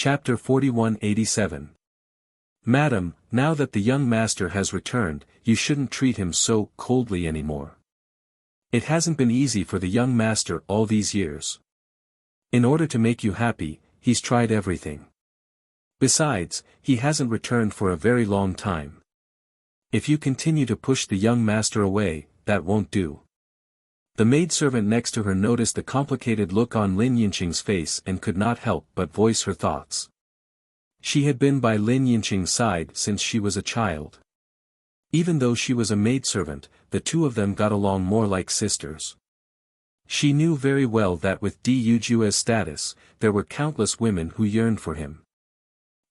Chapter 4187. Madam, now that the young master has returned, you shouldn't treat him so coldly anymore. It hasn't been easy for the young master all these years. In order to make you happy, he's tried everything. Besides, he hasn't returned for a very long time. If you continue to push the young master away, that won't do. The maidservant next to her noticed the complicated look on Lin Yinqing's face and could not help but voice her thoughts. She had been by Lin Yinqing's side since she was a child. Even though she was a maidservant, the two of them got along more like sisters. She knew very well that with Du Jue's status, there were countless women who yearned for him.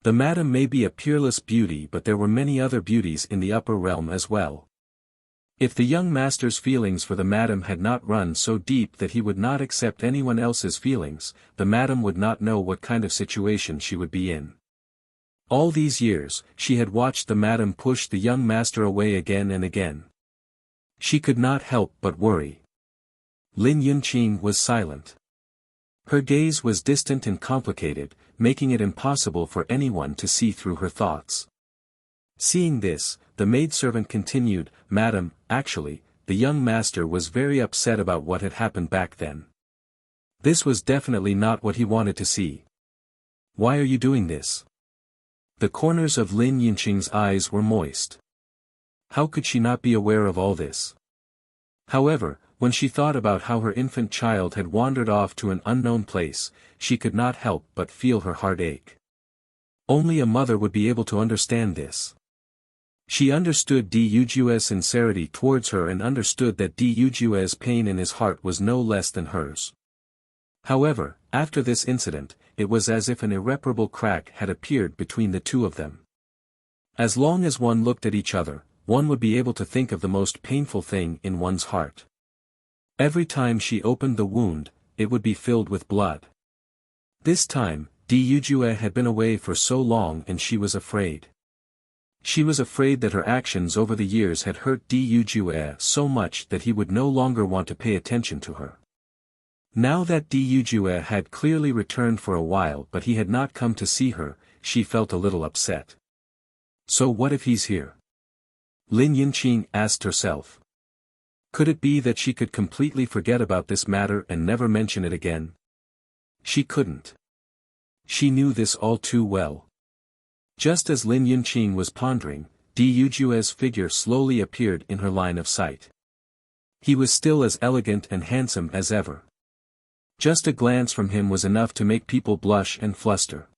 The madam may be a peerless beauty, but there were many other beauties in the upper realm as well. If the young master's feelings for the madam had not run so deep that he would not accept anyone else's feelings, the madam would not know what kind of situation she would be in. All these years, she had watched the madam push the young master away again and again. She could not help but worry. Lin Yinqing was silent. Her gaze was distant and complicated, making it impossible for anyone to see through her thoughts. Seeing this, the maidservant continued, Madam, actually, the young master was very upset about what had happened back then. This was definitely not what he wanted to see. Why are you doing this? The corners of Lin Yinqing's eyes were moist. How could she not be aware of all this? However, when she thought about how her infant child had wandered off to an unknown place, she could not help but feel her heart ache. Only a mother would be able to understand this. She understood Du Jue's sincerity towards her and understood that Du Jue's pain in his heart was no less than hers. However, after this incident, it was as if an irreparable crack had appeared between the two of them. As long as one looked at each other, one would be able to think of the most painful thing in one's heart. Every time she opened the wound, it would be filled with blood. This time, Du Jue had been away for so long and she was afraid. She was afraid that her actions over the years had hurt Du Jue so much that he would no longer want to pay attention to her. Now that Du Jue had clearly returned for a while but he had not come to see her, she felt a little upset. So what if he's here? Lin Yinqing asked herself. Could it be that she could completely forget about this matter and never mention it again? She couldn't. She knew this all too well. Just as Lin Yinqing was pondering, Du Jue's figure slowly appeared in her line of sight. He was still as elegant and handsome as ever. Just a glance from him was enough to make people blush and fluster.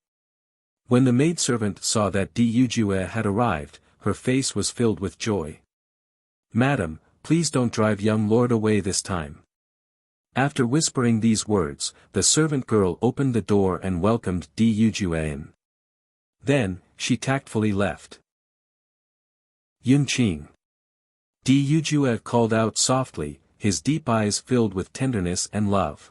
When the maidservant saw that Du Jue had arrived, her face was filled with joy. Madam, please don't drive young lord away this time. After whispering these words, the servant girl opened the door and welcomed Du Jue in. Then, she tactfully left. Yinqing. Du Jue called out softly, his deep eyes filled with tenderness and love.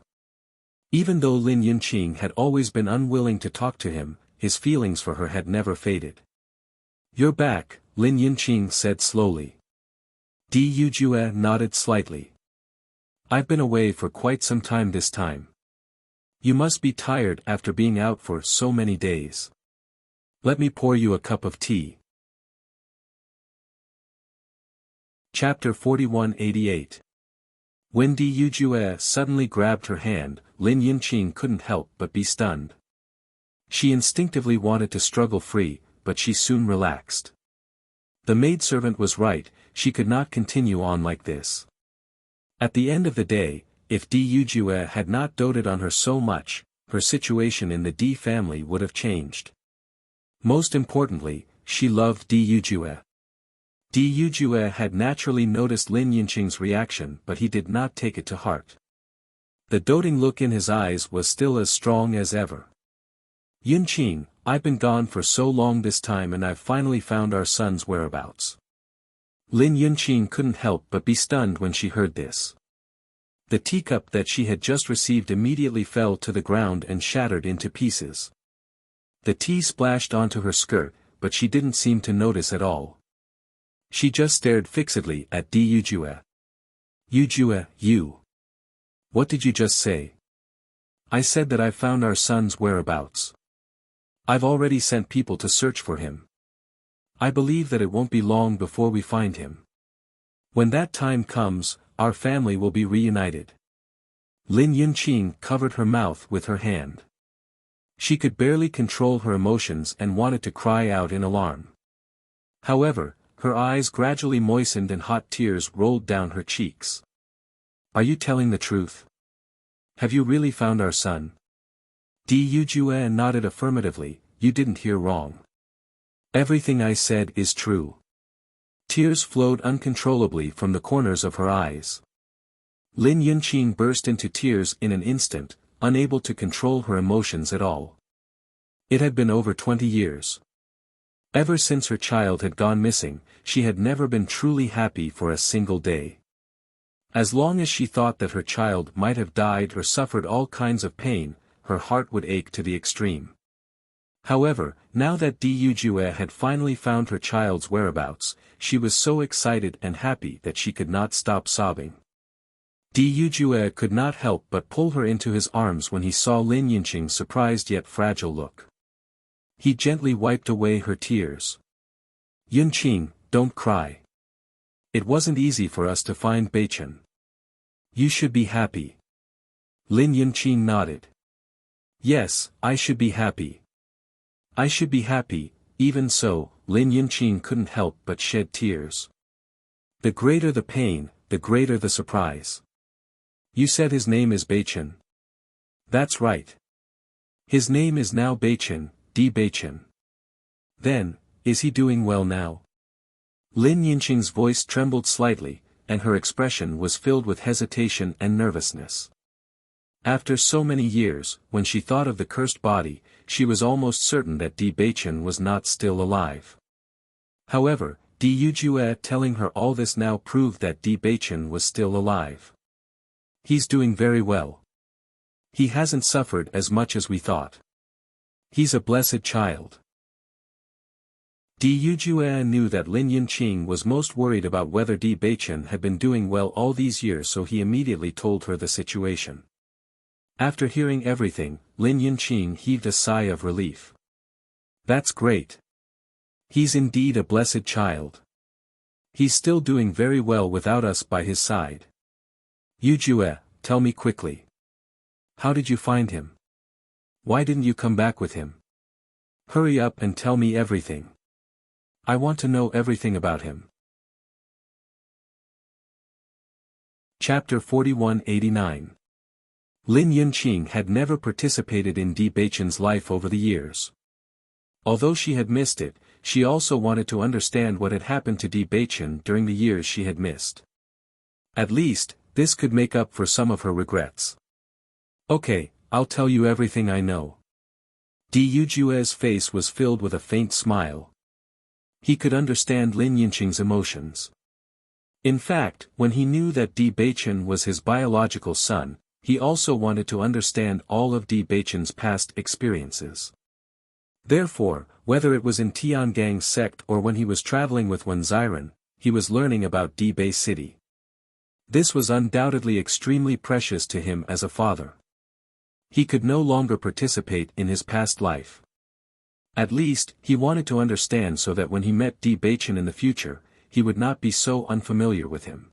Even though Lin Yinqing had always been unwilling to talk to him, his feelings for her had never faded. You're back, Lin Yinqing said slowly. Du Jue nodded slightly. I've been away for quite some time this time. You must be tired after being out for so many days. Let me pour you a cup of tea. Chapter 4188. When Du Jue suddenly grabbed her hand, Lin Yinqing couldn't help but be stunned. She instinctively wanted to struggle free, but she soon relaxed. The maidservant was right, she could not continue on like this. At the end of the day, if Du Jue had not doted on her so much, her situation in the D family would have changed. Most importantly, she loved Du Jue. Du Jue had naturally noticed Lin Yinqing's reaction but he did not take it to heart. The doting look in his eyes was still as strong as ever. Yinqing, I've been gone for so long this time and I've finally found our son's whereabouts. Lin Yinqing couldn't help but be stunned when she heard this. The teacup that she had just received immediately fell to the ground and shattered into pieces. The tea splashed onto her skirt, but she didn't seem to notice at all. She just stared fixedly at Du Jue. Jue, you. What did you just say? I said that I found our son's whereabouts. I've already sent people to search for him. I believe that it won't be long before we find him. When that time comes, our family will be reunited. Lin Yunqing covered her mouth with her hand. She could barely control her emotions and wanted to cry out in alarm. However, her eyes gradually moistened and hot tears rolled down her cheeks. Are you telling the truth? Have you really found our son? Di Yujue nodded affirmatively. You didn't hear wrong. Everything I said is true. Tears flowed uncontrollably from the corners of her eyes. Lin Yunqing burst into tears in an instant, unable to control her emotions at all. It had been over 20 years. Ever since her child had gone missing, she had never been truly happy for a single day. As long as she thought that her child might have died or suffered all kinds of pain, her heart would ache to the extreme. However, now that Di Yujue had finally found her child's whereabouts, she was so excited and happy that she could not stop sobbing. Di Yujue could not help but pull her into his arms when he saw Lin Yunqing's surprised yet fragile look. He gently wiped away her tears. Yunqing, don't cry. It wasn't easy for us to find Beichen. You should be happy. Lin Yunqing nodded. Yes, I should be happy. I should be happy. Even so, Lin Yunqing couldn't help but shed tears. The greater the pain, the greater the surprise. You said his name is Beichen. That's right. His name is now Beichen, Di Beichen. Then, is he doing well now? Lin Yunqing's voice trembled slightly, and her expression was filled with hesitation and nervousness. After so many years, when she thought of the cursed body, she was almost certain that Di Beichen was not still alive. However, Di Yujue telling her all this now proved that Di Beichen was still alive. He's doing very well. He hasn't suffered as much as we thought. He's a blessed child. Di Yujue knew that Lin Yunqing was most worried about whether Di Beichen had been doing well all these years, so he immediately told her the situation. After hearing everything, Lin Yunqing heaved a sigh of relief. That's great. He's indeed a blessed child. He's still doing very well without us by his side. Yujue, tell me quickly. How did you find him? Why didn't you come back with him? Hurry up and tell me everything. I want to know everything about him. Chapter 4189. Lin Yunqing had never participated in Di Beichen's life over the years. Although she had missed it, she also wanted to understand what had happened to Di Beichen during the years she had missed. At least, this could make up for some of her regrets. Okay, I'll tell you everything I know. Di Yujue's face was filled with a faint smile. He could understand Lin Yunqing's emotions. In fact, when he knew that Di Beichen was his biological son, he also wanted to understand all of Di Beichen's past experiences. Therefore, whether it was in Tiangang's sect or when he was traveling with Wen Ziren, he was learning about Di Bei City. This was undoubtedly extremely precious to him as a father. He could no longer participate in his past life. At least, he wanted to understand so that when he met Di Beichen in the future, he would not be so unfamiliar with him.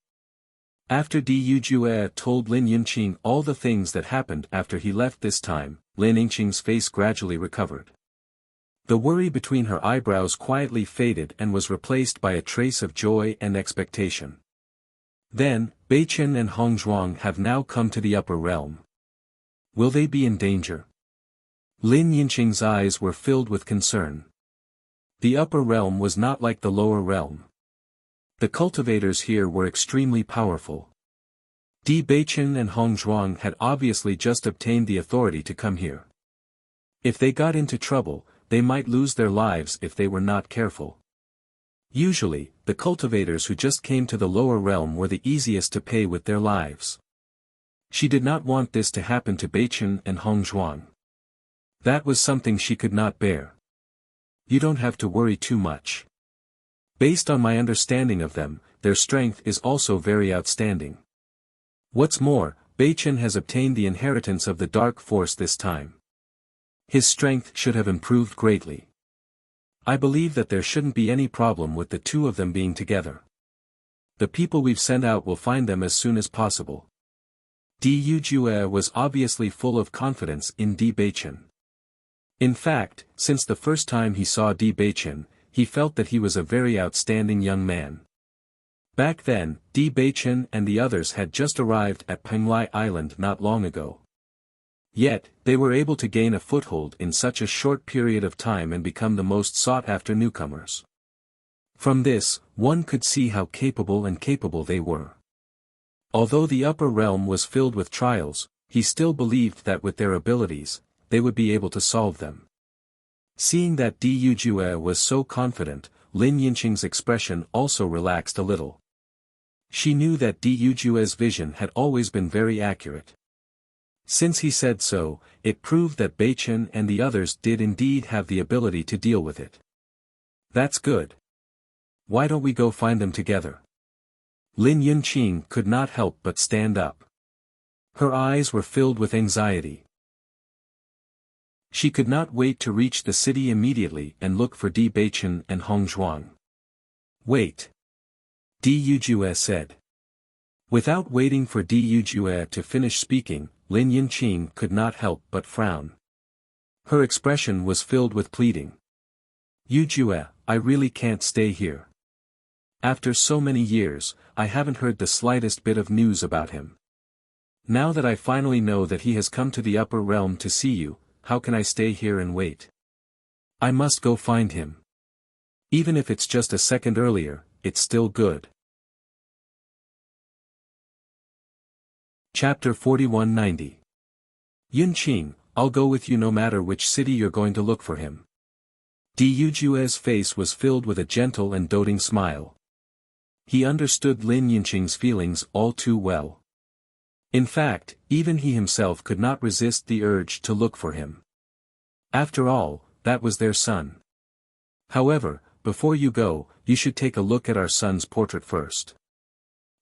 After Di Yujue told Lin Yunqing all the things that happened after he left this time, Lin Yunqing's face gradually recovered. The worry between her eyebrows quietly faded and was replaced by a trace of joy and expectation. Then, Beichen and Hongzhuang have now come to the upper realm. Will they be in danger? Lin Yunqing's eyes were filled with concern. The upper realm was not like the lower realm. The cultivators here were extremely powerful. Di Beichen and Hongzhuang had obviously just obtained the authority to come here. If they got into trouble, they might lose their lives if they were not careful. Usually, the cultivators who just came to the lower realm were the easiest to pay with their lives. She did not want this to happen to Beichen and Hongzhuang. That was something she could not bear. You don't have to worry too much. Based on my understanding of them, their strength is also very outstanding. What's more, Beichen has obtained the inheritance of the dark force this time. His strength should have improved greatly. I believe that there shouldn't be any problem with the two of them being together. The people we've sent out will find them as soon as possible. Du Jue was obviously full of confidence in Di Beichen. In fact, since the first time he saw Di Beichen, he felt that he was a very outstanding young man. Back then, Di Beichen and the others had just arrived at Penglai Island not long ago. Yet, they were able to gain a foothold in such a short period of time and become the most sought-after newcomers. From this, one could see how capable they were. Although the upper realm was filled with trials, he still believed that with their abilities, they would be able to solve them. Seeing that Du Jue was so confident, Lin Yinqing's expression also relaxed a little. She knew that Du Jue's vision had always been very accurate. Since he said so, it proved that Beichen and the others did indeed have the ability to deal with it. That's good. Why don't we go find them together? Lin Yinqing could not help but stand up. Her eyes were filled with anxiety. She could not wait to reach the city immediately and look for Di Beichen and Hong Zhuang. Wait. Du Jue said. Without waiting for Du Jue to finish speaking, Lin Yinqing could not help but frown. Her expression was filled with pleading. Yu Jue, I really can't stay here. After so many years, I haven't heard the slightest bit of news about him. Now that I finally know that he has come to the upper realm to see you, how can I stay here and wait? I must go find him. Even if it's just a second earlier, it's still good. Chapter 4190. Yinqing, I'll go with you no matter which city you're going to look for him. Du Jue's face was filled with a gentle and doting smile. He understood Lin Yinqing's feelings all too well. In fact, even he himself could not resist the urge to look for him. After all, that was their son. However, before you go, you should take a look at our son's portrait first.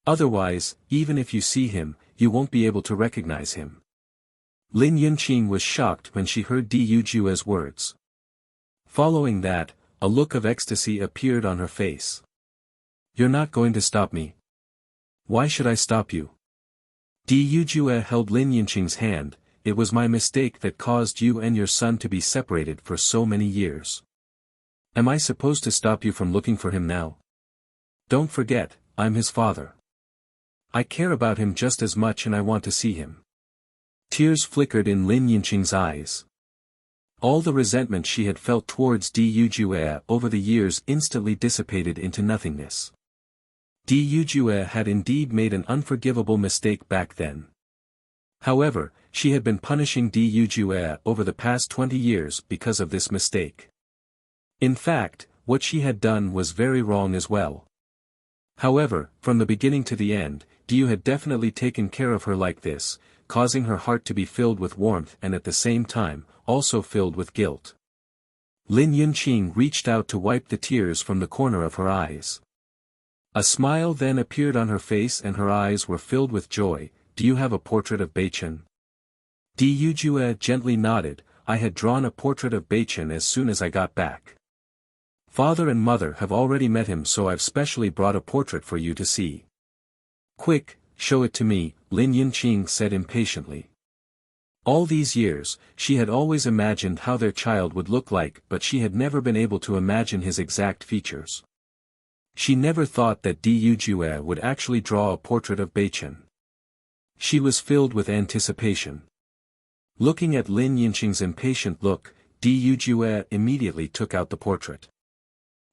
Otherwise, even if you see him, you won't be able to recognize him. Lin Yinqing was shocked when she heard Du Jue's words. Following that, a look of ecstasy appeared on her face. You're not going to stop me. Why should I stop you? Du Jue held Lin Yinqing's hand. It was my mistake that caused you and your son to be separated for so many years. Am I supposed to stop you from looking for him now? Don't forget, I'm his father. I care about him just as much and I want to see him. Tears flickered in Lin Yinqing's eyes. All the resentment she had felt towards Du Jue over the years instantly dissipated into nothingness. Du Jue had indeed made an unforgivable mistake back then. However, she had been punishing Du Jue over the past 20 years because of this mistake. In fact, what she had done was very wrong as well. However, from the beginning to the end, Du had definitely taken care of her like this, causing her heart to be filled with warmth and at the same time, also filled with guilt. Lin Yinqing reached out to wipe the tears from the corner of her eyes. A smile then appeared on her face and her eyes were filled with joy. Do you have a portrait of Beichen? Du Jue gently nodded. I had drawn a portrait of Beichen as soon as I got back. Father and mother have already met him, so I've specially brought a portrait for you to see. Quick, show it to me, Lin Yinqing said impatiently. All these years, she had always imagined how their child would look like, but she had never been able to imagine his exact features. She never thought that Du Jue would actually draw a portrait of Beichen. She was filled with anticipation. Looking at Lin Yinqing's impatient look, Du Jue immediately took out the portrait.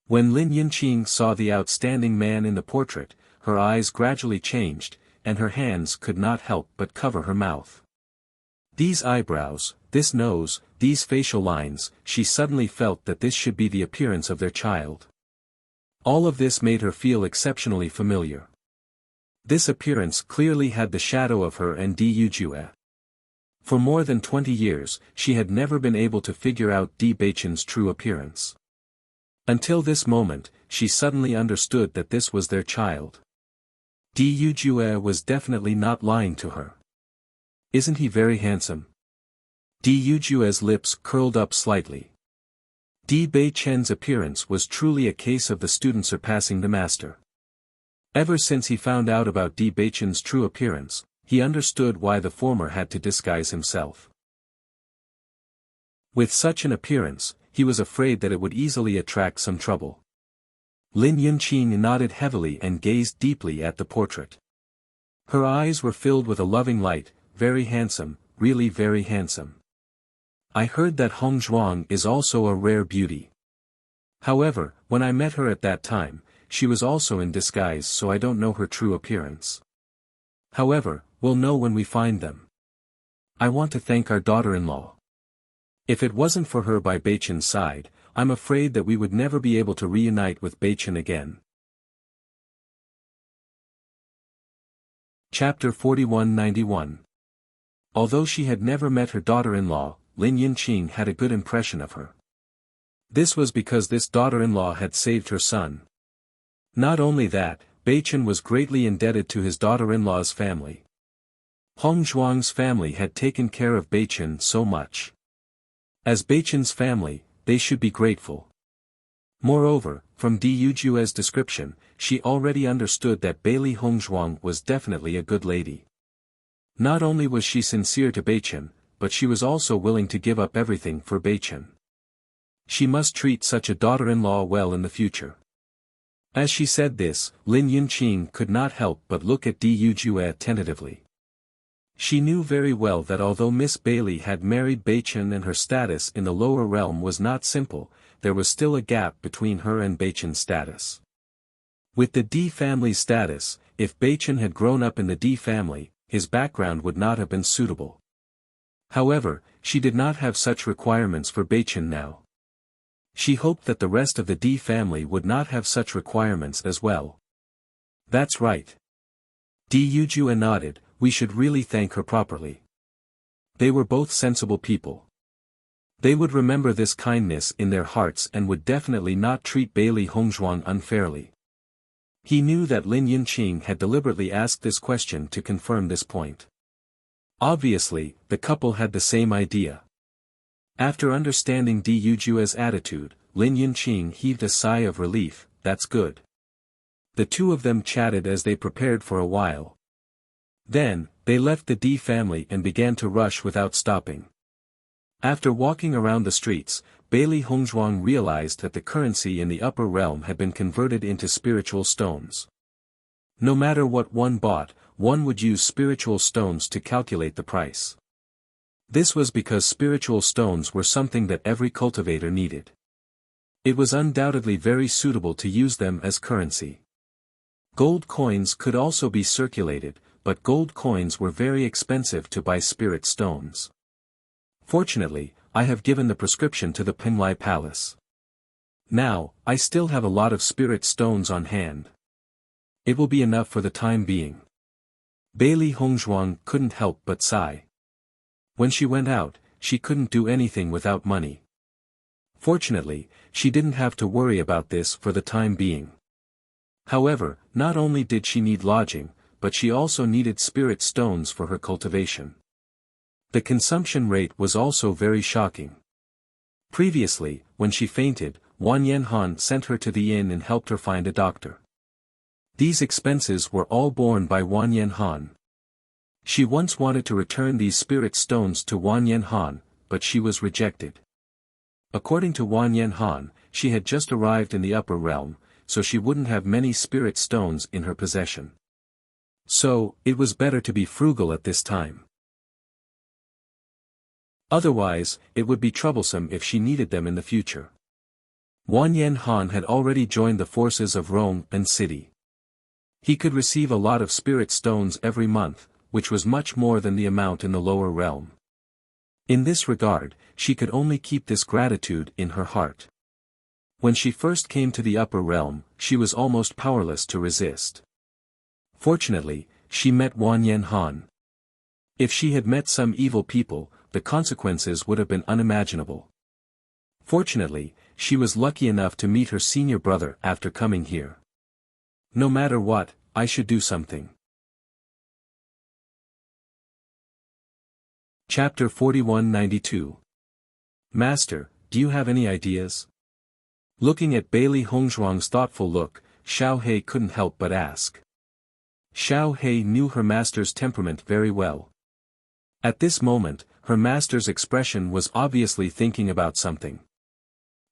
When Lin Yinqing saw the outstanding man in the portrait, her eyes gradually changed, and her hands could not help but cover her mouth. These eyebrows, this nose, these facial lines, she suddenly felt that this should be the appearance of their child. All of this made her feel exceptionally familiar. This appearance clearly had the shadow of her and Du Jue. For more than 20 years, she had never been able to figure out Di Beichen's true appearance. Until this moment, she suddenly understood that this was their child. Du Jue was definitely not lying to her. Isn't he very handsome? Di Yujue's lips curled up slightly. Di Bei Chen's appearance was truly a case of the student surpassing the master. Ever since he found out about Di Bei Chen's true appearance, he understood why the former had to disguise himself. With such an appearance, he was afraid that it would easily attract some trouble. Lin Yunqing nodded heavily and gazed deeply at the portrait. Her eyes were filled with a loving light. Very handsome, really very handsome. I heard that Hong Zhuang is also a rare beauty. However, when I met her at that time, she was also in disguise, so I don't know her true appearance. However, we'll know when we find them. I want to thank our daughter-in-law. If it wasn't for her by Beichen's side, I'm afraid that we would never be able to reunite with Beichen again. Chapter 4191. Although she had never met her daughter-in-law, Lin Yunqing had a good impression of her. This was because this daughter-in-law had saved her son. Not only that, Beichen was greatly indebted to his daughter-in-law's family. Hong Zhuang's family had taken care of Beichen so much. As Beichen's family, they should be grateful. Moreover, from Di Yujue's description, she already understood that Bailey Hong Zhuang was definitely a good lady. Not only was she sincere to Beichen, but she was also willing to give up everything for Beichen. She must treat such a daughter-in-law well in the future. As she said this, Lin Yunqing could not help but look at Di Yujue tentatively. She knew very well that although Miss Bailey had married Beichen and her status in the lower realm was not simple, there was still a gap between her and Beichen's status. With the Di family's status, if Beichen had grown up in the Di family, his background would not have been suitable. However, she did not have such requirements for Beichen now. She hoped that the rest of the Di family would not have such requirements as well. That's right. Di Yujue nodded. We should really thank her properly. They were both sensible people. They would remember this kindness in their hearts and would definitely not treat Bailey Hongzhuang unfairly. He knew that Lin Yunqing had deliberately asked this question to confirm this point. Obviously, the couple had the same idea. After understanding Di Yujue's attitude, Lin Yunqing heaved a sigh of relief. That's good. The two of them chatted as they prepared for a while. Then, they left the Di family and began to rush without stopping. After walking around the streets, Bailey Hongzhuang realized that the currency in the upper realm had been converted into spiritual stones. No matter what one bought, one would use spiritual stones to calculate the price. This was because spiritual stones were something that every cultivator needed. It was undoubtedly very suitable to use them as currency. Gold coins could also be circulated, but gold coins were very expensive to buy spirit stones. Fortunately, I have given the prescription to the Pimlai Palace. Now, I still have a lot of spirit stones on hand. It will be enough for the time being. Bailey Hongzhuang couldn't help but sigh. When she went out, she couldn't do anything without money. Fortunately, she didn't have to worry about this for the time being. However, not only did she need lodging, but she also needed spirit stones for her cultivation. The consumption rate was also very shocking. Previously, when she fainted, Wan Yanhan sent her to the inn and helped her find a doctor. These expenses were all borne by Wan Yanhan. She once wanted to return these spirit stones to Wan Yanhan, but she was rejected. According to Wan Yanhan, she had just arrived in the upper realm, so she wouldn't have many spirit stones in her possession. So, it was better to be frugal at this time. Otherwise, it would be troublesome if she needed them in the future. Wan Yanhan had already joined the forces of Rome and City. He could receive a lot of spirit stones every month, which was much more than the amount in the lower realm. In this regard, she could only keep this gratitude in her heart. When she first came to the upper realm, she was almost powerless to resist. Fortunately, she met Wan Yanhan. If she had met some evil people, the consequences would have been unimaginable. Fortunately, she was lucky enough to meet her senior brother after coming here. No matter what, I should do something. Chapter 4192. Master, do you have any ideas? Looking at Bailey Hongzhuang's thoughtful look, Xiao He couldn't help but ask. Xiao He knew her master's temperament very well. At this moment, her master's expression was obviously thinking about something.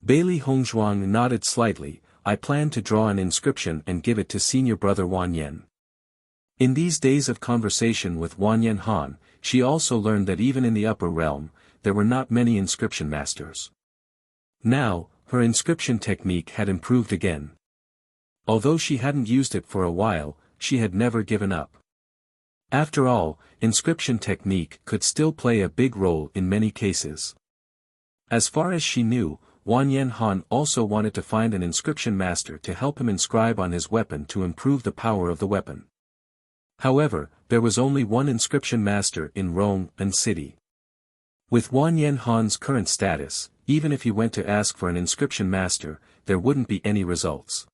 Bailey Hongzhuang nodded slightly. I plan to draw an inscription and give it to senior brother Wan Yan. In these days of conversation with Wan Yan Han, she also learned that even in the upper realm, there were not many inscription masters. Now, her inscription technique had improved again. Although she hadn't used it for a while, she had never given up. After all, inscription technique could still play a big role in many cases. As far as she knew, Wan Yan Han also wanted to find an inscription master to help him inscribe on his weapon to improve the power of the weapon. However, there was only one inscription master in Rome and city. With Wan Yan Han's current status, even if he went to ask for an inscription master, there wouldn't be any results.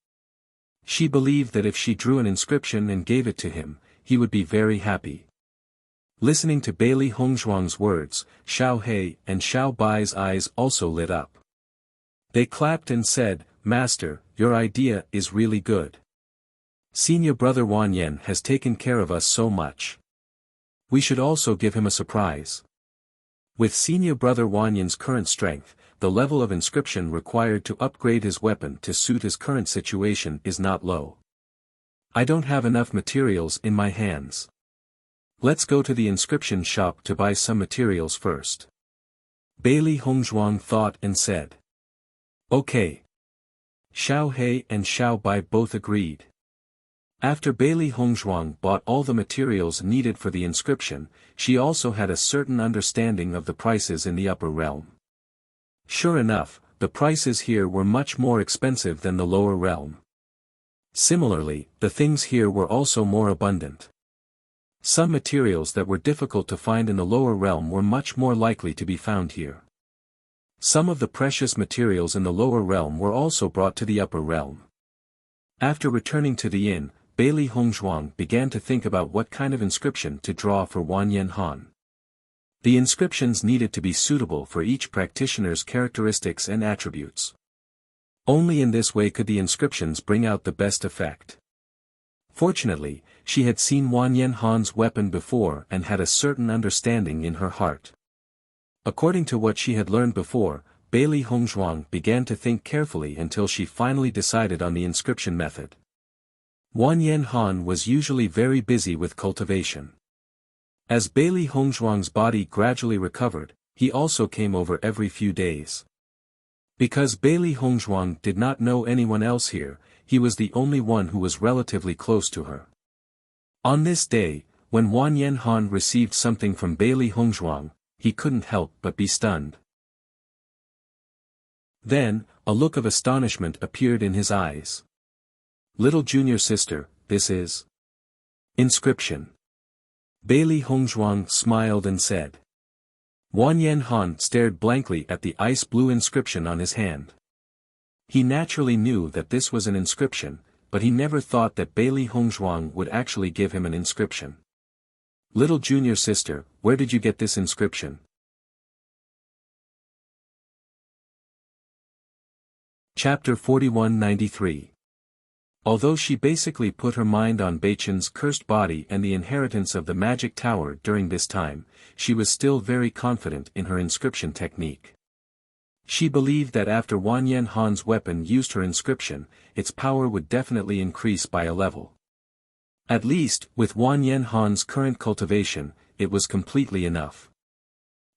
She believed that if she drew an inscription and gave it to him, he would be very happy. Listening to Bailey Hongzhuang's words, Xiao He and Xiao Bai's eyes also lit up. They clapped and said, "Master, your idea is really good. Senior brother Wan Yan has taken care of us so much. We should also give him a surprise." With senior brother Wan Yan's current strength, the level of inscription required to upgrade his weapon to suit his current situation is not low. I don't have enough materials in my hands. Let's go to the inscription shop to buy some materials first. Bailey Hongzhuang thought and said. Okay. Xiao He and Xiao Bai both agreed. After Bailey Hongzhuang bought all the materials needed for the inscription, she also had a certain understanding of the prices in the upper realm. Sure enough, the prices here were much more expensive than the lower realm. Similarly, the things here were also more abundant. Some materials that were difficult to find in the lower realm were much more likely to be found here. Some of the precious materials in the lower realm were also brought to the upper realm. After returning to the inn, Bailey Hongzhuang began to think about what kind of inscription to draw for Wan Yan Han. The inscriptions needed to be suitable for each practitioner's characteristics and attributes. Only in this way could the inscriptions bring out the best effect. Fortunately, she had seen Wan Yan Han's weapon before and had a certain understanding in her heart. According to what she had learned before, Bailey Hongzhuang began to think carefully until she finally decided on the inscription method. Wan Yan Han was usually very busy with cultivation. As Bailey Hongzhuang's body gradually recovered, he also came over every few days. Because Bailey Hongzhuang did not know anyone else here, he was the only one who was relatively close to her. On this day, when Wan Yan Han received something from Bailey Hongzhuang, he couldn't help but be stunned. Then, a look of astonishment appeared in his eyes. "Little junior sister, this is..." "Inscription." Bailey Hongzhuang smiled and said. Wan Yan Han stared blankly at the ice blue inscription on his hand. He naturally knew that this was an inscription, but he never thought that Bailey Hongzhuang would actually give him an inscription. "Little junior sister, where did you get this inscription?" Chapter 4193. Although she basically put her mind on Beichen's cursed body and the inheritance of the magic tower during this time, she was still very confident in her inscription technique. She believed that after Wan Yan Han's weapon used her inscription, its power would definitely increase by a level. At least, with Wan Yan Han's current cultivation, it was completely enough.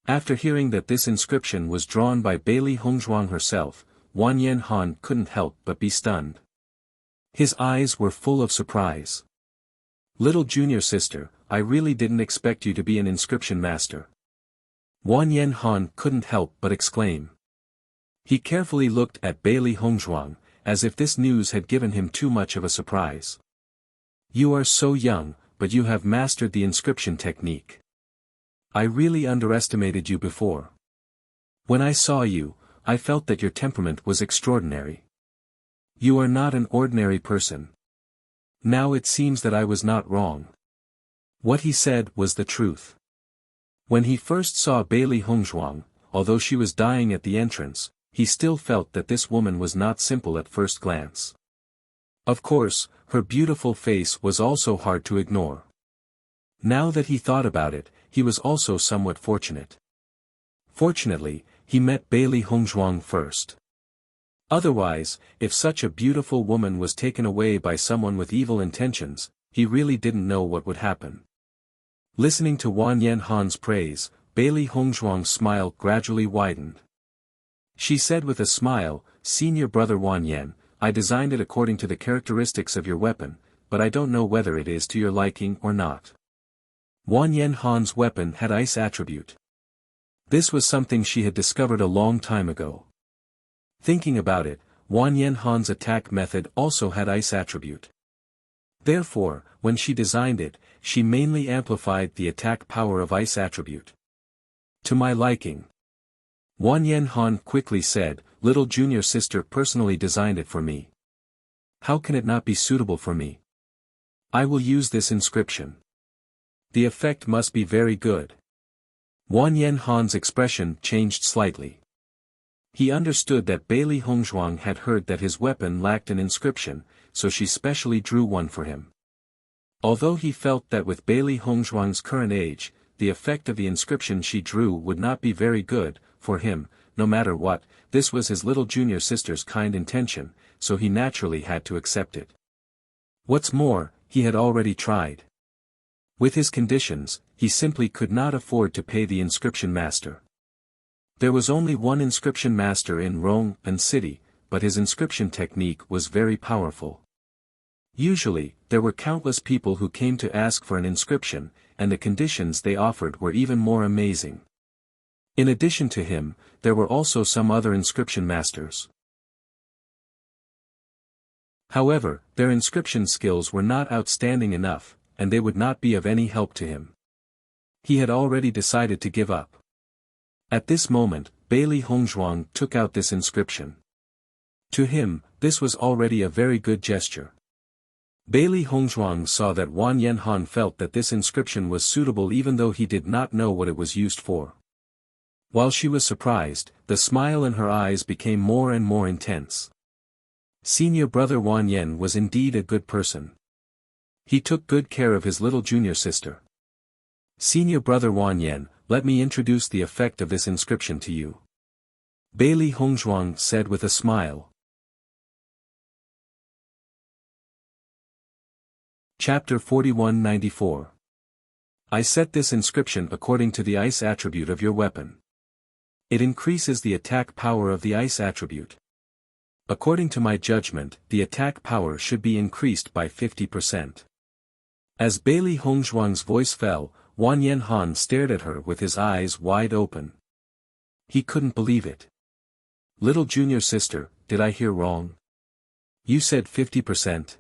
After hearing that this inscription was drawn by Bailey Hongzhuang herself, Wan Yan Han couldn't help but be stunned. His eyes were full of surprise. "Little junior sister, I really didn't expect you to be an inscription master." Wan Yan Han couldn't help but exclaim. He carefully looked at Bailey Hongzhuang, as if this news had given him too much of a surprise. "You are so young, but you have mastered the inscription technique. I really underestimated you before. When I saw you, I felt that your temperament was extraordinary. You are not an ordinary person. Now it seems that I was not wrong. What he said was the truth. When he first saw Bailey Hongzhuang, although she was dying at the entrance, he still felt that this woman was not simple at first glance. Of course, her beautiful face was also hard to ignore. Now that he thought about it, he was also somewhat fortunate. Fortunately, he met Bailey Hongzhuang first. Otherwise, if such a beautiful woman was taken away by someone with evil intentions, he really didn't know what would happen. Listening to Wang Yanhan's praise, Bailey Hongzhuang's smile gradually widened. She said with a smile, "Senior brother Wang Yan, I designed it according to the characteristics of your weapon, but I don't know whether it is to your liking or not." Wang Yanhan's weapon had ice attribute. This was something she had discovered a long time ago. Thinking about it, Wang Yanhan's attack method also had ice attribute. Therefore, when she designed it, she mainly amplified the attack power of ice attribute. To my liking. Wang Yanhan quickly said, "Little junior sister personally designed it for me. How can it not be suitable for me? I will use this inscription. The effect must be very good." Wang Yanhan's expression changed slightly. He understood that Bailey Hongzhuang had heard that his weapon lacked an inscription, so she specially drew one for him. Although he felt that with Bailey Hongzhuang's current age, the effect of the inscription she drew would not be very good, for him, no matter what, this was his little junior sister's kind intention, so he naturally had to accept it. What's more, he had already tried. With his conditions, he simply could not afford to pay the inscription master. There was only one inscription master in Rong'an City, but his inscription technique was very powerful. Usually, there were countless people who came to ask for an inscription, and the conditions they offered were even more amazing. In addition to him, there were also some other inscription masters. However, their inscription skills were not outstanding enough, and they would not be of any help to him. He had already decided to give up. At this moment, Bailey Hongzhuang took out this inscription. To him, this was already a very good gesture. Bailey Hongzhuang saw that Wang Yanhan felt that this inscription was suitable even though he did not know what it was used for. While she was surprised, the smile in her eyes became more and more intense. Senior brother Wang Yan was indeed a good person. He took good care of his little junior sister. Senior brother Wang Yan, let me introduce the effect of this inscription to you. Bailey Hongzhuang said with a smile. Chapter 4194. I set this inscription according to the ice attribute of your weapon. It increases the attack power of the ice attribute. According to my judgment, the attack power should be increased by 50%. As Bailey Hongzhuang's voice fell, Wang Yanhan stared at her with his eyes wide open. He couldn't believe it. Little junior sister, did I hear wrong? You said 50%?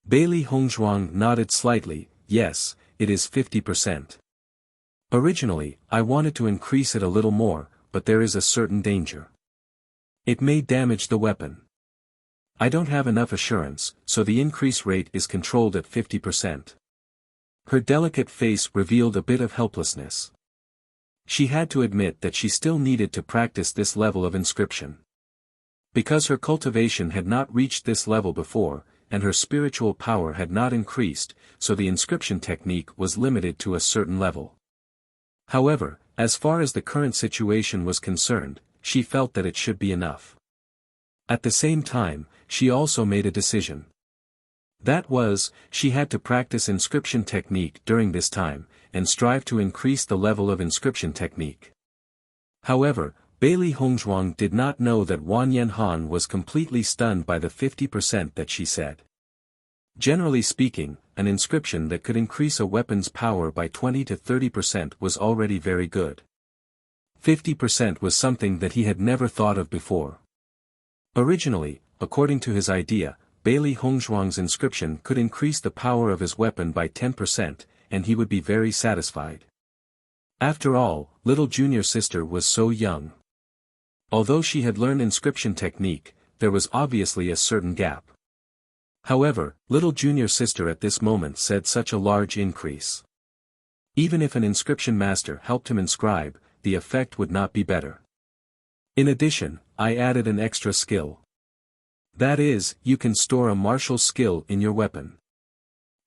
Bailey Hongzhuang nodded slightly, yes, it is 50%. Originally, I wanted to increase it a little more, but there is a certain danger. It may damage the weapon. I don't have enough assurance, so the increase rate is controlled at 50%. Her delicate face revealed a bit of helplessness. She had to admit that she still needed to practice this level of inscription. Because her cultivation had not reached this level before, and her spiritual power had not increased, so the inscription technique was limited to a certain level. However, as far as the current situation was concerned, she felt that it should be enough. At the same time, she also made a decision. That was, she had to practice inscription technique during this time, and strive to increase the level of inscription technique. However, Bailey Hongzhuang did not know that Wang Yanhan was completely stunned by the 50% that she said. Generally speaking, an inscription that could increase a weapon's power by 20 to 30% was already very good. 50% was something that he had never thought of before. Originally, according to his idea, Bailey Hongzhuang's inscription could increase the power of his weapon by 10%, and he would be very satisfied. After all, little junior sister was so young. Although she had learned inscription technique, there was obviously a certain gap. However, little junior sister at this moment said such a large increase. Even if an inscription master helped him inscribe, the effect would not be better. In addition, I added an extra skill. That is, you can store a martial skill in your weapon.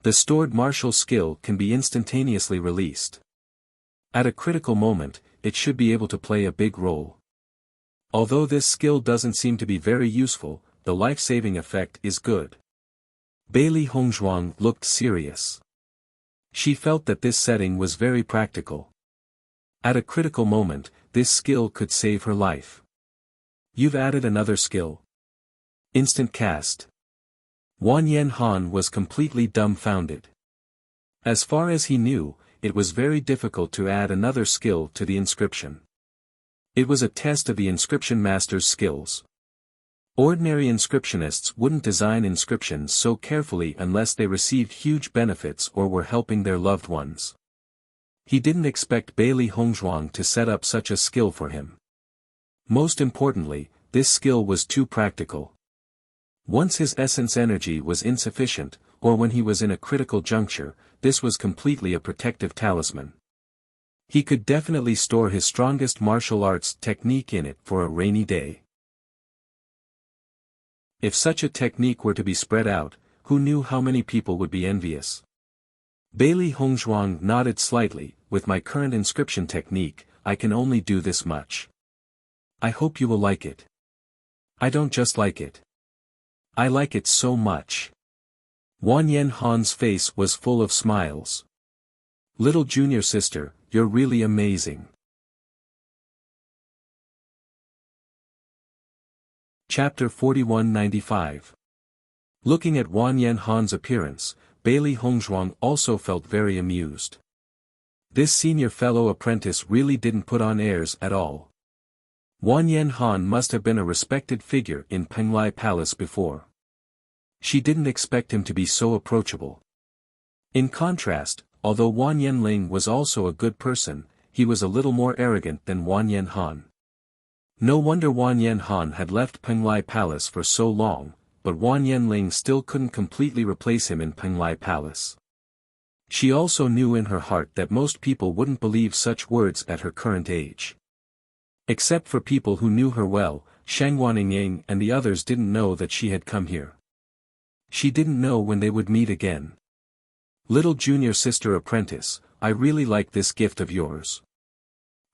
The stored martial skill can be instantaneously released. At a critical moment, it should be able to play a big role. Although this skill doesn't seem to be very useful, the life-saving effect is good. Bailey Hongzhuang looked serious. She felt that this setting was very practical. At a critical moment, this skill could save her life. You've added another skill. Instant cast. Wan Yen Han was completely dumbfounded. As far as he knew, it was very difficult to add another skill to the inscription. It was a test of the inscription master's skills. Ordinary inscriptionists wouldn't design inscriptions so carefully unless they received huge benefits or were helping their loved ones. He didn't expect Bailey Hongzhuang to set up such a skill for him. Most importantly, this skill was too practical. Once his essence energy was insufficient, or when he was in a critical juncture, this was completely a protective talisman. He could definitely store his strongest martial arts technique in it for a rainy day. If such a technique were to be spread out, who knew how many people would be envious? Bailey Hongzhuang nodded slightly. With my current inscription technique, I can only do this much. I hope you will like it. I don't just like it. I like it so much. Wan Yen Han's face was full of smiles. Little junior sister, you're really amazing. Chapter 4195. Looking at Wan Yen Han's appearance, Bailey Hongzhuang also felt very amused. This senior fellow apprentice really didn't put on airs at all. Wan Yen Han must have been a respected figure in Penglai Palace before. She didn't expect him to be so approachable. In contrast, although Wan Yenling was also a good person, he was a little more arrogant than Wan Yen Han. No wonder Wan Yen Han had left Penglai Palace for so long, but Wan Yenling still couldn't completely replace him in Penglai Palace. She also knew in her heart that most people wouldn't believe such words at her current age. Except for people who knew her well, Shang Wanningying and the others didn't know that she had come here. She didn't know when they would meet again. Little junior sister apprentice, I really like this gift of yours.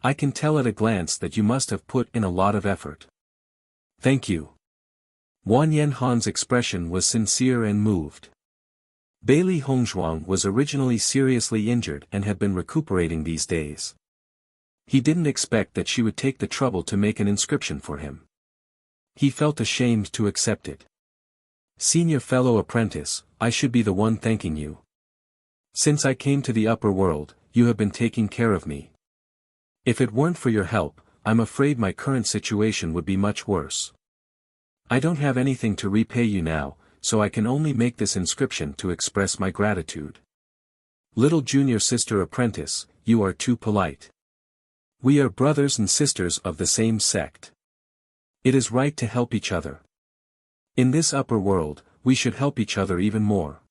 I can tell at a glance that you must have put in a lot of effort. Thank you. Wan Yen Han's expression was sincere and moved. Bailey Hongzhuang was originally seriously injured and had been recuperating these days. He didn't expect that she would take the trouble to make an inscription for him. He felt ashamed to accept it. Senior fellow apprentice, I should be the one thanking you. Since I came to the upper world, you have been taking care of me. If it weren't for your help, I'm afraid my current situation would be much worse. I don't have anything to repay you now, so I can only make this inscription to express my gratitude. Little junior sister apprentice, you are too polite. We are brothers and sisters of the same sect. It is right to help each other. In this upper world, we should help each other even more.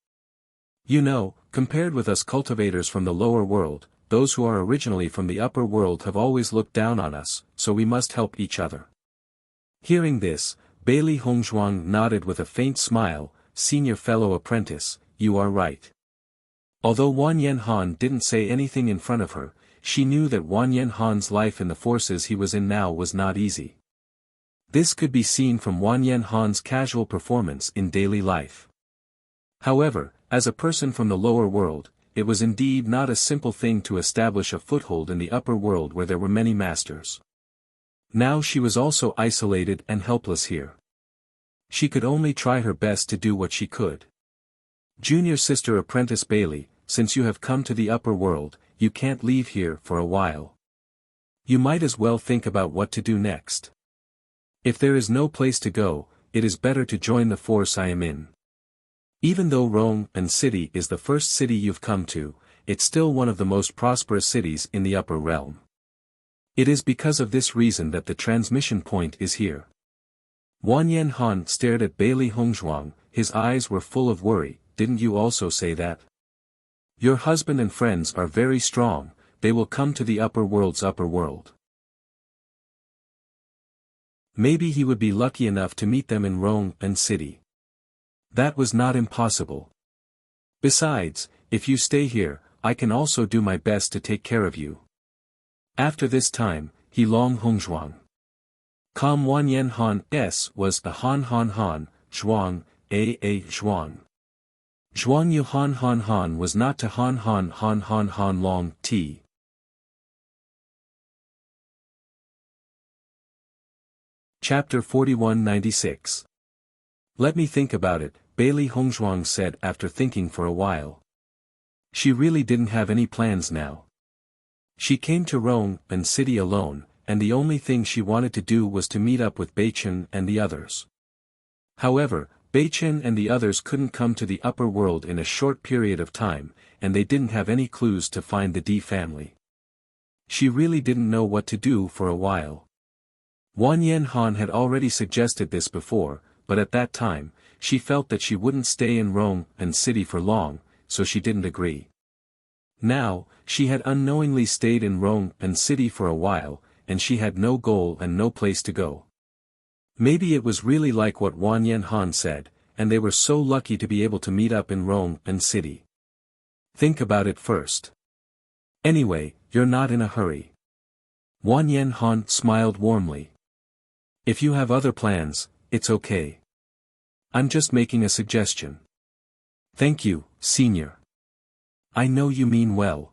You know, compared with us cultivators from the lower world, those who are originally from the upper world have always looked down on us, so we must help each other. Hearing this, Bailey Hongzhuang nodded with a faint smile. Senior fellow apprentice, you are right. Although Wan Yen Han didn't say anything in front of her, she knew that Wan Yen Han's life in the forces he was in now was not easy. This could be seen from Wan Yen Han's casual performance in daily life. However, as a person from the lower world, it was indeed not a simple thing to establish a foothold in the upper world where there were many masters. Now she was also isolated and helpless here. She could only try her best to do what she could. Junior sister apprentice Bailey, since you have come to the upper world, you can't leave here for a while. You might as well think about what to do next. If there is no place to go, it is better to join the force I am in. Even though Rome and City is the first city you've come to, it's still one of the most prosperous cities in the upper realm. It is because of this reason that the transmission point is here. Wan Yen Han stared at Bailey Hongzhuang, his eyes were full of worry. Didn't you also say that? Your husband and friends are very strong, they will come to the upper world's upper world. Maybe he would be lucky enough to meet them in Rome and city. That was not impossible. Besides, if you stay here, I can also do my best to take care of you. After this time, he long Hongzhuang. Com Wanyan Han S was the Han Han Han, Zhuang, A Zhuang. Zhuang Yu Han Han Han was not to Han Han Han Han Han Long T. Chapter 4196. Let me think about it, Bailey Hongzhuang said after thinking for a while. She really didn't have any plans now. She came to Rome and city alone, and the only thing she wanted to do was to meet up with Beichen and the others. However, Beichen and the others couldn't come to the upper world in a short period of time, and they didn't have any clues to find the D family. She really didn't know what to do for a while. Wanyan Han had already suggested this before, but at that time, she felt that she wouldn't stay in Rome and city for long, so she didn't agree. Now, she had unknowingly stayed in Rome and city for a while, and she had no goal and no place to go. Maybe it was really like what Wanyan Han said, and they were so lucky to be able to meet up in Rome and city. Think about it first. Anyway, you're not in a hurry. Wanyan Han smiled warmly. If you have other plans, it's okay. I'm just making a suggestion. Thank you, Senior. I know you mean well.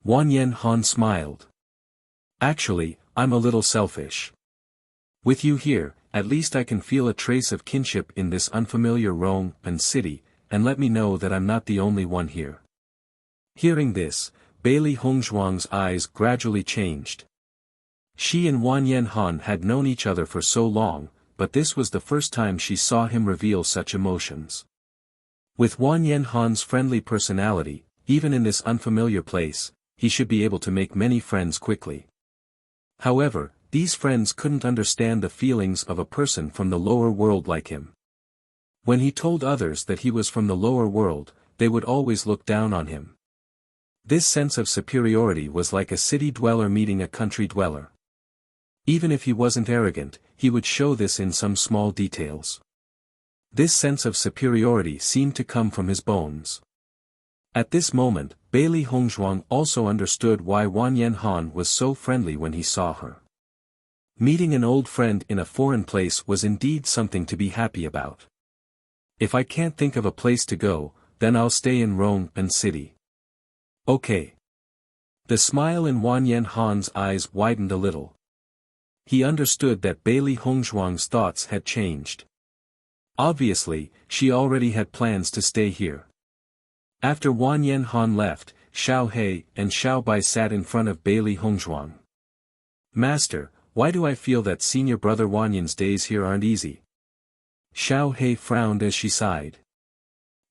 Wanyan Han smiled. Actually, I'm a little selfish. With you here, at least I can feel a trace of kinship in this unfamiliar Rome and city, and let me know that I'm not the only one here. Hearing this, Bailey Hongzhuang's eyes gradually changed. She and Wanyan Han had known each other for so long, but this was the first time she saw him reveal such emotions. With Wanyan Han's friendly personality, even in this unfamiliar place, he should be able to make many friends quickly. However, these friends couldn't understand the feelings of a person from the lower world like him. When he told others that he was from the lower world, they would always look down on him. This sense of superiority was like a city dweller meeting a country dweller. Even if he wasn't arrogant, he would show this in some small details. This sense of superiority seemed to come from his bones. At this moment, Bailey Hongzhuang also understood why Wanyan Han was so friendly when he saw her. Meeting an old friend in a foreign place was indeed something to be happy about. If I can't think of a place to go, then I'll stay in Rome and city. Okay. The smile in Wanyan Han's eyes widened a little. He understood that Bailey Hongzhuang's thoughts had changed. Obviously, she already had plans to stay here. After Wanyan Han left, Xiao He and Xiao Bai sat in front of Bailey Hongzhuang. Master, why do I feel that senior brother Wanyan's days here aren't easy? Xiao He frowned as she sighed.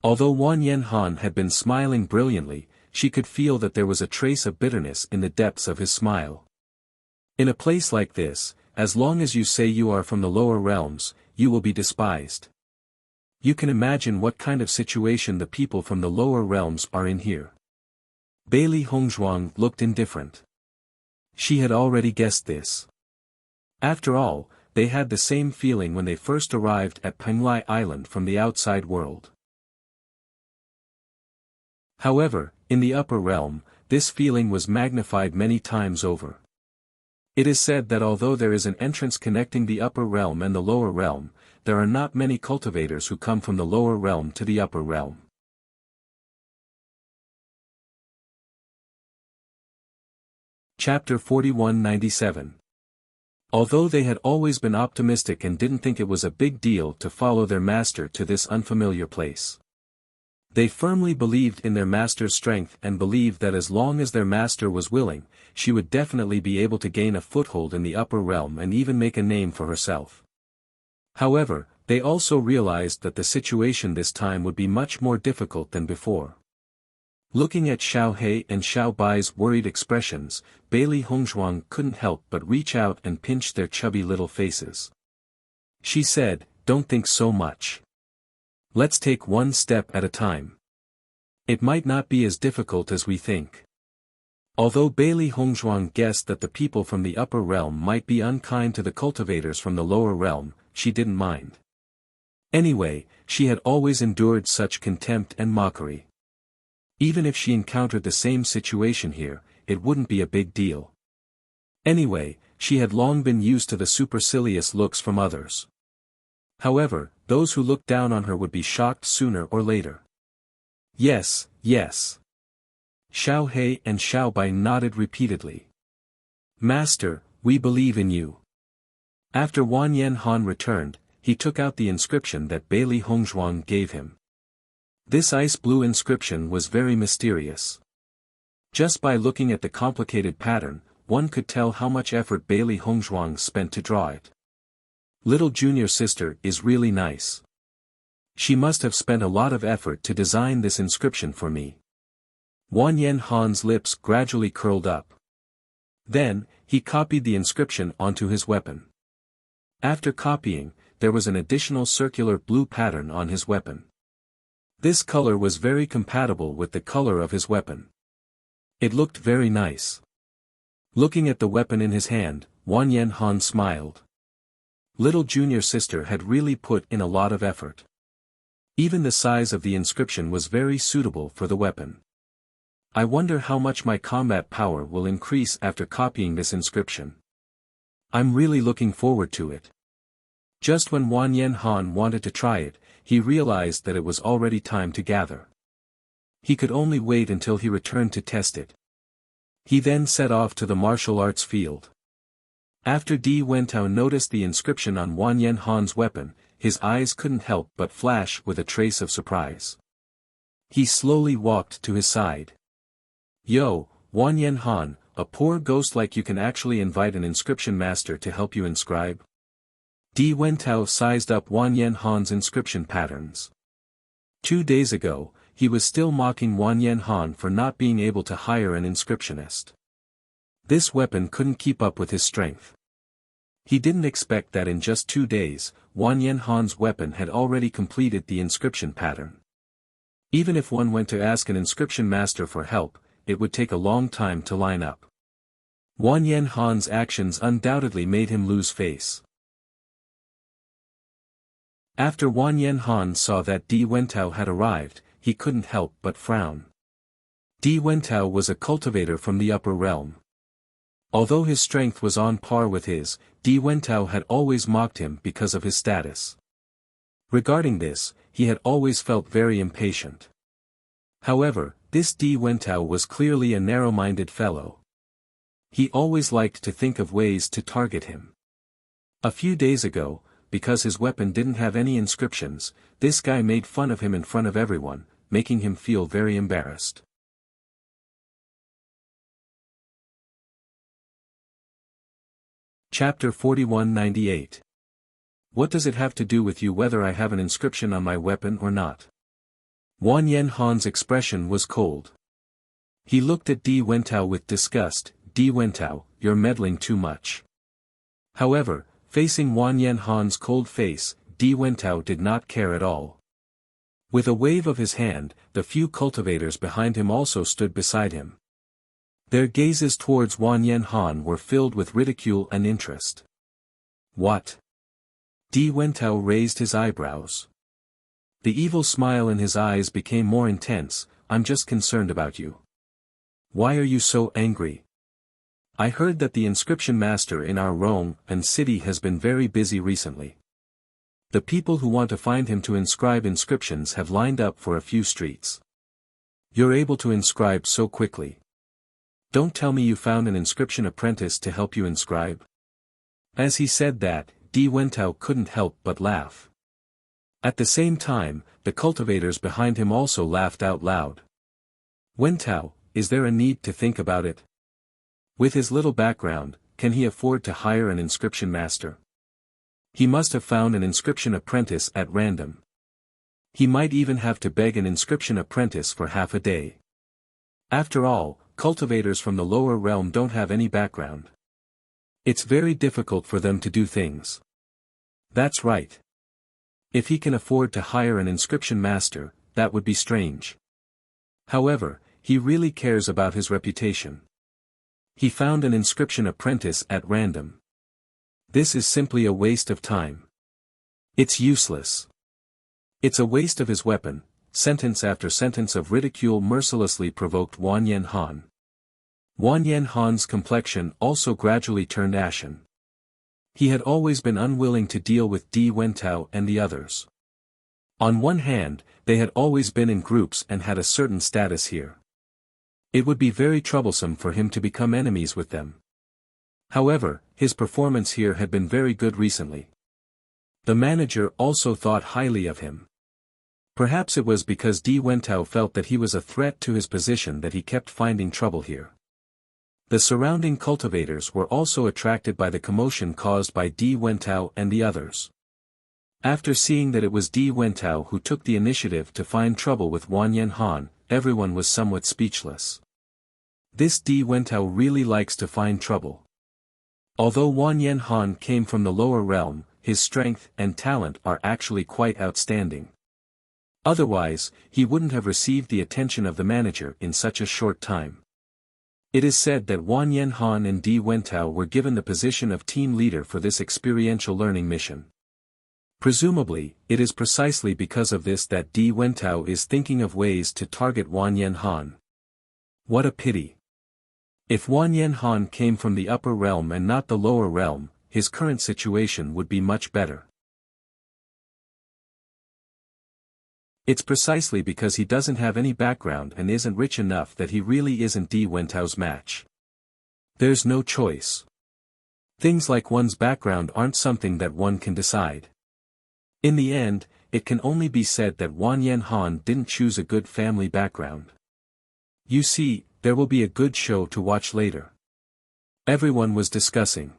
Although Wanyan Han had been smiling brilliantly, she could feel that there was a trace of bitterness in the depths of his smile. In a place like this, as long as you say you are from the lower realms, you will be despised. You can imagine what kind of situation the people from the lower realms are in here. Bailey Hongzhuang looked indifferent. She had already guessed this. After all, they had the same feeling when they first arrived at Penglai Island from the outside world. However, in the upper realm, this feeling was magnified many times over. It is said that although there is an entrance connecting the upper realm and the lower realm, there are not many cultivators who come from the lower realm to the upper realm. Chapter 4197. Although they had always been optimistic and didn't think it was a big deal to follow their master to this unfamiliar place. They firmly believed in their master's strength and believed that as long as their master was willing, she would definitely be able to gain a foothold in the upper realm and even make a name for herself. However, they also realized that the situation this time would be much more difficult than before. Looking at Xiao He and Xiao Bai's worried expressions, Bailey Hongzhuang couldn't help but reach out and pinch their chubby little faces. She said, "Don't think so much. Let's take one step at a time. It might not be as difficult as we think. Although Bailey Hongzhuang guessed that the people from the upper realm might be unkind to the cultivators from the lower realm, she didn't mind. Anyway, she had always endured such contempt and mockery. Even if she encountered the same situation here, it wouldn't be a big deal. Anyway, she had long been used to the supercilious looks from others. However, those who looked down on her would be shocked sooner or later. Yes, yes. Xiao He and Xiao Bai nodded repeatedly. Master, we believe in you. After Wan Yen Han returned, he took out the inscription that Bailey Hongzhuang gave him. This ice blue inscription was very mysterious. Just by looking at the complicated pattern, one could tell how much effort Bailey Hongzhuang spent to draw it. Little junior sister is really nice. She must have spent a lot of effort to design this inscription for me. Wan Yen Han's lips gradually curled up. Then, he copied the inscription onto his weapon. After copying, there was an additional circular blue pattern on his weapon. This color was very compatible with the color of his weapon. It looked very nice. Looking at the weapon in his hand, Wan Yen Han smiled. Little junior sister had really put in a lot of effort. Even the size of the inscription was very suitable for the weapon. I wonder how much my combat power will increase after copying this inscription. I'm really looking forward to it. Just when Wan Yen Han wanted to try it, he realized that it was already time to gather. He could only wait until he returned to test it. He then set off to the martial arts field. After Di Wentao noticed the inscription on Wan Yen Han's weapon, his eyes couldn't help but flash with a trace of surprise. He slowly walked to his side. Yo, Wan Yen Han, a poor ghost like you can actually invite an inscription master to help you inscribe? Di Wentao sized up Wan Yen Han's inscription patterns. 2 days ago, he was still mocking Wan Yen Han for not being able to hire an inscriptionist. This weapon couldn't keep up with his strength. He didn't expect that in just 2 days, Wan Yen Han's weapon had already completed the inscription pattern. Even if one went to ask an inscription master for help, it would take a long time to line up. Wan Yen Han's actions undoubtedly made him lose face. After Wan Yen Han saw that Di Wentao had arrived, he couldn't help but frown. Di Wentao was a cultivator from the upper realm. Although his strength was on par with his, Di Wentao had always mocked him because of his status. Regarding this, he had always felt very impatient. However, this Di Wentao was clearly a narrow-minded fellow. He always liked to think of ways to target him. A few days ago, because his weapon didn't have any inscriptions, this guy made fun of him in front of everyone, making him feel very embarrassed. Chapter 4198. What does it have to do with you whether I have an inscription on my weapon or not? Wan Yen Han's expression was cold. He looked at Di Wentao with disgust. Di Wentao, you're meddling too much. However, facing Wan Yen Han's cold face, Di Wentao did not care at all. With a wave of his hand, the few cultivators behind him also stood beside him. Their gazes towards Wan Yen Han were filled with ridicule and interest. What? Di Wentao raised his eyebrows. The evil smile in his eyes became more intense. I'm just concerned about you. Why are you so angry? I heard that the inscription master in our Rome and city has been very busy recently. The people who want to find him to inscribe inscriptions have lined up for a few streets. You're able to inscribe so quickly. Don't tell me you found an inscription apprentice to help you inscribe. As he said that, Di Wentao couldn't help but laugh. At the same time, the cultivators behind him also laughed out loud. Wentao, is there a need to think about it? With his little background, can he afford to hire an inscription master? He must have found an inscription apprentice at random. He might even have to beg an inscription apprentice for half a day. After all, cultivators from the lower realm don't have any background. It's very difficult for them to do things. That's right. If he can afford to hire an inscription master, that would be strange. However, he really cares about his reputation. He found an inscription apprentice at random. This is simply a waste of time. It's useless. It's a waste of his weapon. Sentence after sentence of ridicule mercilessly provoked Wang Yanhan. Wang Yanhan's complexion also gradually turned ashen. He had always been unwilling to deal with Di Wentao and the others. On one hand, they had always been in groups and had a certain status here. It would be very troublesome for him to become enemies with them. However, his performance here had been very good recently. The manager also thought highly of him. Perhaps it was because Di Wentao felt that he was a threat to his position that he kept finding trouble here. The surrounding cultivators were also attracted by the commotion caused by Di Wentao and the others. After seeing that it was Di Wentao who took the initiative to find trouble with Wang Yanhan, everyone was somewhat speechless. This Di Wentao really likes to find trouble. Although Wang Yanhan came from the lower realm, his strength and talent are actually quite outstanding. Otherwise, he wouldn't have received the attention of the manager in such a short time. It is said that Wang Yanhan and Di Wentao were given the position of team leader for this experiential learning mission. Presumably, it is precisely because of this that Di Wentao is thinking of ways to target Wang Yanhan. What a pity. If Wang Yanhan came from the upper realm and not the lower realm, his current situation would be much better. It's precisely because he doesn't have any background and isn't rich enough that he really isn't Di Wentao's match. There's no choice. Things like one's background aren't something that one can decide. In the end, it can only be said that Wang Yanhan didn't choose a good family background. You see, there will be a good show to watch later. Everyone was discussing.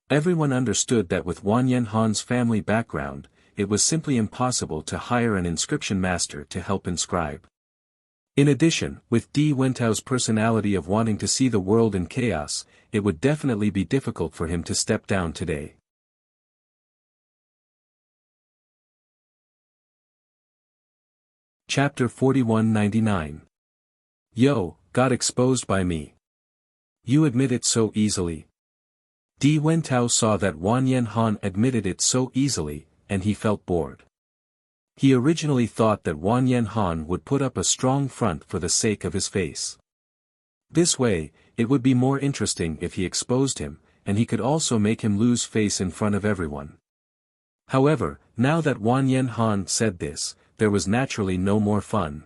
Everyone understood that with Wang Yanhan's family background, it was simply impossible to hire an inscription master to help inscribe. In addition, with Di Wentao's personality of wanting to see the world in chaos, it would definitely be difficult for him to step down today. Chapter 4199. Yo, got exposed by me. You admit it so easily. Di Wentao saw that Wang Yanhan admitted it so easily, and he felt bored. He originally thought that Wang Yanhan would put up a strong front for the sake of his face. This way, it would be more interesting if he exposed him, and he could also make him lose face in front of everyone. However, now that Wang Yanhan said this, there was naturally no more fun.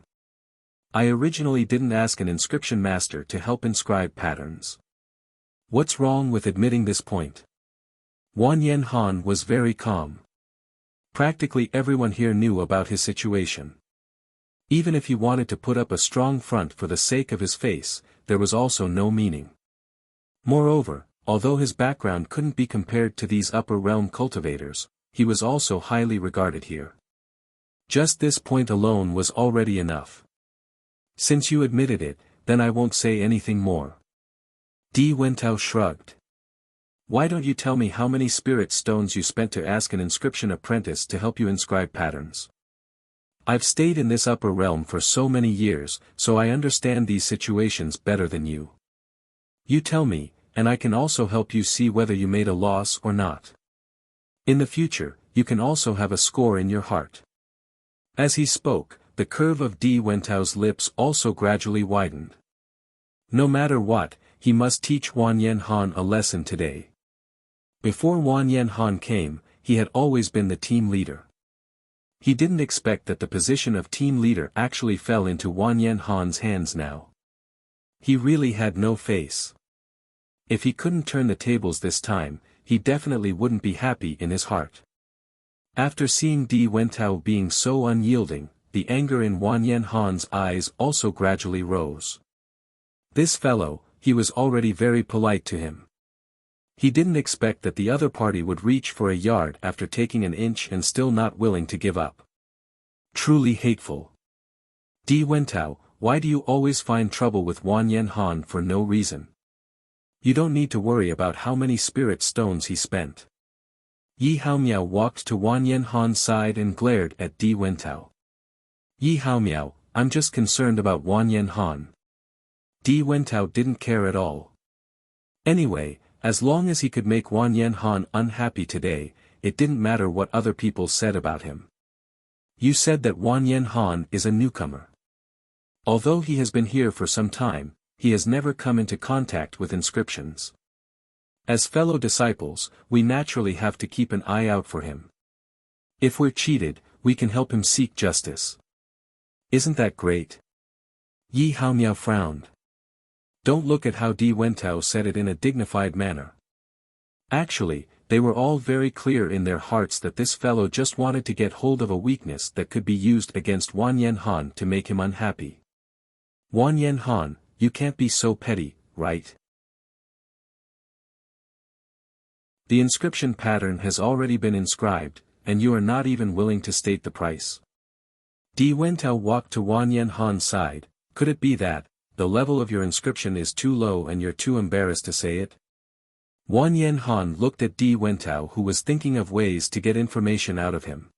I originally didn't ask an inscription master to help inscribe patterns. What's wrong with admitting this point? Wang Yanhan was very calm. Practically everyone here knew about his situation. Even if he wanted to put up a strong front for the sake of his face, there was also no meaning. Moreover, although his background couldn't be compared to these upper realm cultivators, he was also highly regarded here. Just this point alone was already enough. Since you admitted it, then I won't say anything more. Di Wentao shrugged. Why don't you tell me how many spirit stones you spent to ask an inscription apprentice to help you inscribe patterns? I've stayed in this upper realm for so many years, so I understand these situations better than you. You tell me, and I can also help you see whether you made a loss or not. In the future, you can also have a score in your heart. As he spoke, the curve of Di Wentao's lips also gradually widened. No matter what, he must teach Wang Yanhan a lesson today. Before Wang Yanhan came, he had always been the team leader. He didn't expect that the position of team leader actually fell into Wang Yanhan's hands now. He really had no face. If he couldn't turn the tables this time, he definitely wouldn't be happy in his heart. After seeing Di Wentao being so unyielding, the anger in Wang Yanhan's eyes also gradually rose. This fellow, he was already very polite to him. He didn't expect that the other party would reach for a yard after taking an inch and still not willing to give up. Truly hateful. Di Wentao, why do you always find trouble with Wang Yanhan for no reason? You don't need to worry about how many spirit stones he spent. Yi Haomiao walked to Wang Yanhan's side and glared at Di Wentao. Yi Haomiao, I'm just concerned about Wan Yen Han. Di Wentao didn't care at all. Anyway, as long as he could make Wan Yen Han unhappy today, it didn't matter what other people said about him. You said that Wan Yen Han is a newcomer. Although he has been here for some time, he has never come into contact with inscriptions. As fellow disciples, we naturally have to keep an eye out for him. If we're cheated, we can help him seek justice. Isn't that great? Yi Haomiao frowned. Don't look at how Di Wentao said it in a dignified manner. Actually, they were all very clear in their hearts that this fellow just wanted to get hold of a weakness that could be used against Wan Yen Han to make him unhappy. Wan Yen Han, you can't be so petty, right? The inscription pattern has already been inscribed, and you are not even willing to state the price. Di Wentao walked to Wan Yen Han's side. Could it be that the level of your inscription is too low and you're too embarrassed to say it? Wan Yen Han looked at Di Wentao, who was thinking of ways to get information out of him.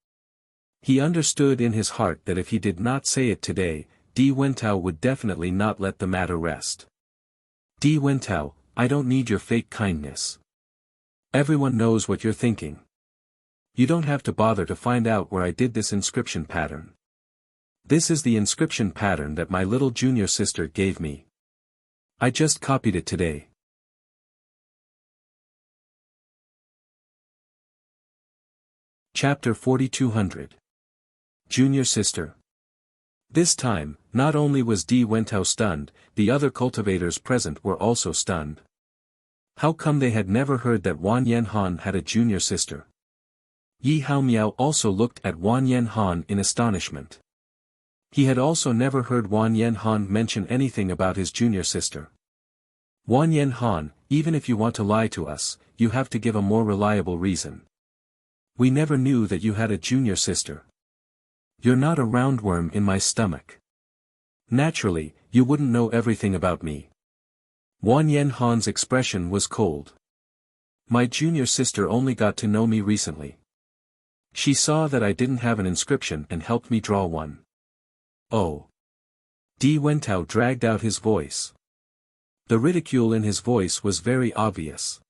He understood in his heart that if he did not say it today, Di Wentao would definitely not let the matter rest. Di Wentao, I don't need your fake kindness. Everyone knows what you're thinking. You don't have to bother to find out where I did this inscription pattern. This is the inscription pattern that my little junior sister gave me. I just copied it today. Chapter 4200. Junior Sister. This time, not only was Di Wentao stunned, the other cultivators present were also stunned. How come they had never heard that Wan Yen Han had a junior sister? Yi Haomiao also looked at Wan Yen Han in astonishment. He had also never heard Wan Yen Han mention anything about his junior sister. Wan Yen Han, even if you want to lie to us, you have to give a more reliable reason. We never knew that you had a junior sister. You're not a roundworm in my stomach. Naturally, you wouldn't know everything about me. Wan Yen Han's expression was cold. My junior sister only got to know me recently. She saw that I didn't have an inscription and helped me draw one. Oh. Di Wentao dragged out his voice. The ridicule in his voice was very obvious.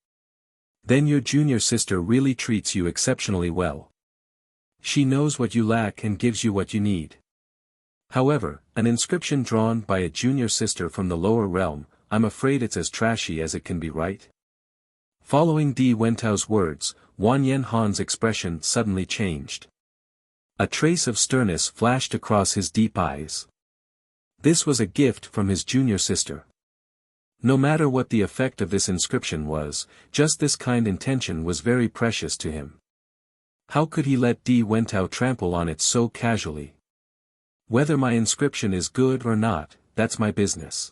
Then your junior sister really treats you exceptionally well. She knows what you lack and gives you what you need. However, an inscription drawn by a junior sister from the lower realm, I'm afraid it's as trashy as it can be, right? Following Di Wentao's words, Wan Yen Han's expression suddenly changed. A trace of sternness flashed across his deep eyes. This was a gift from his junior sister. No matter what the effect of this inscription was, just this kind intention was very precious to him. How could he let Di Wentao trample on it so casually? Whether my inscription is good or not, that's my business.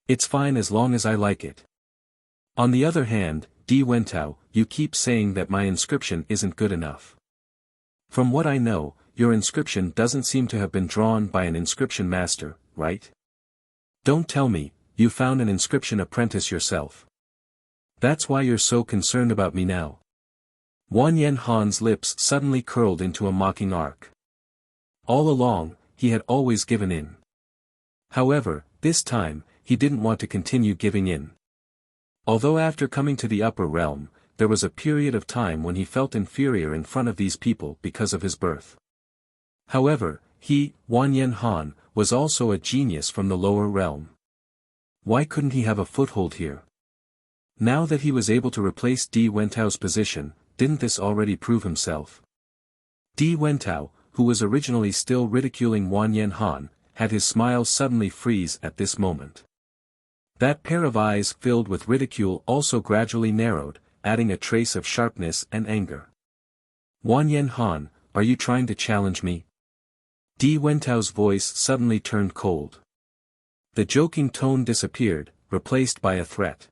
It's fine as long as I like it. On the other hand, Di Wentao, you keep saying that my inscription isn't good enough. From what I know, your inscription doesn't seem to have been drawn by an inscription master, right? Don't tell me, you found an inscription apprentice yourself. That's why you're so concerned about me now. Wan Yen Han's lips suddenly curled into a mocking arc. All along, he had always given in. However, this time, he didn't want to continue giving in. Although after coming to the upper realm, there was a period of time when he felt inferior in front of these people because of his birth. However, he, Wan Yen Han, was also a genius from the lower realm. Why couldn't he have a foothold here? Now that he was able to replace Di Wentao's position, didn't this already prove himself? Di Wentao, who was originally still ridiculing Wan Yen Han, had his smile suddenly freeze at this moment. That pair of eyes filled with ridicule also gradually narrowed, adding a trace of sharpness and anger. Wan Yen Han, are you trying to challenge me? Di Wentao's voice suddenly turned cold. The joking tone disappeared, replaced by a threat.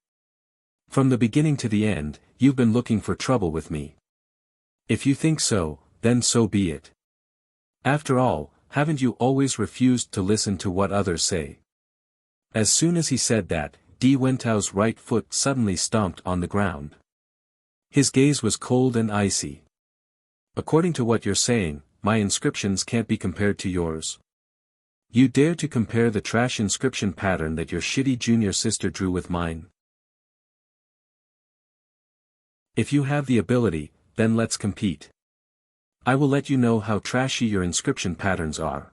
From the beginning to the end, you've been looking for trouble with me. If you think so, then so be it. After all, haven't you always refused to listen to what others say? As soon as he said that, Di Wentao's right foot suddenly stomped on the ground. His gaze was cold and icy. According to what you're saying, my inscriptions can't be compared to yours. You dare to compare the trash inscription pattern that your shitty junior sister drew with mine? If you have the ability, then let's compete. I will let you know how trashy your inscription patterns are.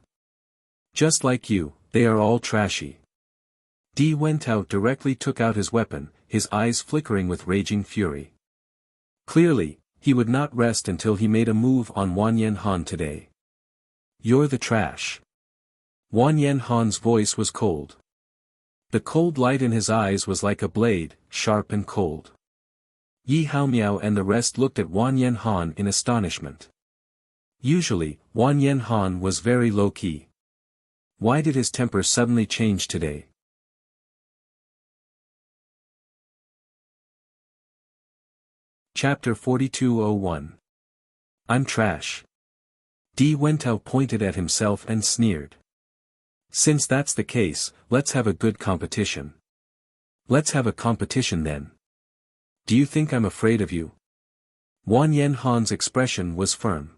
Just like you, they are all trashy. Di Wentao directly took out his weapon, his eyes flickering with raging fury. Clearly, he would not rest until he made a move on Wan Yanhan today. You're the trash. Wan Yanhan's voice was cold. The cold light in his eyes was like a blade, sharp and cold. Yi Haomiao and the rest looked at Wan Yanhan in astonishment. Usually, Wan Yanhan was very low-key. Why did his temper suddenly change today? Chapter 4201. I'm trash. Di Wentao pointed at himself and sneered. Since that's the case, let's have a good competition. Let's have a competition then. Do you think I'm afraid of you? Wan Yanhan's expression was firm.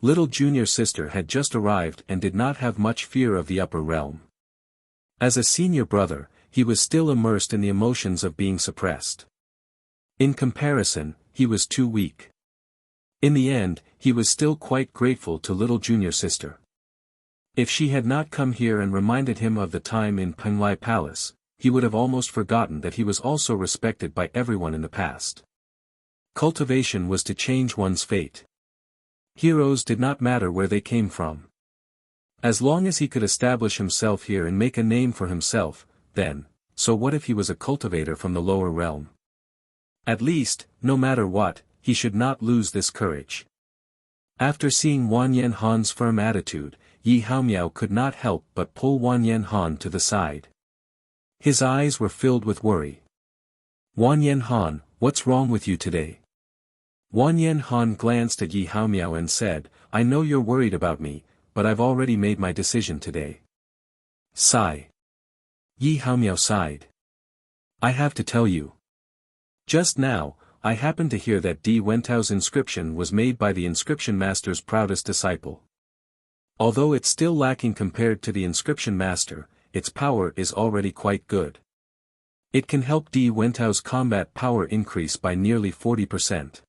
Little junior sister had just arrived and did not have much fear of the upper realm. As a senior brother, he was still immersed in the emotions of being suppressed. In comparison, he was too weak. In the end, he was still quite grateful to little junior sister. If she had not come here and reminded him of the time in Penglai Palace, he would have almost forgotten that he was also respected by everyone in the past. Cultivation was to change one's fate. Heroes did not matter where they came from. As long as he could establish himself here and make a name for himself, then, so what if he was a cultivator from the lower realm? At least, no matter what, he should not lose this courage. After seeing Wan Yanhan's firm attitude, Yi Haomiao could not help but pull Wan Yanhan to the side. His eyes were filled with worry. Wan Yanhan, what's wrong with you today? Wan Yanhan glanced at Yi Haomiao and said, I know you're worried about me, but I've already made my decision today. Sigh. Yi Haomiao sighed. I have to tell you. Just now, I happened to hear that Di Wentao's inscription was made by the inscription master's proudest disciple. Although it's still lacking compared to the inscription master, its power is already quite good. It can help Di Wentao's combat power increase by nearly 40%.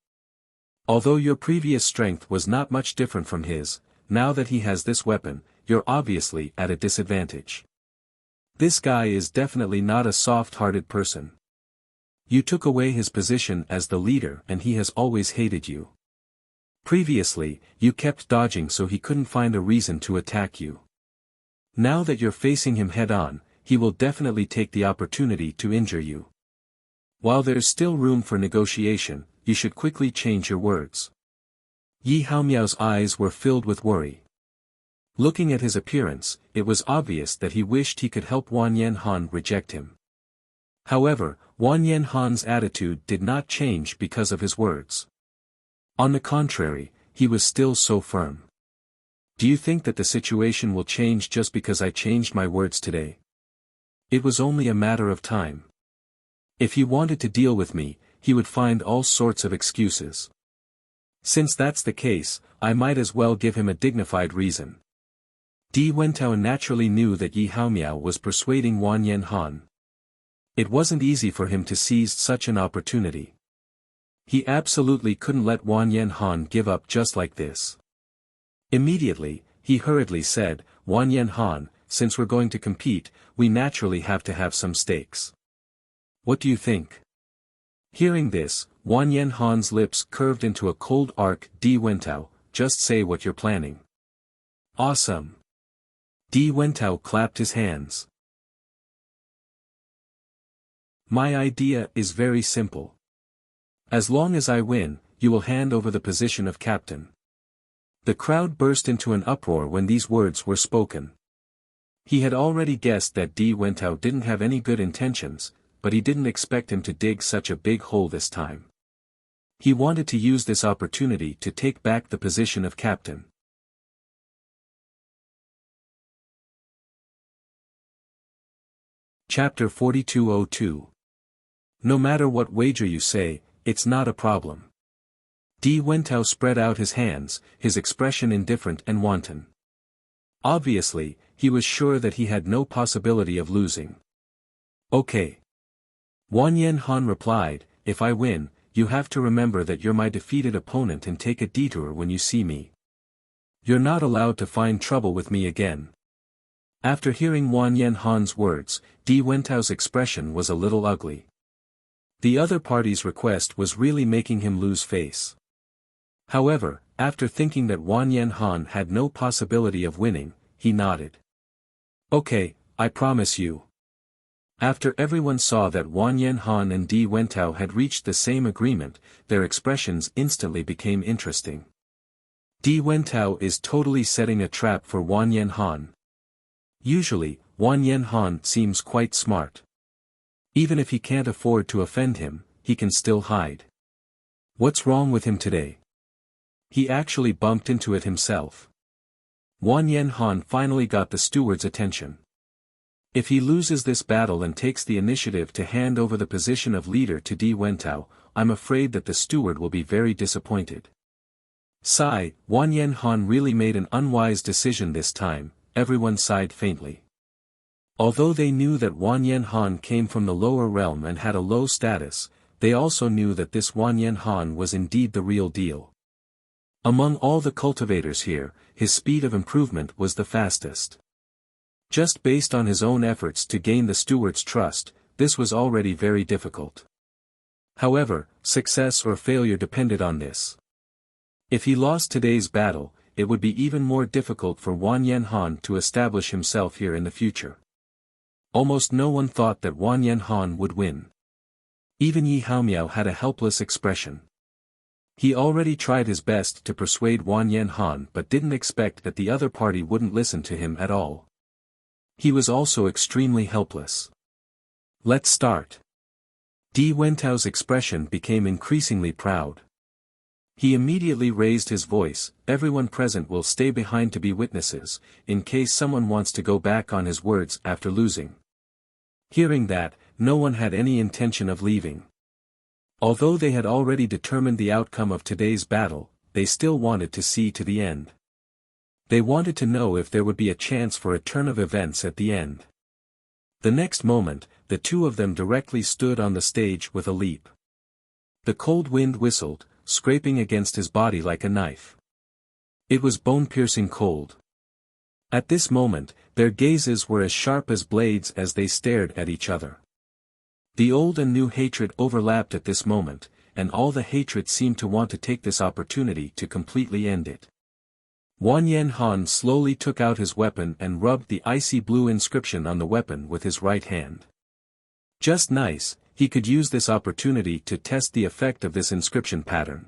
Although your previous strength was not much different from his, now that he has this weapon, you're obviously at a disadvantage. This guy is definitely not a soft-hearted person. You took away his position as the leader and he has always hated you. Previously, you kept dodging so he couldn't find a reason to attack you. Now that you're facing him head-on, he will definitely take the opportunity to injure you. While there's still room for negotiation, you should quickly change your words. Yi Haomiao's eyes were filled with worry. Looking at his appearance, it was obvious that he wished he could help Wan Yanhan reject him. However, Wan Yanhan's attitude did not change because of his words. On the contrary, he was still so firm. Do you think that the situation will change just because I changed my words today? It was only a matter of time. If he wanted to deal with me, he would find all sorts of excuses. Since that's the case, I might as well give him a dignified reason. Di Wentao naturally knew that Yi Haomiao was persuading Wan Yanhan. It wasn't easy for him to seize such an opportunity. He absolutely couldn't let Wan Yanhan give up just like this. Immediately, he hurriedly said, Wan Yanhan, since we're going to compete, we naturally have to have some stakes. What do you think? Hearing this, Wan Yanhan's lips curved into a cold arc. Di Wentao, just say what you're planning. Awesome. Di Wentao clapped his hands. My idea is very simple. As long as I win, you will hand over the position of captain. The crowd burst into an uproar when these words were spoken. He had already guessed that Di Wentao didn't have any good intentions, but he didn't expect him to dig such a big hole this time. He wanted to use this opportunity to take back the position of captain. Chapter 4202. No matter what wager you say, it's not a problem. Di Wentao spread out his hands, his expression indifferent and wanton. Obviously, he was sure that he had no possibility of losing. Okay. Wanyan Han replied, if I win, you have to remember that you're my defeated opponent and take a detour when you see me. You're not allowed to find trouble with me again. After hearing Wanyan Han's words, Di Wentao's expression was a little ugly. The other party's request was really making him lose face. However, after thinking that Wanyan Han had no possibility of winning, he nodded. Okay, I promise you. After everyone saw that Wanyan Han and Di Wentao had reached the same agreement, their expressions instantly became interesting. Di Wentao is totally setting a trap for Wanyan Han. Usually, Wanyan Han seems quite smart. Even if he can't afford to offend him, he can still hide. What's wrong with him today? He actually bumped into it himself. Wanyan Han finally got the steward's attention. If he loses this battle and takes the initiative to hand over the position of leader to Di Wentao, I'm afraid that the steward will be very disappointed. Sigh, Wanyan Han really made an unwise decision this time, everyone sighed faintly. Although they knew that Wanyan Han came from the lower realm and had a low status, they also knew that this Wanyan Han was indeed the real deal. Among all the cultivators here, his speed of improvement was the fastest. Just based on his own efforts to gain the steward's trust, this was already very difficult. However, success or failure depended on this. If he lost today's battle, it would be even more difficult for Wanyan Han to establish himself here in the future. Almost no one thought that Wanyan Han would win. Even Yi Haomiao had a helpless expression. He already tried his best to persuade Wanyan Han but didn't expect that the other party wouldn't listen to him at all. He was also extremely helpless. Let's start. Di Wentao's expression became increasingly proud. He immediately raised his voice, everyone present will stay behind to be witnesses, in case someone wants to go back on his words after losing. Hearing that, no one had any intention of leaving. Although they had already determined the outcome of today's battle, they still wanted to see to the end. They wanted to know if there would be a chance for a turn of events at the end. The next moment, the two of them directly stood on the stage with a leap. The cold wind whistled, scraping against his body like a knife. It was bone-piercing cold. At this moment, their gazes were as sharp as blades as they stared at each other. The old and new hatred overlapped at this moment, and all the hatred seemed to want to take this opportunity to completely end it. Wanyan Han slowly took out his weapon and rubbed the icy blue inscription on the weapon with his right hand. Just nice, he could use this opportunity to test the effect of this inscription pattern.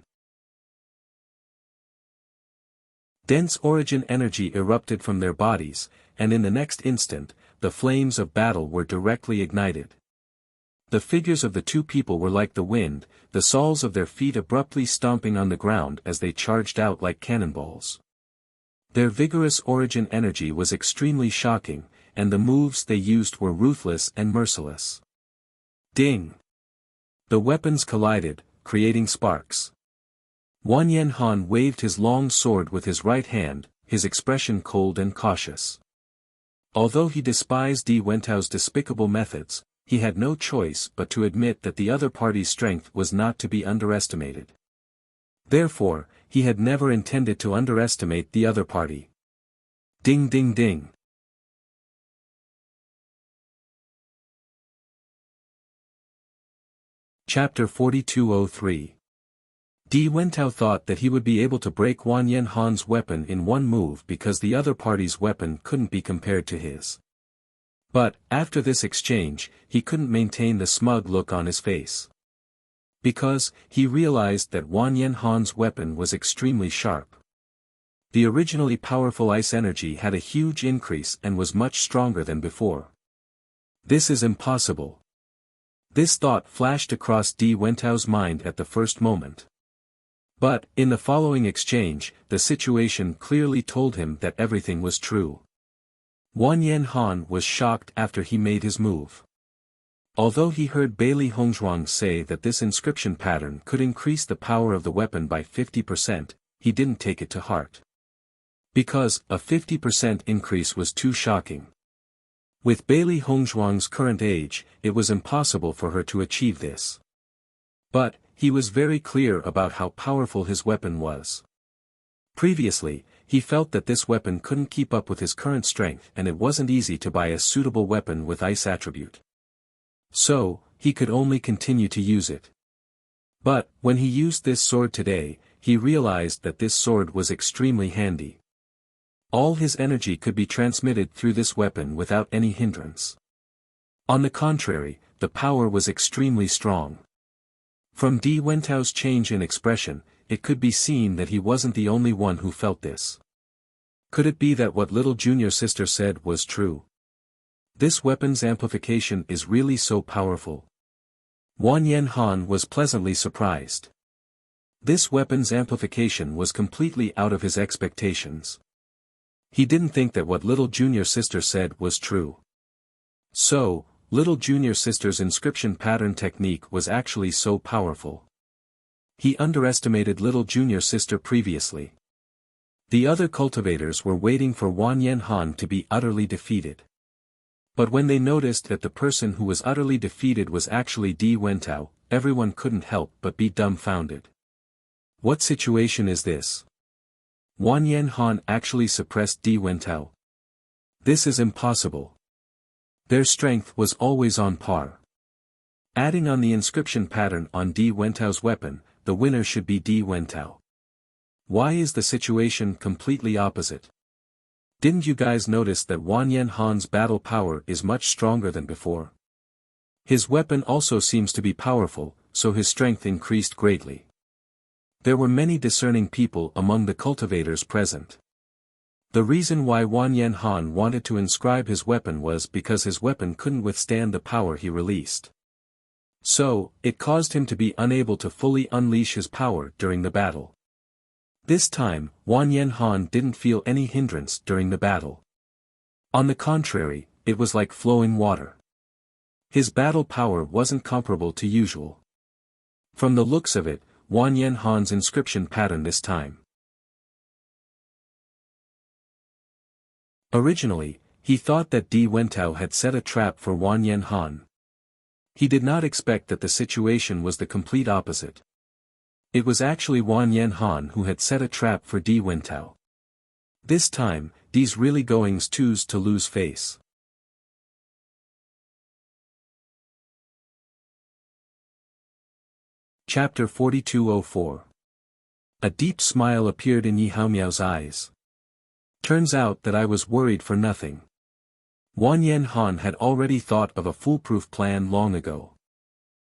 Dense origin energy erupted from their bodies, and in the next instant, the flames of battle were directly ignited. The figures of the two people were like the wind, the soles of their feet abruptly stomping on the ground as they charged out like cannonballs. Their vigorous origin energy was extremely shocking, and the moves they used were ruthless and merciless. Ding! The weapons collided, creating sparks. Wanyan Han waved his long sword with his right hand, his expression cold and cautious. Although he despised Di Wentao's despicable methods, he had no choice but to admit that the other party's strength was not to be underestimated. Therefore, he had never intended to underestimate the other party. Ding ding ding. Chapter 4203. Di Wentao thought that he would be able to break Wanyan Han's weapon in one move because the other party's weapon couldn't be compared to his. But, after this exchange, he couldn't maintain the smug look on his face. Because, he realized that Wanyan Han's weapon was extremely sharp. The originally powerful ice energy had a huge increase and was much stronger than before. This is impossible. This thought flashed across Di Wentao's mind at the first moment. But, in the following exchange, the situation clearly told him that everything was true. Wanyan Han was shocked after he made his move. Although he heard Bailey Hongzhuang say that this inscription pattern could increase the power of the weapon by 50%, he didn't take it to heart. Because a 50% increase was too shocking. With Bailey Hongzhuang's current age, it was impossible for her to achieve this. But, he was very clear about how powerful his weapon was. Previously, he felt that this weapon couldn't keep up with his current strength and it wasn't easy to buy a suitable weapon with ice attribute. So, he could only continue to use it. But, when he used this sword today, he realized that this sword was extremely handy. All his energy could be transmitted through this weapon without any hindrance. On the contrary, the power was extremely strong. From Di Wentao's change in expression, it could be seen that he wasn't the only one who felt this. Could it be that what little junior sister said was true? This weapon's amplification is really so powerful. Wang Yanhan was pleasantly surprised. This weapon's amplification was completely out of his expectations. He didn't think that what little junior sister said was true. So, little junior sister's inscription pattern technique was actually so powerful. He underestimated little junior sister previously. The other cultivators were waiting for Wang Yanhan to be utterly defeated. But when they noticed that the person who was utterly defeated was actually Di Wentao, everyone couldn't help but be dumbfounded. What situation is this? Wang Yanhan actually suppressed Di Wentao. This is impossible. Their strength was always on par. Adding on the inscription pattern on Di Wentao's weapon, the winner should be Di Wentao. Why is the situation completely opposite? Didn't you guys notice that Wang Yanhan's battle power is much stronger than before? His weapon also seems to be powerful, so his strength increased greatly. There were many discerning people among the cultivators present. The reason why Wang Yanhan wanted to inscribe his weapon was because his weapon couldn't withstand the power he released. So, it caused him to be unable to fully unleash his power during the battle. This time, Wang Yanhan didn't feel any hindrance during the battle. On the contrary, it was like flowing water. His battle power wasn't comparable to usual. From the looks of it, Wang Yanhan's inscription pattern this time. Originally, he thought that Di Wentao had set a trap for Wang Yanhan. He did not expect that the situation was the complete opposite. It was actually Wang Yanhan who had set a trap for Di Wentao. This time, Di's really goings to lose face. Chapter 4204. A deep smile appeared in Yi Haomiao's eyes. Turns out that I was worried for nothing. Wang Yanhan had already thought of a foolproof plan long ago.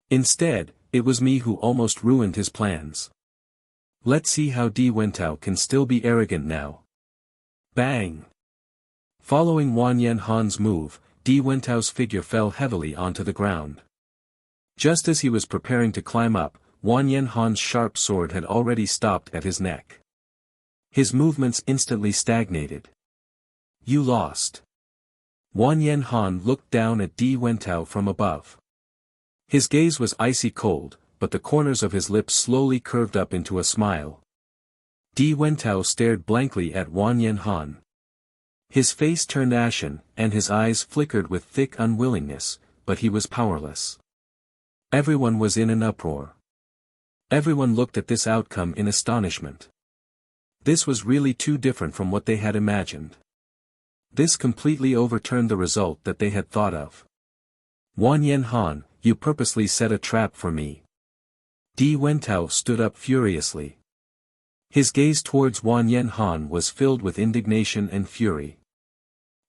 Instead, it was me who almost ruined his plans. Let's see how Di Wentao can still be arrogant now. Bang! Following Wang Yanhan's move, Di Wentao's figure fell heavily onto the ground. Just as he was preparing to climb up, Wang Yanhan's sharp sword had already stopped at his neck. His movements instantly stagnated. You lost. Wang Yanhan looked down at Di Wentao from above. His gaze was icy cold, but the corners of his lips slowly curved up into a smile. Di Wentao stared blankly at Wang Yanhan. His face turned ashen, and his eyes flickered with thick unwillingness, but he was powerless. Everyone was in an uproar. Everyone looked at this outcome in astonishment. This was really too different from what they had imagined. This completely overturned the result that they had thought of. Wang Yanhan, you purposely set a trap for me. Di Wentao stood up furiously. His gaze towards Wang Yanhan was filled with indignation and fury.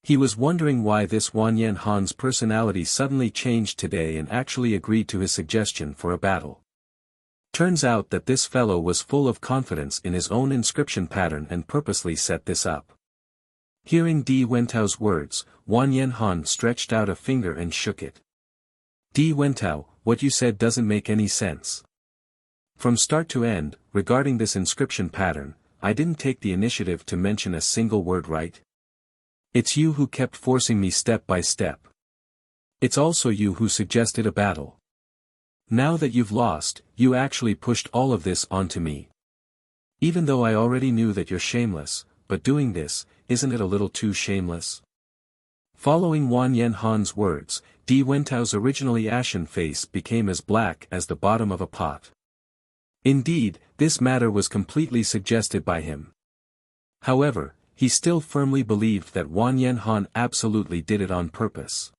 He was wondering why this Wang Yanhan's personality suddenly changed today and actually agreed to his suggestion for a battle. Turns out that this fellow was full of confidence in his own inscription pattern and purposely set this up. Hearing Di Wentao's words, Wang Yanhan stretched out a finger and shook it. Di Wentao, what you said doesn't make any sense. From start to end, regarding this inscription pattern, I didn't take the initiative to mention a single word, right? It's you who kept forcing me step by step. It's also you who suggested a battle. Now that you've lost, you actually pushed all of this onto me. Even though I already knew that you're shameless, but doing this, isn't it a little too shameless? Following Wang Yanhan's words, Di Wentao's originally ashen face became as black as the bottom of a pot. Indeed, this matter was completely suggested by him. However, he still firmly believed that Wang Yanhan absolutely did it on purpose.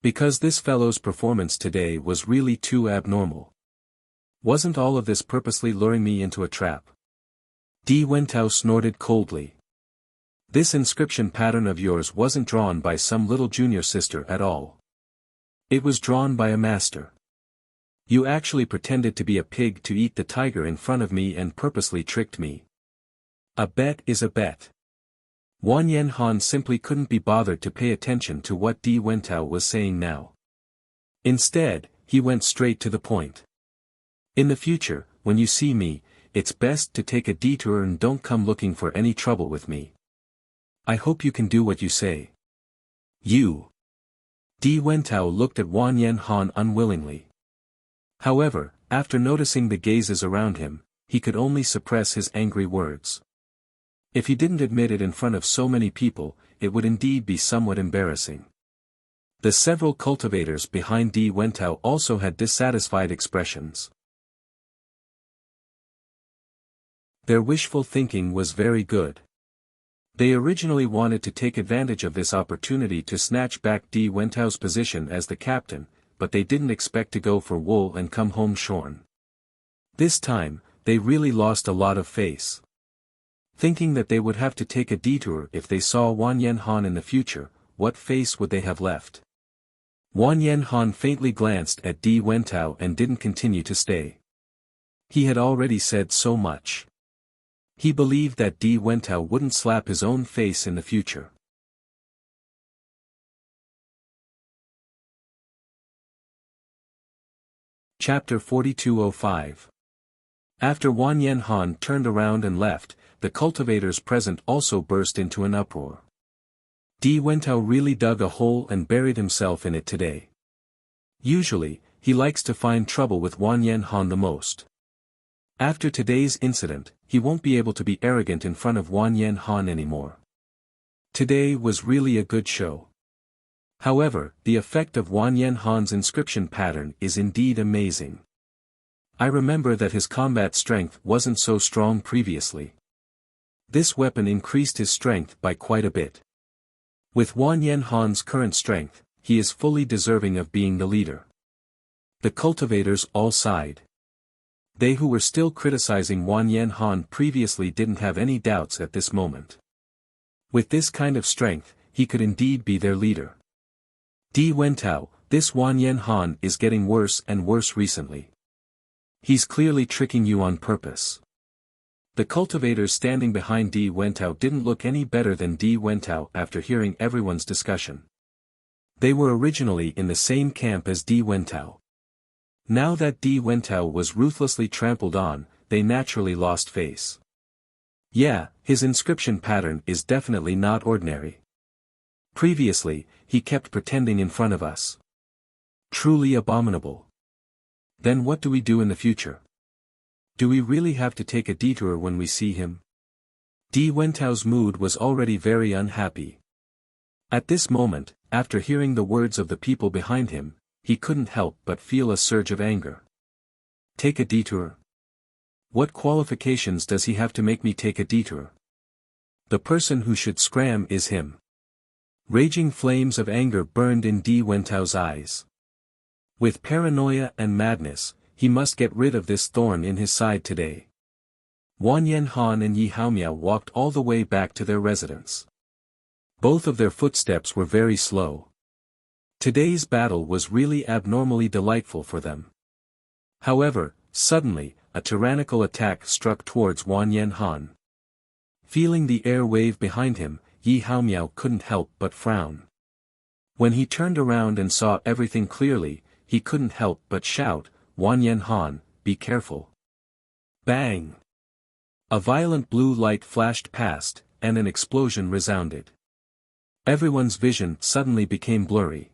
Because this fellow's performance today was really too abnormal. Wasn't all of this purposely luring me into a trap? Di Wentao snorted coldly. This inscription pattern of yours wasn't drawn by some little junior sister at all. It was drawn by a master. You actually pretended to be a pig to eat the tiger in front of me and purposely tricked me. A bet is a bet. Wang Yanhan simply couldn't be bothered to pay attention to what Di Wentao was saying now. Instead, he went straight to the point. In the future, when you see me, it's best to take a detour and don't come looking for any trouble with me. I hope you can do what you say. You. Di Wentao looked at Wang Yanhan unwillingly. However, after noticing the gazes around him, he could only suppress his angry words. If he didn't admit it in front of so many people, it would indeed be somewhat embarrassing. The several cultivators behind Di Wentao also had dissatisfied expressions. Their wishful thinking was very good. They originally wanted to take advantage of this opportunity to snatch back Di Wentao's position as the captain, but they didn't expect to go for wool and come home shorn. This time, they really lost a lot of face. Thinking that they would have to take a detour if they saw Wang Yanhan in the future, what face would they have left? Wang Yanhan faintly glanced at Di Wentao and didn't continue to stay. He had already said so much. He believed that Di Wentao wouldn't slap his own face in the future. Chapter 4205. After Wang Yanhan turned around and left, the cultivators present also burst into an uproar. Di Wentao really dug a hole and buried himself in it today. Usually, he likes to find trouble with Wang Yanhan the most. After today's incident, he won't be able to be arrogant in front of Wang Yanhan anymore. Today was really a good show. However, the effect of Wang Yanhan's inscription pattern is indeed amazing. I remember that his combat strength wasn't so strong previously. This weapon increased his strength by quite a bit. With Wang Yanhan's current strength, he is fully deserving of being the leader. The cultivators all sighed. They who were still criticizing Wang Yanhan previously didn't have any doubts at this moment. With this kind of strength, he could indeed be their leader. Di Wentao, this Wang Yanhan is getting worse and worse recently. He's clearly tricking you on purpose. The cultivators standing behind Di Wentao didn't look any better than Di Wentao after hearing everyone's discussion. They were originally in the same camp as Di Wentao. Now that Di Wentao was ruthlessly trampled on, they naturally lost face. Yeah, his inscription pattern is definitely not ordinary. Previously, he kept pretending in front of us. Truly abominable. Then what do we do in the future? Do we really have to take a detour when we see him? Di Wentao's mood was already very unhappy. At this moment, after hearing the words of the people behind him, he couldn't help but feel a surge of anger. Take a detour? What qualifications does he have to make me take a detour? The person who should scram is him. Raging flames of anger burned in Di Wentao's eyes. With paranoia and madness, he must get rid of this thorn in his side today. Wang Yanhan and Yi Haomiao walked all the way back to their residence. Both of their footsteps were very slow. Today's battle was really abnormally delightful for them. However, suddenly, a tyrannical attack struck towards Wang Yanhan. Feeling the air wave behind him, Yi Haomiao couldn't help but frown. When he turned around and saw everything clearly, he couldn't help but shout, "Wang Yanhan, be careful." Bang! A violent blue light flashed past, and an explosion resounded. Everyone's vision suddenly became blurry.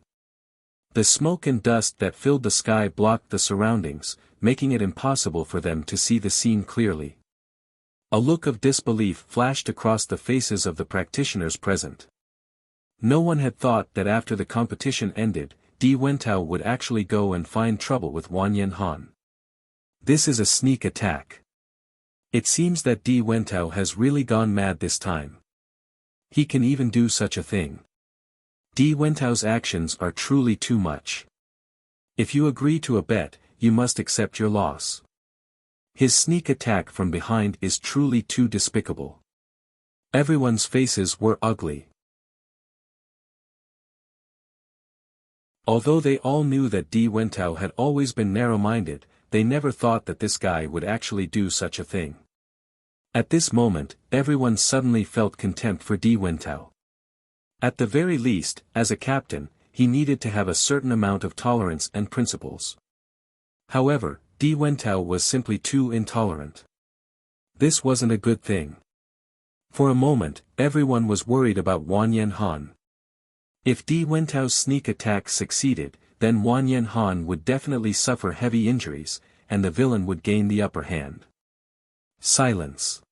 The smoke and dust that filled the sky blocked the surroundings, making it impossible for them to see the scene clearly. A look of disbelief flashed across the faces of the practitioners present. No one had thought that after the competition ended, Di Wentao would actually go and find trouble with Wang Yanhan. This is a sneak attack. It seems that Di Wentao has really gone mad this time. He can even do such a thing. Di Wentao's actions are truly too much. If you agree to a bet, you must accept your loss. His sneak attack from behind is truly too despicable. Everyone's faces were ugly. Although they all knew that Di Wentao had always been narrow-minded, they never thought that this guy would actually do such a thing. At this moment, everyone suddenly felt contempt for Di Wentao. At the very least, as a captain, he needed to have a certain amount of tolerance and principles. However, Di Wentao was simply too intolerant. This wasn't a good thing. For a moment, everyone was worried about Wang Yanhan. If Di Wentao's sneak attack succeeded, then Wang Yanhan would definitely suffer heavy injuries, and the villain would gain the upper hand. Silence.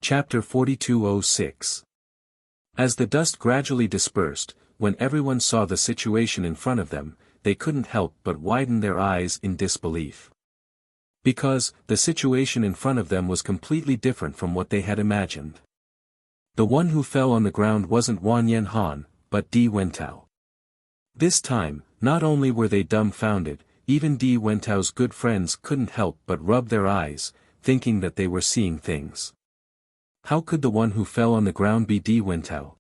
Chapter 4206. As the dust gradually dispersed, when everyone saw the situation in front of them, they couldn't help but widen their eyes in disbelief. Because, the situation in front of them was completely different from what they had imagined. The one who fell on the ground wasn't Wang Yanhan, but Di Wentao. This time, not only were they dumbfounded, even Di Wentao's good friends couldn't help but rub their eyes, thinking that they were seeing things. How could the one who fell on the ground be Di Wentao?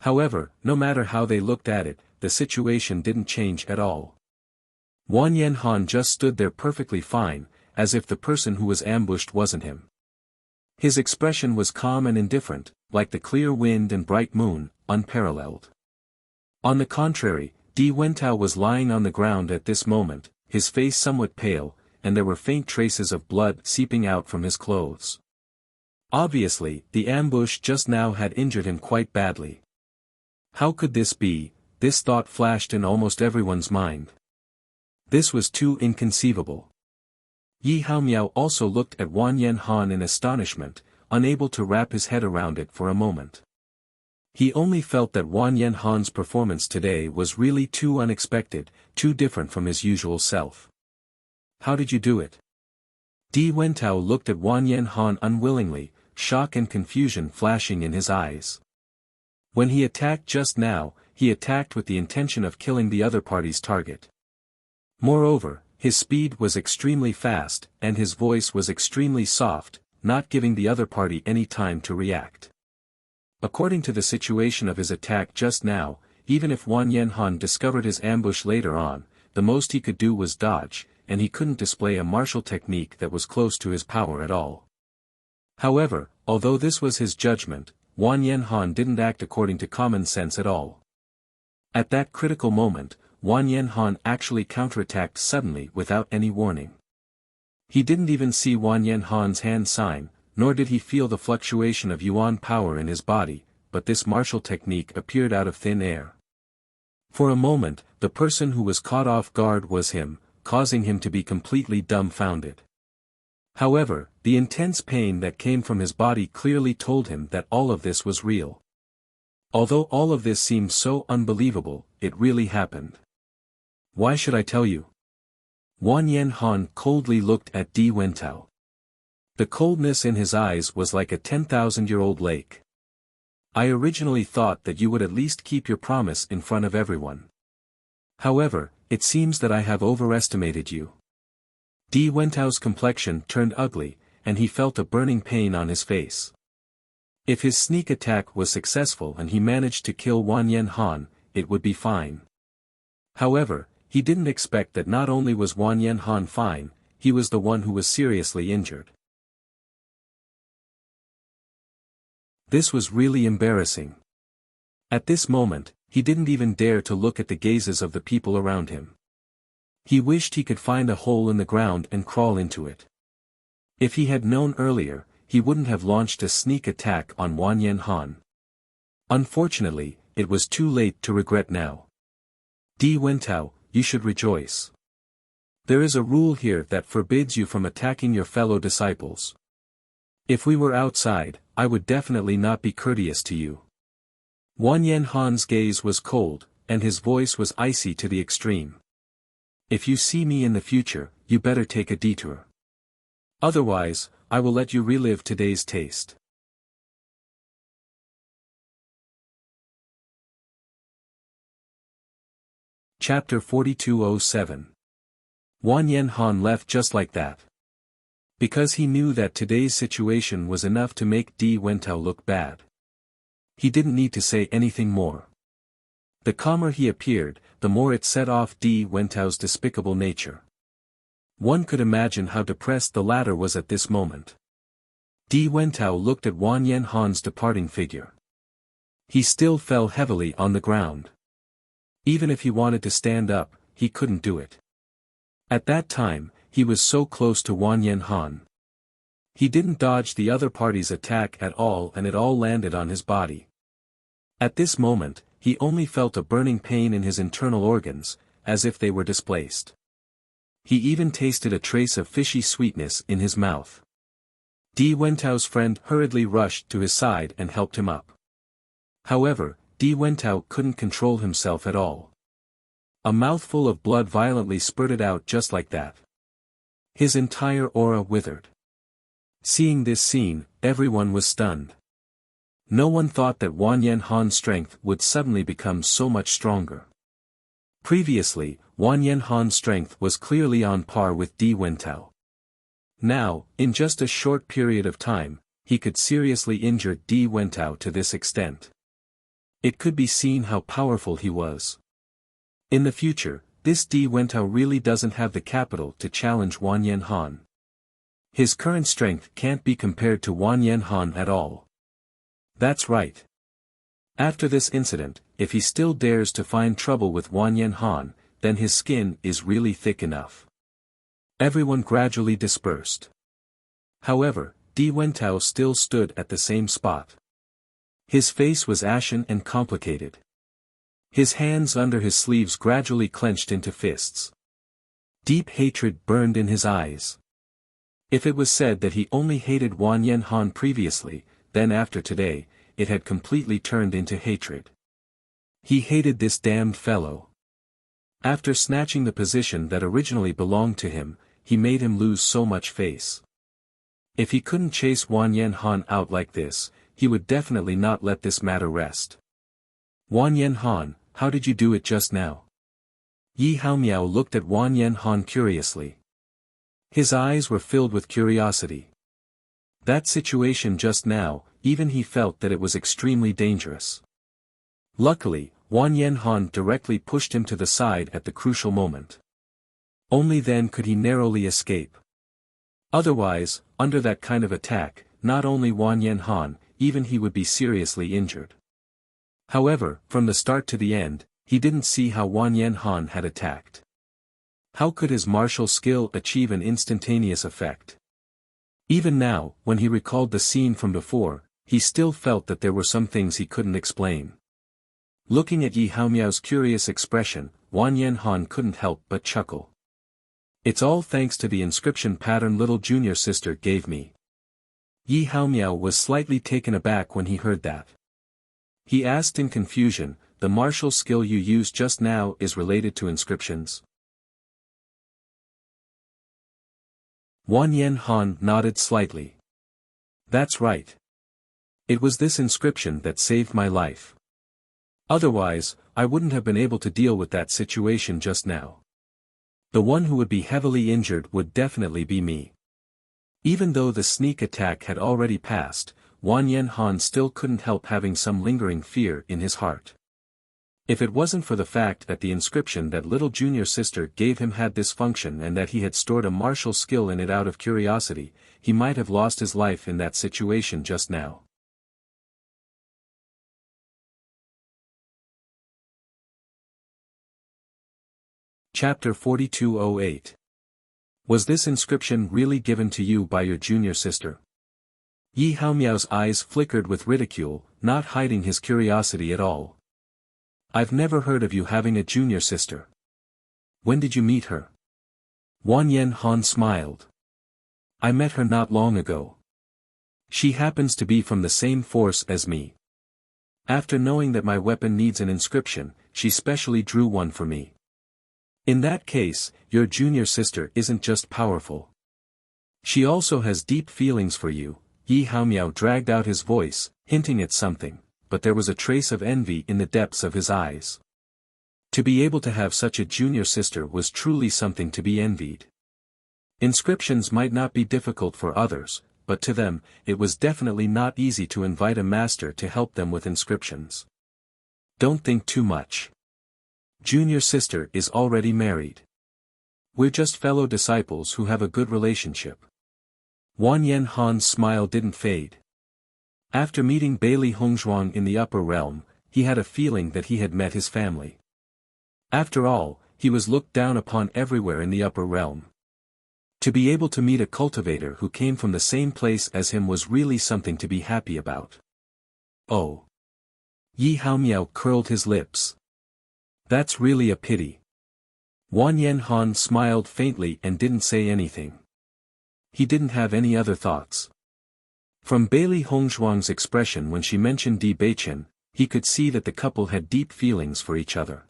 However, no matter how they looked at it, the situation didn't change at all. Wang Yanhan just stood there perfectly fine, as if the person who was ambushed wasn't him. His expression was calm and indifferent, like the clear wind and bright moon, unparalleled. On the contrary, Di Wentao was lying on the ground at this moment, his face somewhat pale, and there were faint traces of blood seeping out from his clothes. Obviously, the ambush just now had injured him quite badly. How could this be? This thought flashed in almost everyone's mind. This was too inconceivable. Yi Haomiao also looked at Wang Yanhan in astonishment, unable to wrap his head around it for a moment. He only felt that Wang Yanhan's performance today was really too unexpected, too different from his usual self. How did you do it? Di Wentao looked at Wang Yanhan unwillingly, shock and confusion flashing in his eyes. When he attacked just now, he attacked with the intention of killing the other party's target. Moreover, his speed was extremely fast, and his voice was extremely soft, not giving the other party any time to react. According to the situation of his attack just now, even if Wang Yanhan discovered his ambush later on, the most he could do was dodge, and he couldn't display a martial technique that was close to his power at all. However, although this was his judgment, Wang Yanhan didn't act according to common sense at all. At that critical moment, Wang Yanhan actually counterattacked suddenly without any warning. He didn't even see Wang Yanhan's hand sign, nor did he feel the fluctuation of yuan power in his body, but this martial technique appeared out of thin air. For a moment, the person who was caught off guard was him, causing him to be completely dumbfounded. However, the intense pain that came from his body clearly told him that all of this was real. Although all of this seemed so unbelievable, it really happened. Why should I tell you? Wang Yanhan coldly looked at Di Wentao. The coldness in his eyes was like a 10,000-year-old lake. I originally thought that you would at least keep your promise in front of everyone. However, it seems that I have overestimated you. Di Wentao's complexion turned ugly, and he felt a burning pain on his face. If his sneak attack was successful and he managed to kill Wang Yanhan, it would be fine. However, he didn't expect that not only was Wang Yanhan fine, he was the one who was seriously injured. This was really embarrassing. At this moment, he didn't even dare to look at the gazes of the people around him. He wished he could find a hole in the ground and crawl into it. If he had known earlier, he wouldn't have launched a sneak attack on Wang Yanhan. Unfortunately, it was too late to regret now. Di Wentao, you should rejoice. There is a rule here that forbids you from attacking your fellow disciples. If we were outside, I would definitely not be courteous to you. Wang Yanhan's gaze was cold, and his voice was icy to the extreme. If you see me in the future, you better take a detour. Otherwise, I will let you relive today's taste. Chapter 4207. Wang Yanhan left just like that. Because he knew that today's situation was enough to make Di Wentao look bad. He didn't need to say anything more. The calmer he appeared, the more it set off Di Wentao's despicable nature. One could imagine how depressed the latter was at this moment. Di Wentao looked at Wang Yanhan's departing figure. He still fell heavily on the ground. Even if he wanted to stand up, he couldn't do it. At that time, he was so close to Wang Yanhan. He didn't dodge the other party's attack at all, and it all landed on his body. At this moment, he only felt a burning pain in his internal organs, as if they were displaced. He even tasted a trace of fishy sweetness in his mouth. Di Wentao's friend hurriedly rushed to his side and helped him up. However, Di Wentao couldn't control himself at all. A mouthful of blood violently spurted out just like that. His entire aura withered. Seeing this scene, everyone was stunned. No one thought that Wang Yanhan's strength would suddenly become so much stronger. Previously, Wang Yanhan's strength was clearly on par with Di Wentao. Now, in just a short period of time, he could seriously injure Di Wentao to this extent. It could be seen how powerful he was. In the future, this Di Wentao really doesn't have the capital to challenge Wang Yanhan. His current strength can't be compared to Wang Yanhan at all. That's right. After this incident, if he still dares to find trouble with Wang Yanhan, then his skin is really thick enough. Everyone gradually dispersed. However, Di Wentao still stood at the same spot. His face was ashen and complicated. His hands under his sleeves gradually clenched into fists. Deep hatred burned in his eyes. If it was said that he only hated Wang Yanhan previously, then after today, it had completely turned into hatred. He hated this damned fellow. After snatching the position that originally belonged to him, he made him lose so much face. If he couldn't chase Wang Yanhan out like this, he would definitely not let this matter rest. Wang Yanhan, how did you do it just now? Yi Haomiao looked at Wang Yanhan curiously. His eyes were filled with curiosity. That situation just now, even he felt that it was extremely dangerous. Luckily, Wang Yanhan directly pushed him to the side at the crucial moment. Only then could he narrowly escape. Otherwise, under that kind of attack, not only Wang Yanhan, even he would be seriously injured. However, from the start to the end, he didn't see how Wang Yanhan had attacked. How could his martial skill achieve an instantaneous effect? Even now, when he recalled the scene from before, he still felt that there were some things he couldn't explain. Looking at Yi Haomiao's curious expression, Wang Yanhan couldn't help but chuckle. It's all thanks to the inscription pattern little junior sister gave me. Yi Haomiao was slightly taken aback when he heard that. He asked in confusion, the martial skill you used just now is related to inscriptions? Wang Yanhan nodded slightly. That's right. It was this inscription that saved my life. Otherwise, I wouldn't have been able to deal with that situation just now. The one who would be heavily injured would definitely be me. Even though the sneak attack had already passed, Wang Yanhan still couldn't help having some lingering fear in his heart. If it wasn't for the fact that the inscription that little junior sister gave him had this function and that he had stored a martial skill in it out of curiosity, he might have lost his life in that situation just now. Chapter 4208. Was this inscription really given to you by your junior sister? Yi Haomiao's eyes flickered with ridicule, not hiding his curiosity at all. I've never heard of you having a junior sister. When did you meet her? Wan Yen Han smiled. I met her not long ago. She happens to be from the same force as me. After knowing that my weapon needs an inscription, she specially drew one for me. In that case, your junior sister isn't just powerful. She also has deep feelings for you. Yi Haomiao dragged out his voice, hinting at something, but there was a trace of envy in the depths of his eyes. To be able to have such a junior sister was truly something to be envied. Inscriptions might not be difficult for others, but to them, it was definitely not easy to invite a master to help them with inscriptions. Don't think too much. Junior sister is already married. We're just fellow disciples who have a good relationship. Wan Yen Han's smile didn't fade. After meeting Bailey Hongzhuang in the upper realm, he had a feeling that he had met his family. After all, he was looked down upon everywhere in the upper realm. To be able to meet a cultivator who came from the same place as him was really something to be happy about. Oh. Yi Haomiao curled his lips. That's really a pity. Wan Yen Han smiled faintly and didn't say anything. He didn't have any other thoughts. From Bailey Hongzhuang's expression when she mentioned Di Beichen, he could see that the couple had deep feelings for each other.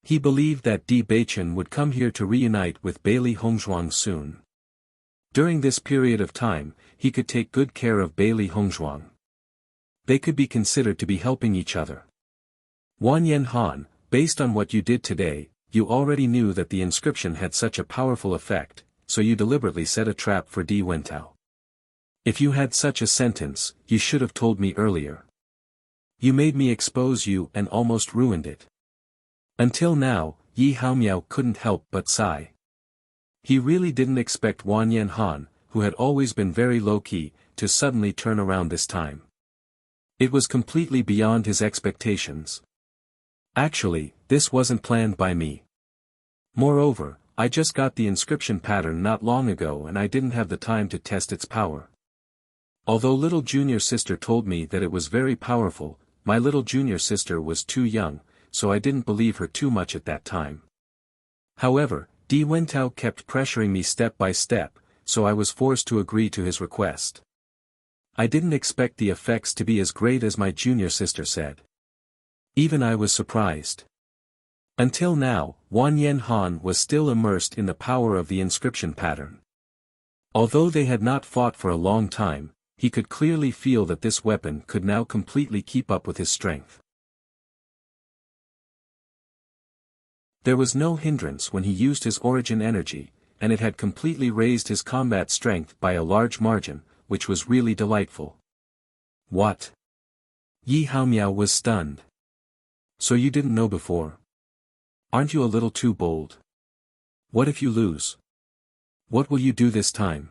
He believed that Di Beichen would come here to reunite with Bailey Hongzhuang soon. During this period of time, he could take good care of Bailey Hongzhuang. They could be considered to be helping each other. Wan Yen Han, based on what you did today, you already knew that the inscription had such a powerful effect, so you deliberately set a trap for Di Wentao. If you had such a sentence, you should have told me earlier. You made me expose you and almost ruined it. Until now, Yi Haomiao couldn't help but sigh. He really didn't expect Wan Yen Han, who had always been very low-key, to suddenly turn around this time. It was completely beyond his expectations. Actually, this wasn't planned by me. Moreover, I just got the inscription pattern not long ago and I didn't have the time to test its power. Although little junior sister told me that it was very powerful, my little junior sister was too young, so I didn't believe her too much at that time. However, Di Wentao kept pressuring me step by step, so I was forced to agree to his request. I didn't expect the effects to be as great as my junior sister said. Even I was surprised. Until now, Wan Yen Han was still immersed in the power of the inscription pattern. Although they had not fought for a long time, he could clearly feel that this weapon could now completely keep up with his strength. There was no hindrance when he used his origin energy, and it had completely raised his combat strength by a large margin, which was really delightful. What? Yi Haomiao was stunned. So you didn't know before? Aren't you a little too bold? What if you lose? What will you do this time?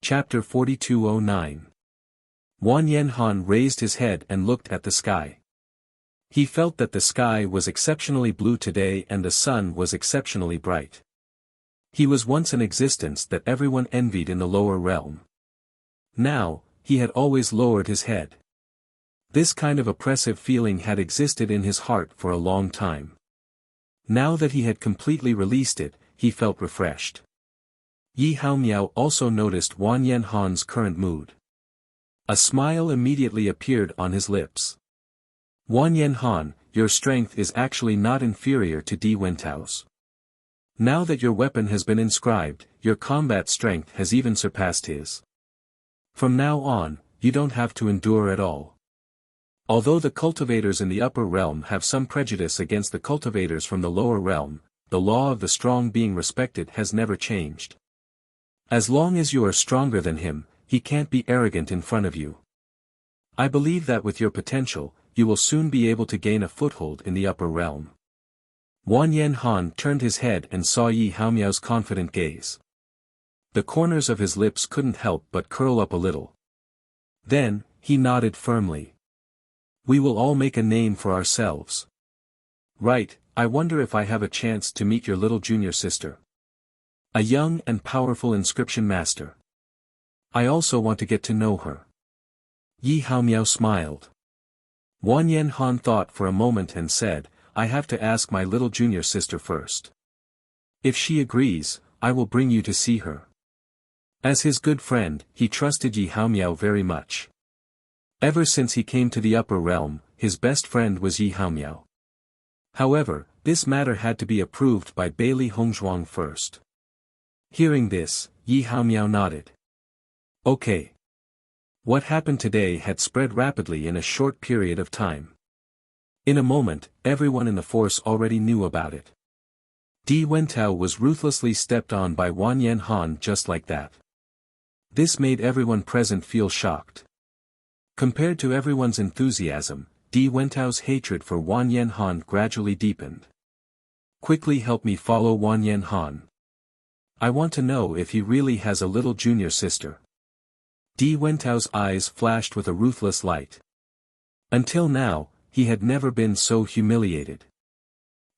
Chapter 4209. Wan Yen Han raised his head and looked at the sky. He felt that the sky was exceptionally blue today and the sun was exceptionally bright. He was once an existence that everyone envied in the lower realm. Now, he had always lowered his head. This kind of oppressive feeling had existed in his heart for a long time. Now that he had completely released it, he felt refreshed. Yi Haomiao also noticed Wan Yen Han's current mood. A smile immediately appeared on his lips. Wan Yen Han, your strength is actually not inferior to Di Wentao's. Now that your weapon has been inscribed, your combat strength has even surpassed his. From now on, you don't have to endure at all. Although the cultivators in the upper realm have some prejudice against the cultivators from the lower realm, the law of the strong being respected has never changed. As long as you are stronger than him, he can't be arrogant in front of you. I believe that with your potential, you will soon be able to gain a foothold in the upper realm. Wan Yen Han turned his head and saw Yi Haomiao's confident gaze. The corners of his lips couldn't help but curl up a little. Then, he nodded firmly. We will all make a name for ourselves. Right, I wonder if I have a chance to meet your little junior sister. A young and powerful inscription master. I also want to get to know her. Yi Haomiao smiled. Wan Yen Han thought for a moment and said, I have to ask my little junior sister first. If she agrees, I will bring you to see her. As his good friend, he trusted Yi Haomiao very much. Ever since he came to the upper realm, his best friend was Yi Haomiao. However, this matter had to be approved by Bailey Hongzhuang first. Hearing this, Yi Haomiao nodded. Okay. What happened today had spread rapidly in a short period of time. In a moment, everyone in the force already knew about it. Di Wentao was ruthlessly stepped on by Wan Yen Han just like that. This made everyone present feel shocked. Compared to everyone's enthusiasm, Di Wentao's hatred for Wan Yen Han gradually deepened. Quickly help me follow Wan Yen Han. I want to know if he really has a little junior sister. Di Wentao's eyes flashed with a ruthless light. Until now, he had never been so humiliated.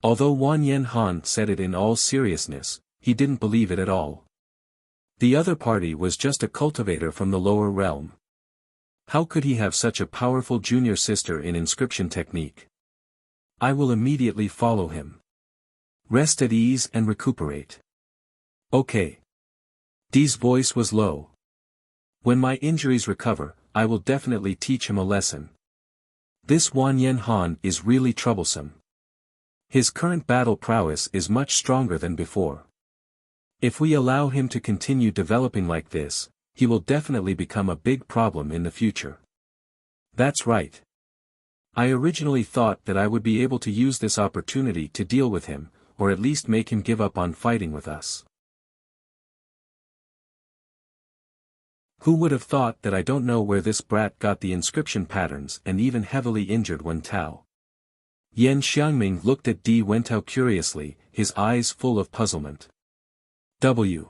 Although Wan Yen Han said it in all seriousness, he didn't believe it at all. The other party was just a cultivator from the lower realm. How could he have such a powerful junior sister in inscription technique? I will immediately follow him. Rest at ease and recuperate. Okay. Di's voice was low. When my injuries recover, I will definitely teach him a lesson. This Wan Yen Han is really troublesome. His current battle prowess is much stronger than before. If we allow him to continue developing like this, he will definitely become a big problem in the future. That's right. I originally thought that I would be able to use this opportunity to deal with him, or at least make him give up on fighting with us. Who would have thought that I don't know where this brat got the inscription patterns and even heavily injured Wen Tao. Yan Xiangming looked at Di Wentao curiously, his eyes full of puzzlement. W.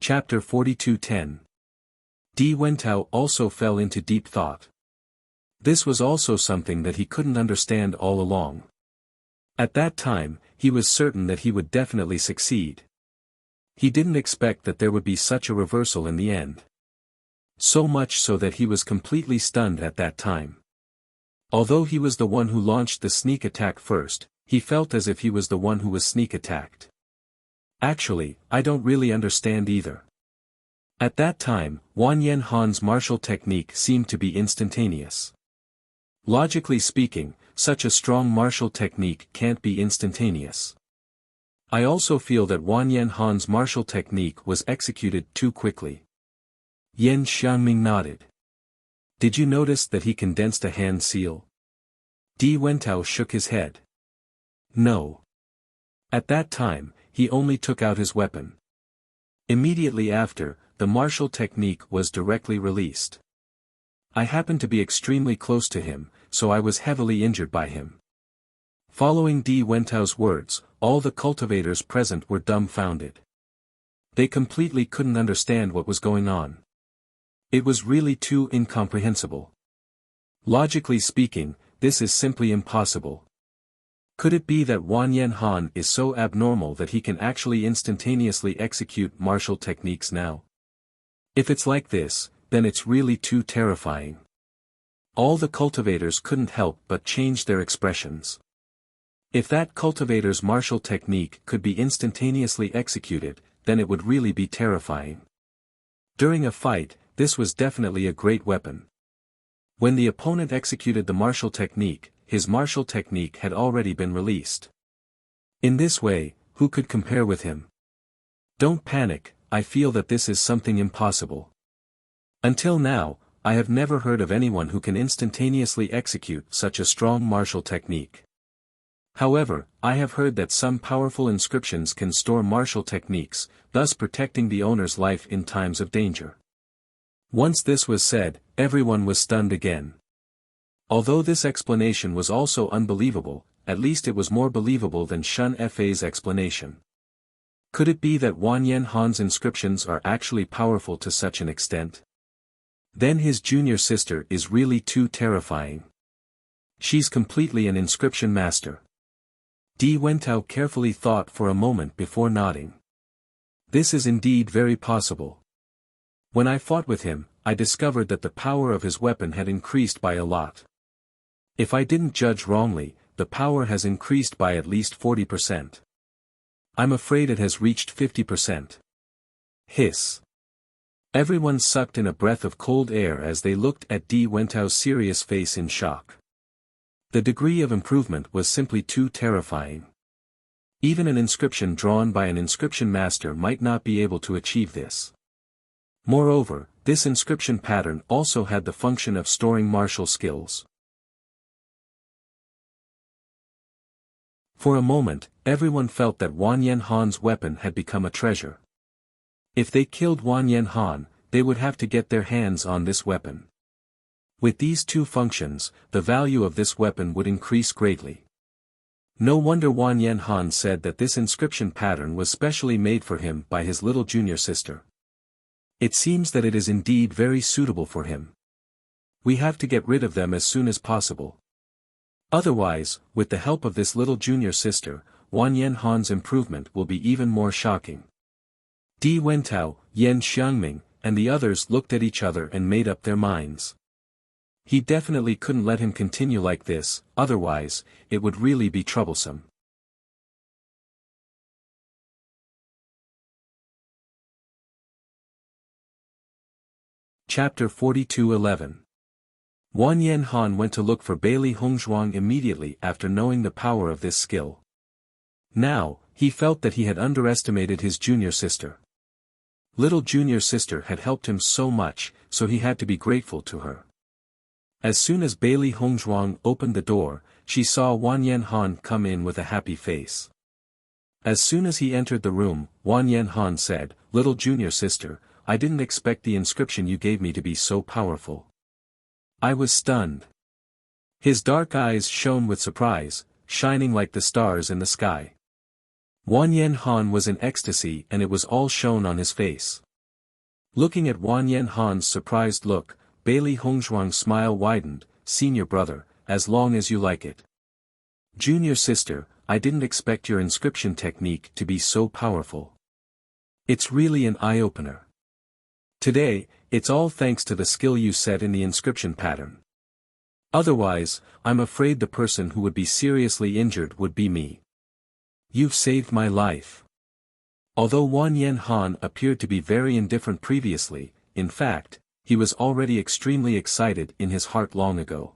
Chapter 42:10. Di Wentao also fell into deep thought. This was also something that he couldn't understand all along. At that time, he was certain that he would definitely succeed. He didn't expect that there would be such a reversal in the end. So much so that he was completely stunned at that time. Although he was the one who launched the sneak attack first, he felt as if he was the one who was sneak attacked. Actually, I don't really understand either. At that time, Wan Yen Han's martial technique seemed to be instantaneous. Logically speaking, such a strong martial technique can't be instantaneous. I also feel that Wan Yen Han's martial technique was executed too quickly. Yan Xiangming nodded. Did you notice that he condensed a hand seal? Di Wentao shook his head. No. At that time, he only took out his weapon. Immediately after, the martial technique was directly released. I happened to be extremely close to him, so I was heavily injured by him. Following Di Wentao's words, all the cultivators present were dumbfounded. They completely couldn't understand what was going on. It was really too incomprehensible. Logically speaking, this is simply impossible. Could it be that Wan Yen Han is so abnormal that he can actually instantaneously execute martial techniques now? If it's like this, then it's really too terrifying. All the cultivators couldn't help but change their expressions. If that cultivator's martial technique could be instantaneously executed, then it would really be terrifying. During a fight, this was definitely a great weapon. When the opponent executed the martial technique, his martial technique had already been released. In this way, who could compare with him? Don't panic, I feel that this is something impossible. Until now, I have never heard of anyone who can instantaneously execute such a strong martial technique. However, I have heard that some powerful inscriptions can store martial techniques, thus protecting the owner's life in times of danger. Once this was said, everyone was stunned again. Although this explanation was also unbelievable, at least it was more believable than Shun Fa's explanation. Could it be that Wan Yen Han's inscriptions are actually powerful to such an extent? Then his junior sister is really too terrifying. She's completely an inscription master. Di Wentao carefully thought for a moment before nodding. This is indeed very possible. When I fought with him, I discovered that the power of his weapon had increased by a lot. If I didn't judge wrongly, the power has increased by at least 40%. I'm afraid it has reached 50%. Hiss. Everyone sucked in a breath of cold air as they looked at Di Wentao's serious face in shock. The degree of improvement was simply too terrifying. Even an inscription drawn by an inscription master might not be able to achieve this. Moreover, this inscription pattern also had the function of storing martial skills. For a moment, everyone felt that Wang Yanhan's weapon had become a treasure. If they killed Wang Yanhan, they would have to get their hands on this weapon. With these two functions, the value of this weapon would increase greatly. No wonder Wang Yanhan said that this inscription pattern was specially made for him by his little junior sister. It seems that it is indeed very suitable for him. We have to get rid of them as soon as possible. Otherwise, with the help of this little junior sister, Wang Yanhan's improvement will be even more shocking. Di Wentao, Yan Xiangming, and the others looked at each other and made up their minds. He definitely couldn't let him continue like this, otherwise, it would really be troublesome. Chapter 42:11. Wang Yanhan went to look for Bailey Hongzhuang immediately after knowing the power of this skill. Now, he felt that he had underestimated his junior sister. Little junior sister had helped him so much, so he had to be grateful to her. As soon as Bailey Hongzhuang opened the door, she saw Wang Yanhan come in with a happy face. As soon as he entered the room, Wang Yanhan said, "Little junior sister, I didn't expect the inscription you gave me to be so powerful." I was stunned. His dark eyes shone with surprise, shining like the stars in the sky. Wang Yanhan was in ecstasy and it was all shown on his face. Looking at Wang Yanhan's surprised look, Bailey Hongzhuang's smile widened. "Senior brother, as long as you like it." "Junior sister, I didn't expect your inscription technique to be so powerful. It's really an eye-opener. Today, it's all thanks to the skill you set in the inscription pattern. Otherwise, I'm afraid the person who would be seriously injured would be me. You've saved my life." Although Wang Yanhan appeared to be very indifferent previously, in fact, he was already extremely excited in his heart long ago.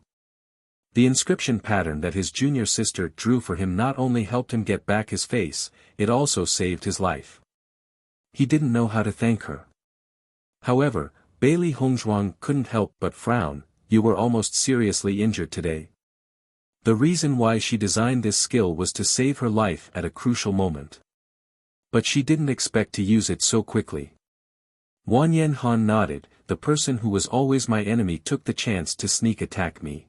The inscription pattern that his junior sister drew for him not only helped him get back his face, it also saved his life. He didn't know how to thank her. However, Bailey Hongzhuang couldn't help but frown. "You were almost seriously injured today." The reason why she designed this skill was to save her life at a crucial moment. But she didn't expect to use it so quickly. Wang Yanhan nodded. "The person who was always my enemy took the chance to sneak attack me.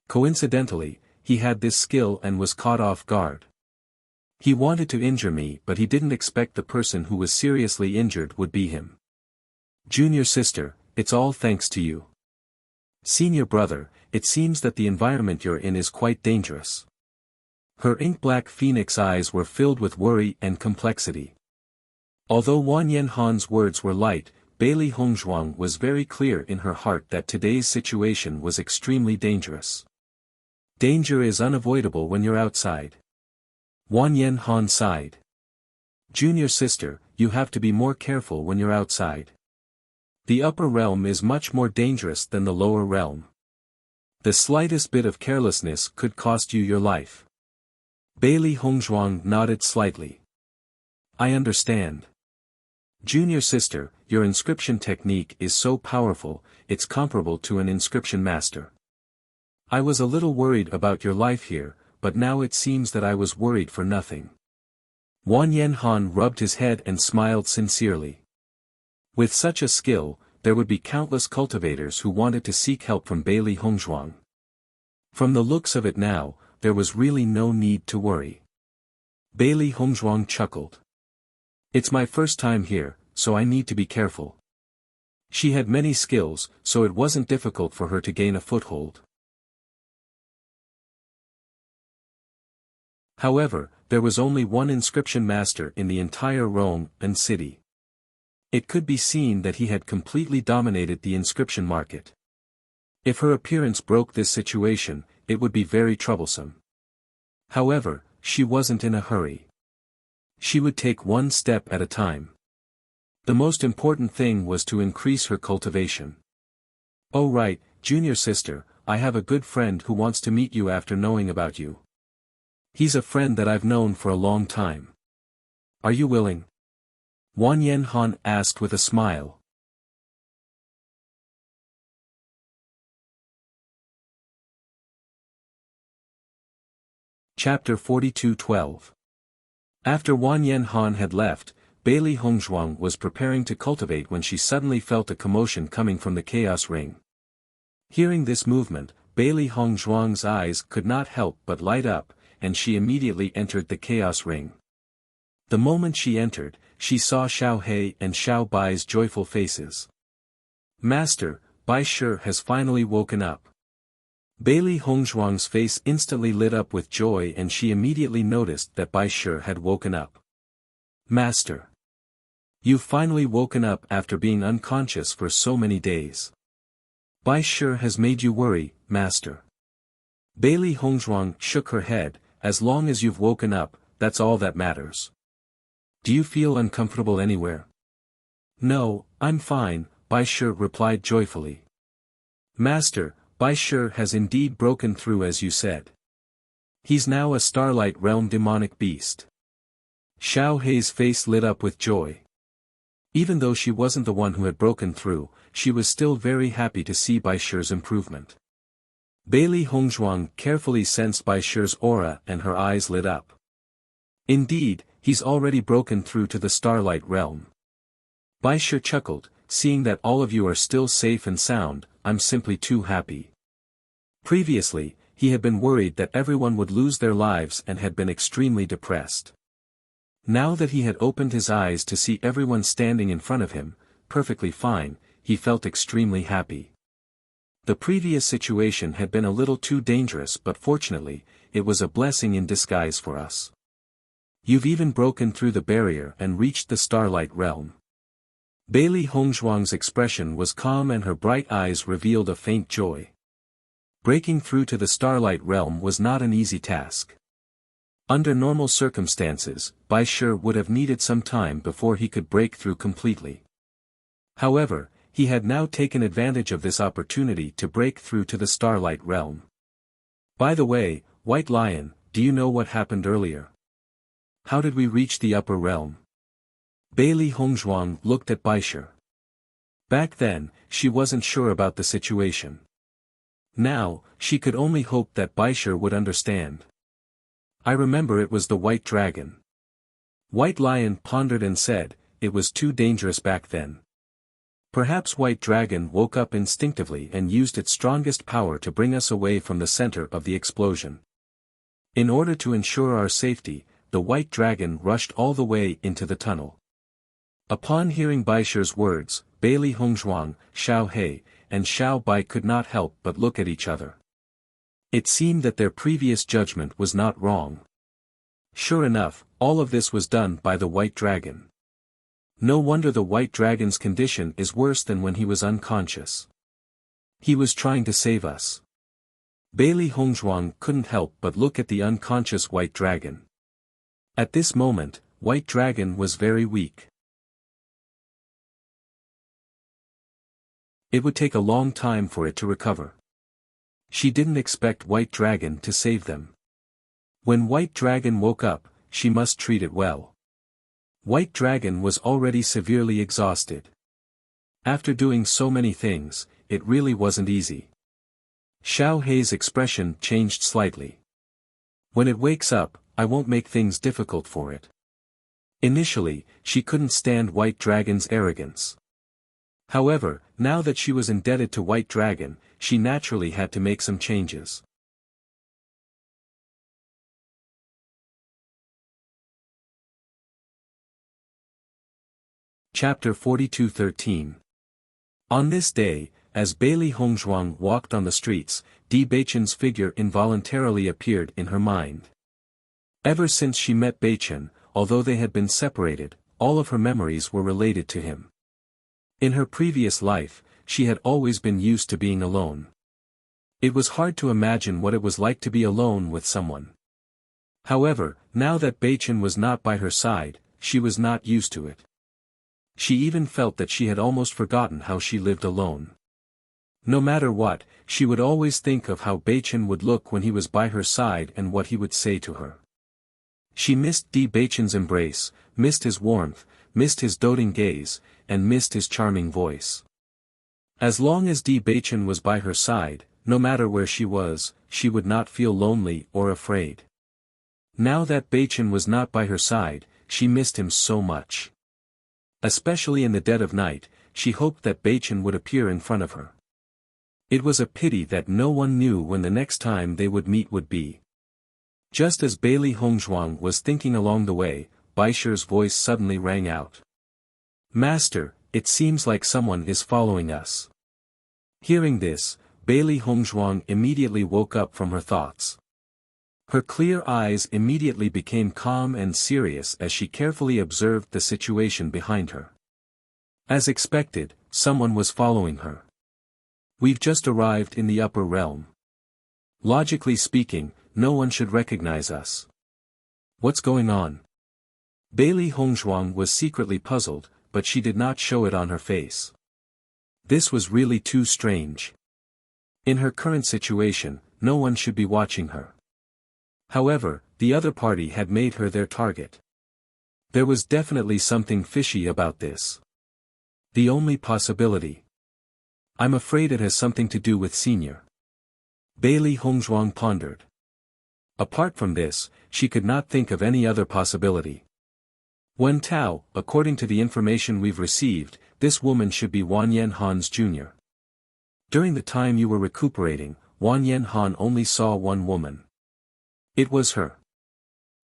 Coincidentally, he had this skill and was caught off guard. He wanted to injure me but he didn't expect the person who was seriously injured would be him. Junior sister, it's all thanks to you. Senior brother, it seems that the environment you're in is quite dangerous." Her ink-black phoenix eyes were filled with worry and complexity. Although Wang Yanhan's words were light, Bailey Hongzhuang was very clear in her heart that today's situation was extremely dangerous. Danger is unavoidable when you're outside. Wang Yanhan sighed. "Junior sister, you have to be more careful when you're outside. The upper realm is much more dangerous than the lower realm. The slightest bit of carelessness could cost you your life." Bailey Hongzhuang nodded slightly. "I understand. Junior sister, your inscription technique is so powerful, it's comparable to an inscription master. I was a little worried about your life here, but now it seems that I was worried for nothing." Wang Yanhan rubbed his head and smiled sincerely. With such a skill, there would be countless cultivators who wanted to seek help from Bailey Hongzhuang. From the looks of it now, there was really no need to worry. Bailey Hongzhuang chuckled. "It's my first time here, so I need to be careful." She had many skills, so it wasn't difficult for her to gain a foothold. However, there was only one inscription master in the entire Rome and city. It could be seen that he had completely dominated the inscription market. If her appearance broke this situation, it would be very troublesome. However, she wasn't in a hurry. She would take one step at a time. The most important thing was to increase her cultivation. "Oh right, junior sister, I have a good friend who wants to meet you after knowing about you. He's a friend that I've known for a long time. Are you willing?" Wang Yanhan asked with a smile. Chapter 42:12. After Wang Yanhan had left, Bailey Hongzhuang was preparing to cultivate when she suddenly felt a commotion coming from the chaos ring. Hearing this movement, Bailey Hongzhuang's eyes could not help but light up, and she immediately entered the chaos ring. The moment she entered, she saw Xiao He and Xiao Bai's joyful faces. "Master, Bai Shi has finally woken up." Bailey Hongzhuang's face instantly lit up with joy and she immediately noticed that Bai Shi had woken up. "Master! You've finally woken up after being unconscious for so many days. Bai Shi has made you worry, Master." Bailey Hongzhuang shook her head. "As long as you've woken up, that's all that matters. Do you feel uncomfortable anywhere?" "No, I'm fine," Bai Shi replied joyfully. "Master, Bai Shi has indeed broken through as you said. He's now a Starlight Realm demonic beast." Xiao Hei's face lit up with joy. Even though she wasn't the one who had broken through, she was still very happy to see Bai Shi's improvement. Bailey Hongzhuang carefully sensed Bai Shi's aura and her eyes lit up. "Indeed, he's already broken through to the Starlight Realm." Bai Shi chuckled, "Seeing that all of you are still safe and sound, I'm simply too happy." Previously, he had been worried that everyone would lose their lives and had been extremely depressed. Now that he had opened his eyes to see everyone standing in front of him, perfectly fine, he felt extremely happy. The previous situation had been a little too dangerous, but fortunately, it was a blessing in disguise for us. You've even broken through the barrier and reached the Starlight Realm. Bailey Hongzhuang's expression was calm and her bright eyes revealed a faint joy. Breaking through to the Starlight Realm was not an easy task. Under normal circumstances, Bai Shi would have needed some time before he could break through completely. However, he had now taken advantage of this opportunity to break through to the Starlight Realm. "By the way, White Lion, do you know what happened earlier? How did we reach the upper realm?" Bailey Hongzhuang looked at Bai Shi. Back then, she wasn't sure about the situation. Now, she could only hope that Bai Shi would understand. "I remember it was the White Dragon." White Lion pondered and said, "It was too dangerous back then. Perhaps White Dragon woke up instinctively and used its strongest power to bring us away from the center of the explosion. In order to ensure our safety, the White Dragon rushed all the way into the tunnel." Upon hearing Bai Shi's words, Bailey Hongzhuang, Xiao He, and Xiao Bai could not help but look at each other. It seemed that their previous judgment was not wrong. Sure enough, all of this was done by the White Dragon. No wonder the White Dragon's condition is worse than when he was unconscious. He was trying to save us. Bailey Hongzhuang couldn't help but look at the unconscious White Dragon. At this moment, White Dragon was very weak. It would take a long time for it to recover. She didn't expect White Dragon to save them. When White Dragon woke up, she must treat it well. White Dragon was already severely exhausted. After doing so many things, it really wasn't easy. Xiao Hei's expression changed slightly. "When it wakes up, I won't make things difficult for it." Initially, she couldn't stand White Dragon's arrogance. However, now that she was indebted to White Dragon, she naturally had to make some changes. Chapter 42:13. On this day, as Bailey Hongzhuang walked on the streets, Di Beichen's figure involuntarily appeared in her mind. Ever since she met Beichen, although they had been separated, all of her memories were related to him. In her previous life, she had always been used to being alone. It was hard to imagine what it was like to be alone with someone. However, now that Beichen was not by her side, she was not used to it. She even felt that she had almost forgotten how she lived alone. No matter what, she would always think of how Beichen would look when he was by her side and what he would say to her. She missed Beichen's embrace, missed his warmth, missed his doting gaze, and missed his charming voice. As long as Beichen was by her side, no matter where she was, she would not feel lonely or afraid. Now that Beichen was not by her side, she missed him so much. Especially in the dead of night, she hoped that Beichen would appear in front of her. It was a pity that no one knew when the next time they would meet would be. Just as Bailey Hongzhuang was thinking along the way, Baisher's voice suddenly rang out. "Master, it seems like someone is following us." Hearing this, Bailey Hongzhuang immediately woke up from her thoughts. Her clear eyes immediately became calm and serious as she carefully observed the situation behind her. As expected, someone was following her. "We've just arrived in the upper realm. Logically speaking, no one should recognize us. What's going on?" Bailey Hongzhuang was secretly puzzled, but she did not show it on her face. This was really too strange. In her current situation, no one should be watching her. However, the other party had made her their target. There was definitely something fishy about this. The only possibility. "I'm afraid it has something to do with Senior." Bailey Hongzhuang pondered. Apart from this, she could not think of any other possibility. "Wen Tao, according to the information we've received, this woman should be Wanyan Han's junior. During the time you were recuperating, Wanyan Han only saw one woman. It was her."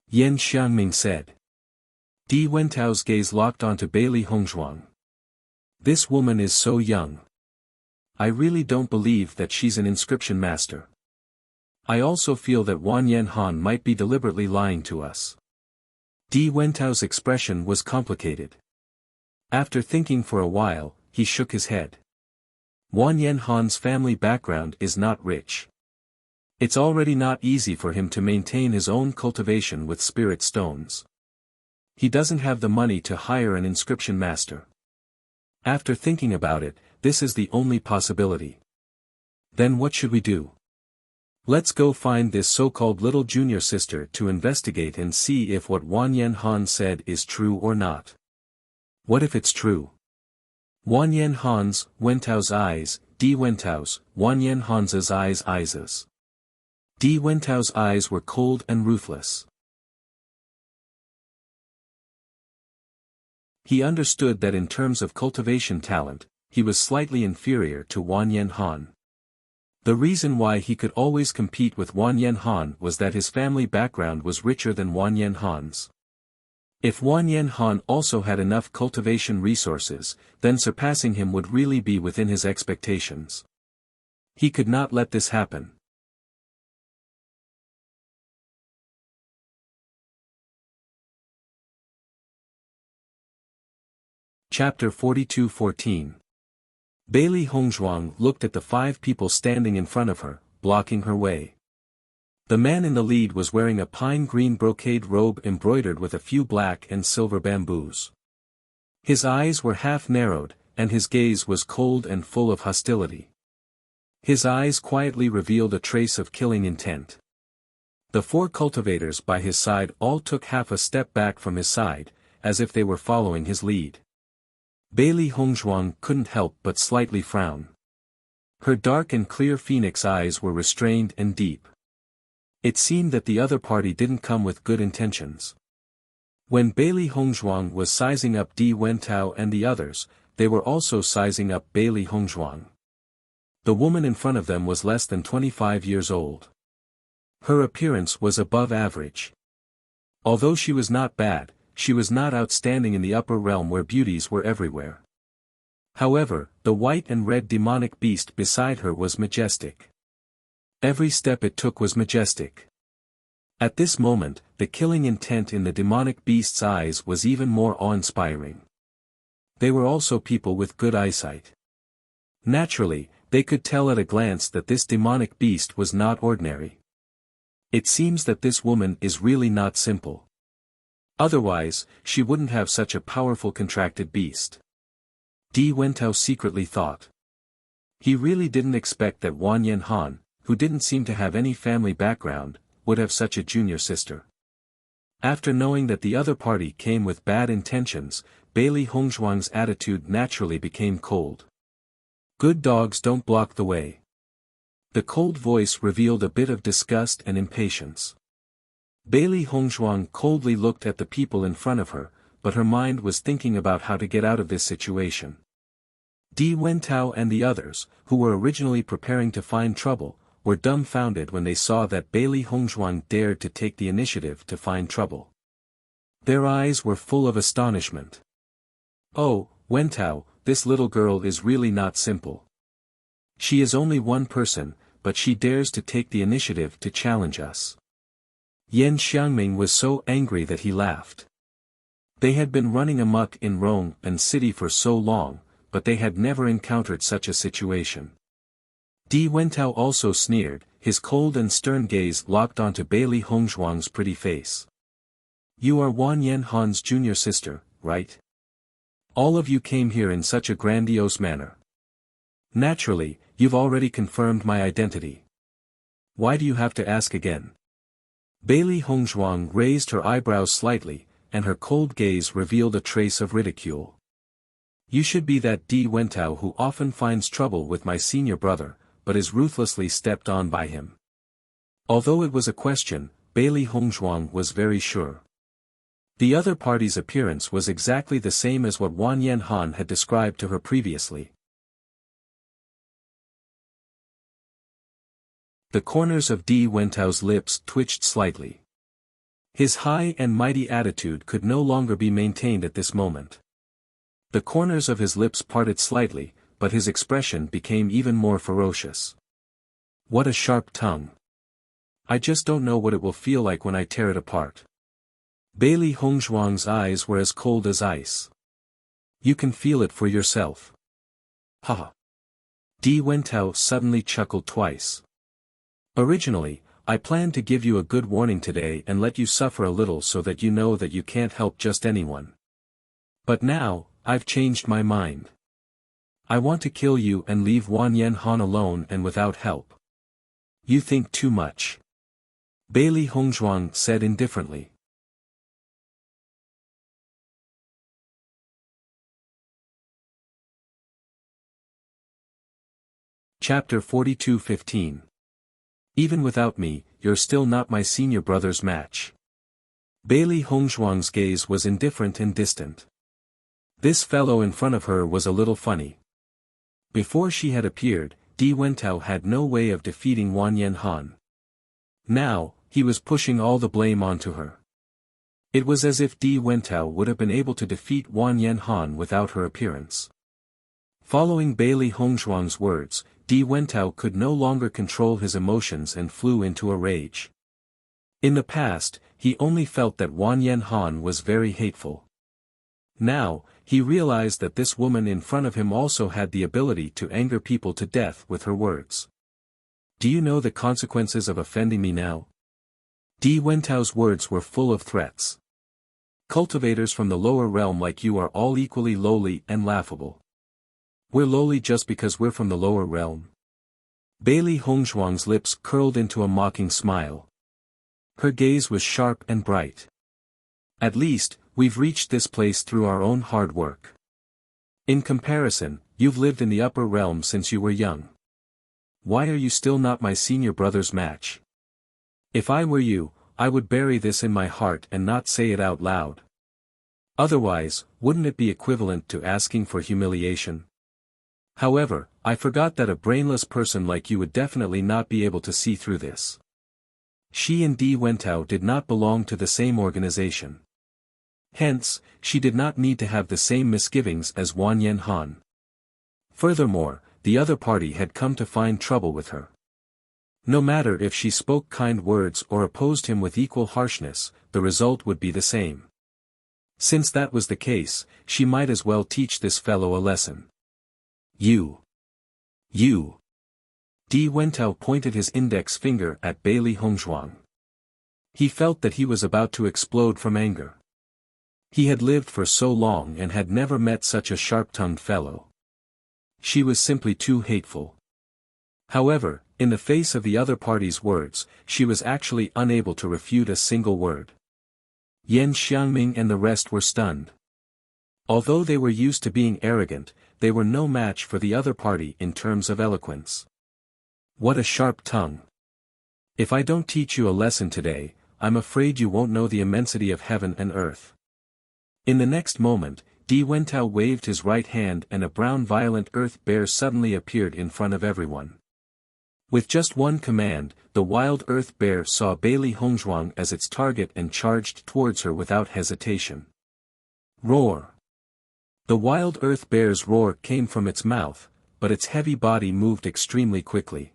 Yan Xiangming said. Wen Tao's gaze locked onto Bailey Hongzhuang. "This woman is so young. I really don't believe that she's an inscription master. I also feel that Wanyan Han might be deliberately lying to us." Wen Tao's expression was complicated. After thinking for a while, he shook his head. Wanyan Han's family background is not rich. It's already not easy for him to maintain his own cultivation with spirit stones. He doesn't have the money to hire an inscription master. After thinking about it, this is the only possibility. Then what should we do? Let's go find this so-called little junior sister to investigate and see if what Wanyan Han said is true or not. What if it's true? Wanyan Han's, Wen Tao's eyes, Wen Tao's, Wanyan Han's eyes. Wen Tao's eyes were cold and ruthless. He understood that in terms of cultivation talent, he was slightly inferior to Wanyan Han. The reason why he could always compete with Wanyan Han was that his family background was richer than Wanyan Han's. If Wanyan Han also had enough cultivation resources, then surpassing him would really be within his expectations. He could not let this happen. Chapter 42:14. Bailey Hongzhuang looked at the 5 people standing in front of her, blocking her way. The man in the lead was wearing a pine green brocade robe embroidered with a few black and silver bamboos. His eyes were half narrowed, and his gaze was cold and full of hostility. His eyes quietly revealed a trace of killing intent. The 4 cultivators by his side all took half a step back from his side, as if they were following his lead. Bailey Hongzhuang couldn't help but slightly frown. Her dark and clear phoenix eyes were restrained and deep. It seemed that the other party didn't come with good intentions. When Bailey Hongzhuang was sizing up Wen Tao and the others, they were also sizing up Bailey Hongzhuang. The woman in front of them was less than 25 years old. Her appearance was above average. Although she was not bad, she was not outstanding in the upper realm where beauties were everywhere. However, the white and red demonic beast beside her was majestic. Every step it took was majestic. At this moment, the killing intent in the demonic beast's eyes was even more awe-inspiring. They were also people with good eyesight. Naturally, they could tell at a glance that this demonic beast was not ordinary. It seems that this woman is really not simple. Otherwise, she wouldn't have such a powerful contracted beast. Di Wentao secretly thought. He really didn't expect that Wan Yanhan, who didn't seem to have any family background, would have such a junior sister. After knowing that the other party came with bad intentions, Bailey Hongzhuang's attitude naturally became cold. Good dogs don't block the way. The cold voice revealed a bit of disgust and impatience. Bailey Hongzhuang coldly looked at the people in front of her, but her mind was thinking about how to get out of this situation. Di Wentao and the others, who were originally preparing to find trouble, were dumbfounded when they saw that Bailey Hongzhuang dared to take the initiative to find trouble. Their eyes were full of astonishment. Oh, Wentao, this little girl is really not simple. She is only one person, but she dares to take the initiative to challenge us. Yan Xiangming was so angry that he laughed. They had been running amok in Rome and city for so long, but they had never encountered such a situation. Di Wentao also sneered, his cold and stern gaze locked onto Bailey Hongzhuang's pretty face. You are Wan Yanhan's junior sister, right? All of you came here in such a grandiose manner. Naturally, you've already confirmed my identity. Why do you have to ask again? Bailey Hongzhuang raised her eyebrows slightly, and her cold gaze revealed a trace of ridicule. You should be that Di Wentao who often finds trouble with my senior brother, but is ruthlessly stepped on by him. Although it was a question, Bailey Hongzhuang was very sure. The other party's appearance was exactly the same as what Wan Yanhan had described to her previously. The corners of Di Wentao's lips twitched slightly. His high and mighty attitude could no longer be maintained at this moment. The corners of his lips parted slightly, but his expression became even more ferocious. What a sharp tongue. I just don't know what it will feel like when I tear it apart. Bailey Hongzhuang's eyes were as cold as ice. You can feel it for yourself. Ha! Di Wentao suddenly chuckled twice. Originally, I planned to give you a good warning today and let you suffer a little so that you know that you can't help just anyone. But now, I've changed my mind. I want to kill you and leave Wan Yanhan alone and without help. You think too much. Bailey Hongzhuang said indifferently. Chapter 42:15. Even without me, you're still not my senior brother's match. Bailey Hongzhuang's gaze was indifferent and distant. This fellow in front of her was a little funny. Before she had appeared, Di Wentao had no way of defeating Wan Yanhan. Now, he was pushing all the blame onto her. It was as if Di Wentao would have been able to defeat Wan Yanhan without her appearance. Following Bailey Hongzhuang's words, Di Wentao could no longer control his emotions and flew into a rage. In the past, he only felt that Wan Yanhan was very hateful. Now, he realized that this woman in front of him also had the ability to anger people to death with her words. Do you know the consequences of offending me now? Di Wentao's words were full of threats. Cultivators from the lower realm like you are all equally lowly and laughable. We're lowly just because we're from the lower realm. Bailey Hongzhuang's lips curled into a mocking smile. Her gaze was sharp and bright. At least, we've reached this place through our own hard work. In comparison, you've lived in the upper realm since you were young. Why are you still not my senior brother's match? If I were you, I would bury this in my heart and not say it out loud. Otherwise, wouldn't it be equivalent to asking for humiliation? However, I forgot that a brainless person like you would definitely not be able to see through this. She and Di Wentao did not belong to the same organization. Hence, she did not need to have the same misgivings as Wan Yanhan. Furthermore, the other party had come to find trouble with her. No matter if she spoke kind words or opposed him with equal harshness, the result would be the same. Since that was the case, she might as well teach this fellow a lesson. You. Di Wentao pointed his index finger at Bailey Hongzhuang. He felt that he was about to explode from anger. He had lived for so long and had never met such a sharp-tongued fellow. She was simply too hateful. However, in the face of the other party's words, she was actually unable to refute a single word. Yan Xiangming and the rest were stunned. Although they were used to being arrogant, they were no match for the other party in terms of eloquence. What a sharp tongue! If I don't teach you a lesson today, I'm afraid you won't know the immensity of heaven and earth. In the next moment, Di Wentao waved his right hand and a brown violent earth bear suddenly appeared in front of everyone. With just one command, the wild earth bear saw Bailey Hongzhuang as its target and charged towards her without hesitation. Roar! The wild earth bear's roar came from its mouth, but its heavy body moved extremely quickly.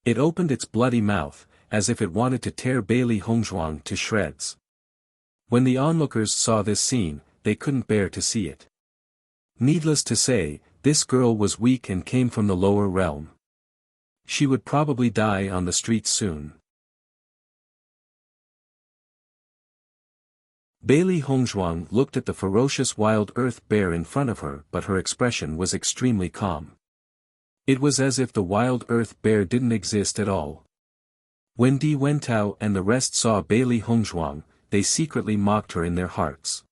It opened its bloody mouth, as if it wanted to tear Bailey Hongzhuang to shreds. When the onlookers saw this scene, they couldn't bear to see it. Needless to say, this girl was weak and came from the lower realm. She would probably die on the streets soon. Bailey Hongzhuang looked at the ferocious wild earth bear in front of her, but her expression was extremely calm. It was as if the wild earth bear didn't exist at all. When Di Wentao and the rest saw Bailey Hongzhuang, they secretly mocked her in their hearts.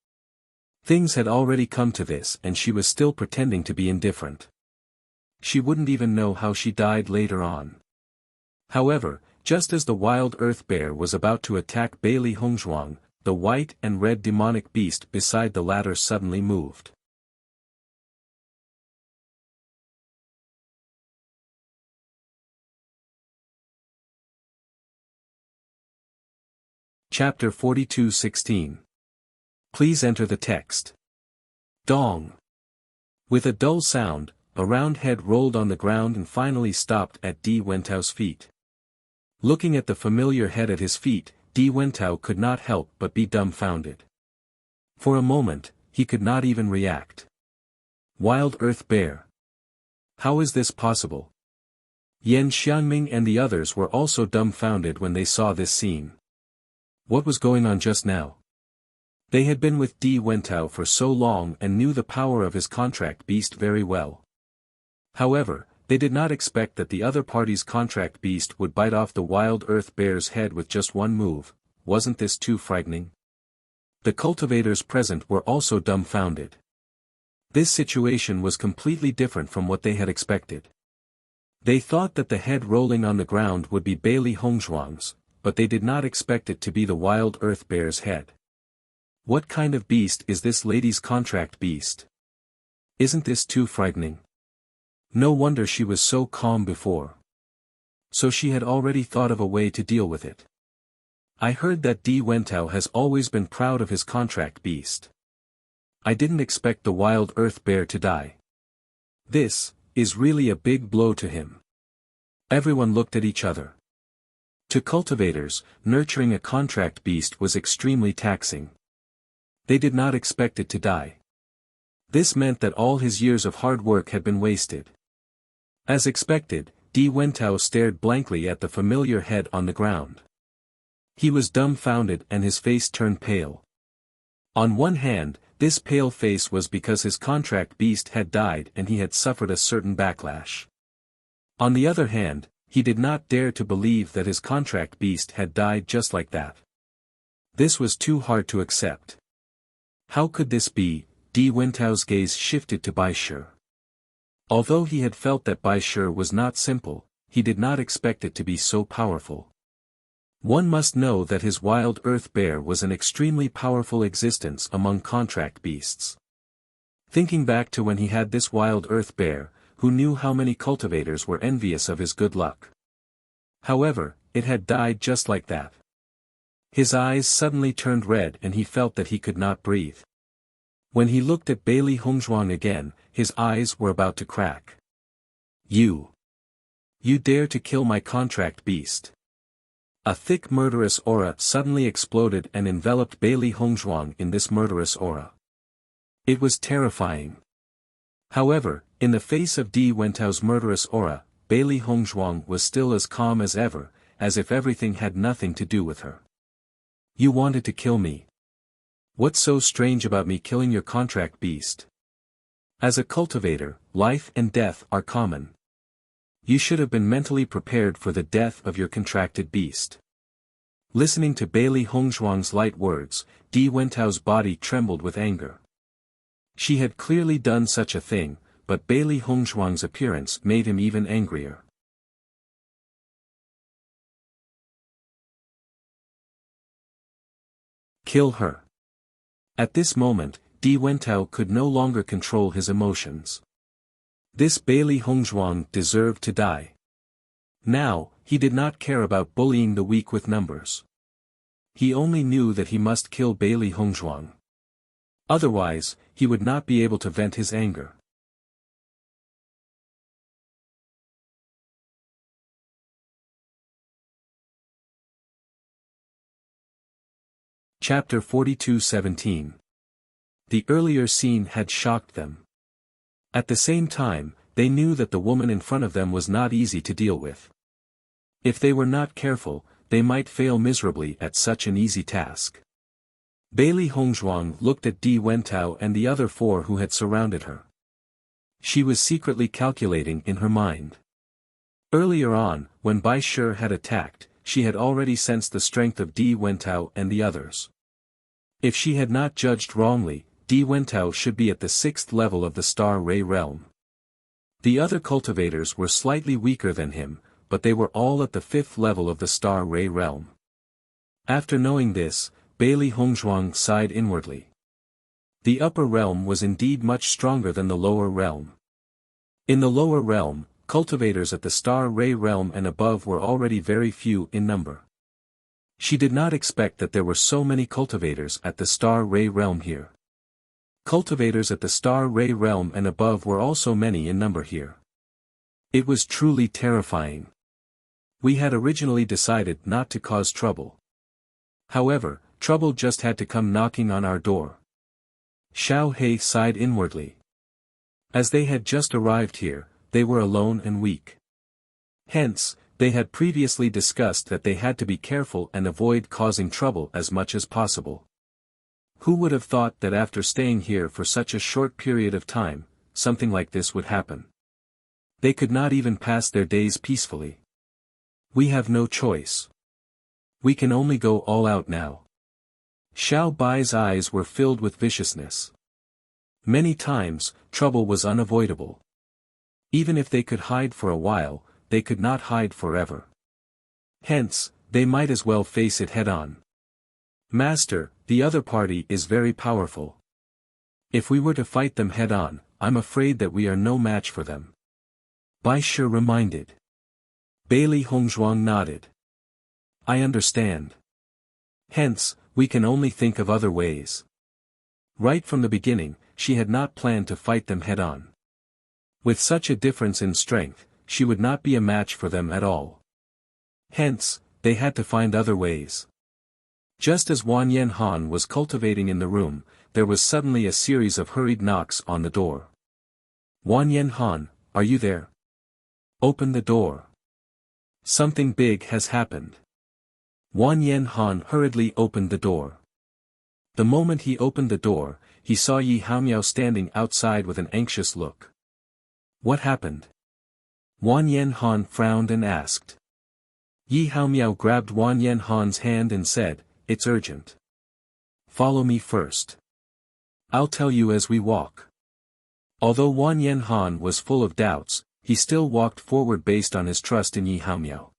Things had already come to this and she was still pretending to be indifferent. She wouldn't even know how she died later on. However, just as the wild earth bear was about to attack Bailey Hongzhuang, the white and red demonic beast beside the latter suddenly moved. Chapter 42:16. Please enter the text. Dong. With a dull sound, a round head rolled on the ground and finally stopped at Di Wentao's feet. Looking at the familiar head at his feet, Di Wentao could not help but be dumbfounded. For a moment, he could not even react. Wild earth bear. How is this possible? Yan Xiangming and the others were also dumbfounded when they saw this scene. What was going on just now? They had been with Di Wentao for so long and knew the power of his contract beast very well. However, they did not expect that the other party's contract beast would bite off the wild earth bear's head with just one move. Wasn't this too frightening? The cultivators present were also dumbfounded. This situation was completely different from what they had expected. They thought that the head rolling on the ground would be Bailey Hongzhuang's, but they did not expect it to be the wild earth bear's head. What kind of beast is this lady's contract beast? Isn't this too frightening? No wonder she was so calm before. So she had already thought of a way to deal with it. I heard that Di Wentao has always been proud of his contract beast. I didn't expect the wild earth bear to die. This is really a big blow to him. Everyone looked at each other. To cultivators, nurturing a contract beast was extremely taxing. They did not expect it to die. This meant that all his years of hard work had been wasted. As expected, Di Wentao stared blankly at the familiar head on the ground. He was dumbfounded and his face turned pale. On one hand, this pale face was because his contract beast had died and he had suffered a certain backlash. On the other hand, he did not dare to believe that his contract beast had died just like that. This was too hard to accept. How could this be? Di Wentao's gaze shifted to Bai Shi. Although he had felt that Bai Shi was not simple, he did not expect it to be so powerful. One must know that his wild earth bear was an extremely powerful existence among contract beasts. Thinking back to when he had this wild earth bear, who knew how many cultivators were envious of his good luck. However, it had died just like that. His eyes suddenly turned red and he felt that he could not breathe. When he looked at Bailey Hongzhuang again, his eyes were about to crack. You You dare to kill my contract beast. A thick murderous aura suddenly exploded and enveloped Bailey Hongzhuang in this murderous aura. It was terrifying. However, in the face of Di Wentao's murderous aura, Bailey Hongzhuang was still as calm as ever, as if everything had nothing to do with her. You wanted to kill me. What's so strange about me killing your contract beast? As a cultivator, life and death are common. You should have been mentally prepared for the death of your contracted beast. Listening to Bailey Hongzhuang's light words, Di Wentao's body trembled with anger. She had clearly done such a thing, but Bailey Hongzhuang's appearance made him even angrier. Kill her. At this moment, Di Wentao could no longer control his emotions. This Bailey Hongzhuang deserved to die. Now, he did not care about bullying the weak with numbers. He only knew that he must kill Bailey Hongzhuang. Otherwise, he would not be able to vent his anger. Chapter 42:17. The earlier scene had shocked them. At the same time, they knew that the woman in front of them was not easy to deal with. If they were not careful, they might fail miserably at such an easy task. Bailey Hongzhuang looked at Di Wentao and the other four who had surrounded her. She was secretly calculating in her mind. Earlier on, when Bai Shi had attacked, she had already sensed the strength of Di Wentao and the others. If she had not judged wrongly, Di Wentao should be at the 6th level of the Star Ray realm. The other cultivators were slightly weaker than him, but they were all at the 5th level of the Star Ray realm. After knowing this, Bailey Hongzhuang sighed inwardly. The upper realm was indeed much stronger than the lower realm. In the lower realm, cultivators at the Star Ray realm and above were already very few in number. She did not expect that there were so many cultivators at the Star Ray realm here. Cultivators at the Star Ray realm and above were also many in number here. It was truly terrifying. We had originally decided not to cause trouble. However, trouble just had to come knocking on our door. Xiao He sighed inwardly. As they had just arrived here, they were alone and weak. Hence, they had previously discussed that they had to be careful and avoid causing trouble as much as possible. Who would have thought that after staying here for such a short period of time, something like this would happen? They could not even pass their days peacefully. We have no choice. We can only go all out now. Xiao Bai's eyes were filled with viciousness. Many times, trouble was unavoidable. Even if they could hide for a while, they could not hide forever. Hence, they might as well face it head-on. Master, the other party is very powerful. If we were to fight them head-on, I'm afraid that we are no match for them. Bai Shi reminded. Bailey Hongzhuang nodded. I understand. Hence, we can only think of other ways. Right from the beginning, she had not planned to fight them head-on. With such a difference in strength, she would not be a match for them at all. Hence, they had to find other ways. Just as Wan Yen Han was cultivating in the room, there was suddenly a series of hurried knocks on the door. Wan Yen Han, are you there? Open the door. Something big has happened. Wan Yen Han hurriedly opened the door. The moment he opened the door, he saw Yi Haomiao standing outside with an anxious look. What happened? Wan Yen Han frowned and asked. Yi Haomiao grabbed Wan Yen Han's hand and said, It's urgent. Follow me first. I'll tell you as we walk. Although Wan Yen Han was full of doubts, he still walked forward based on his trust in Yi Haomiao.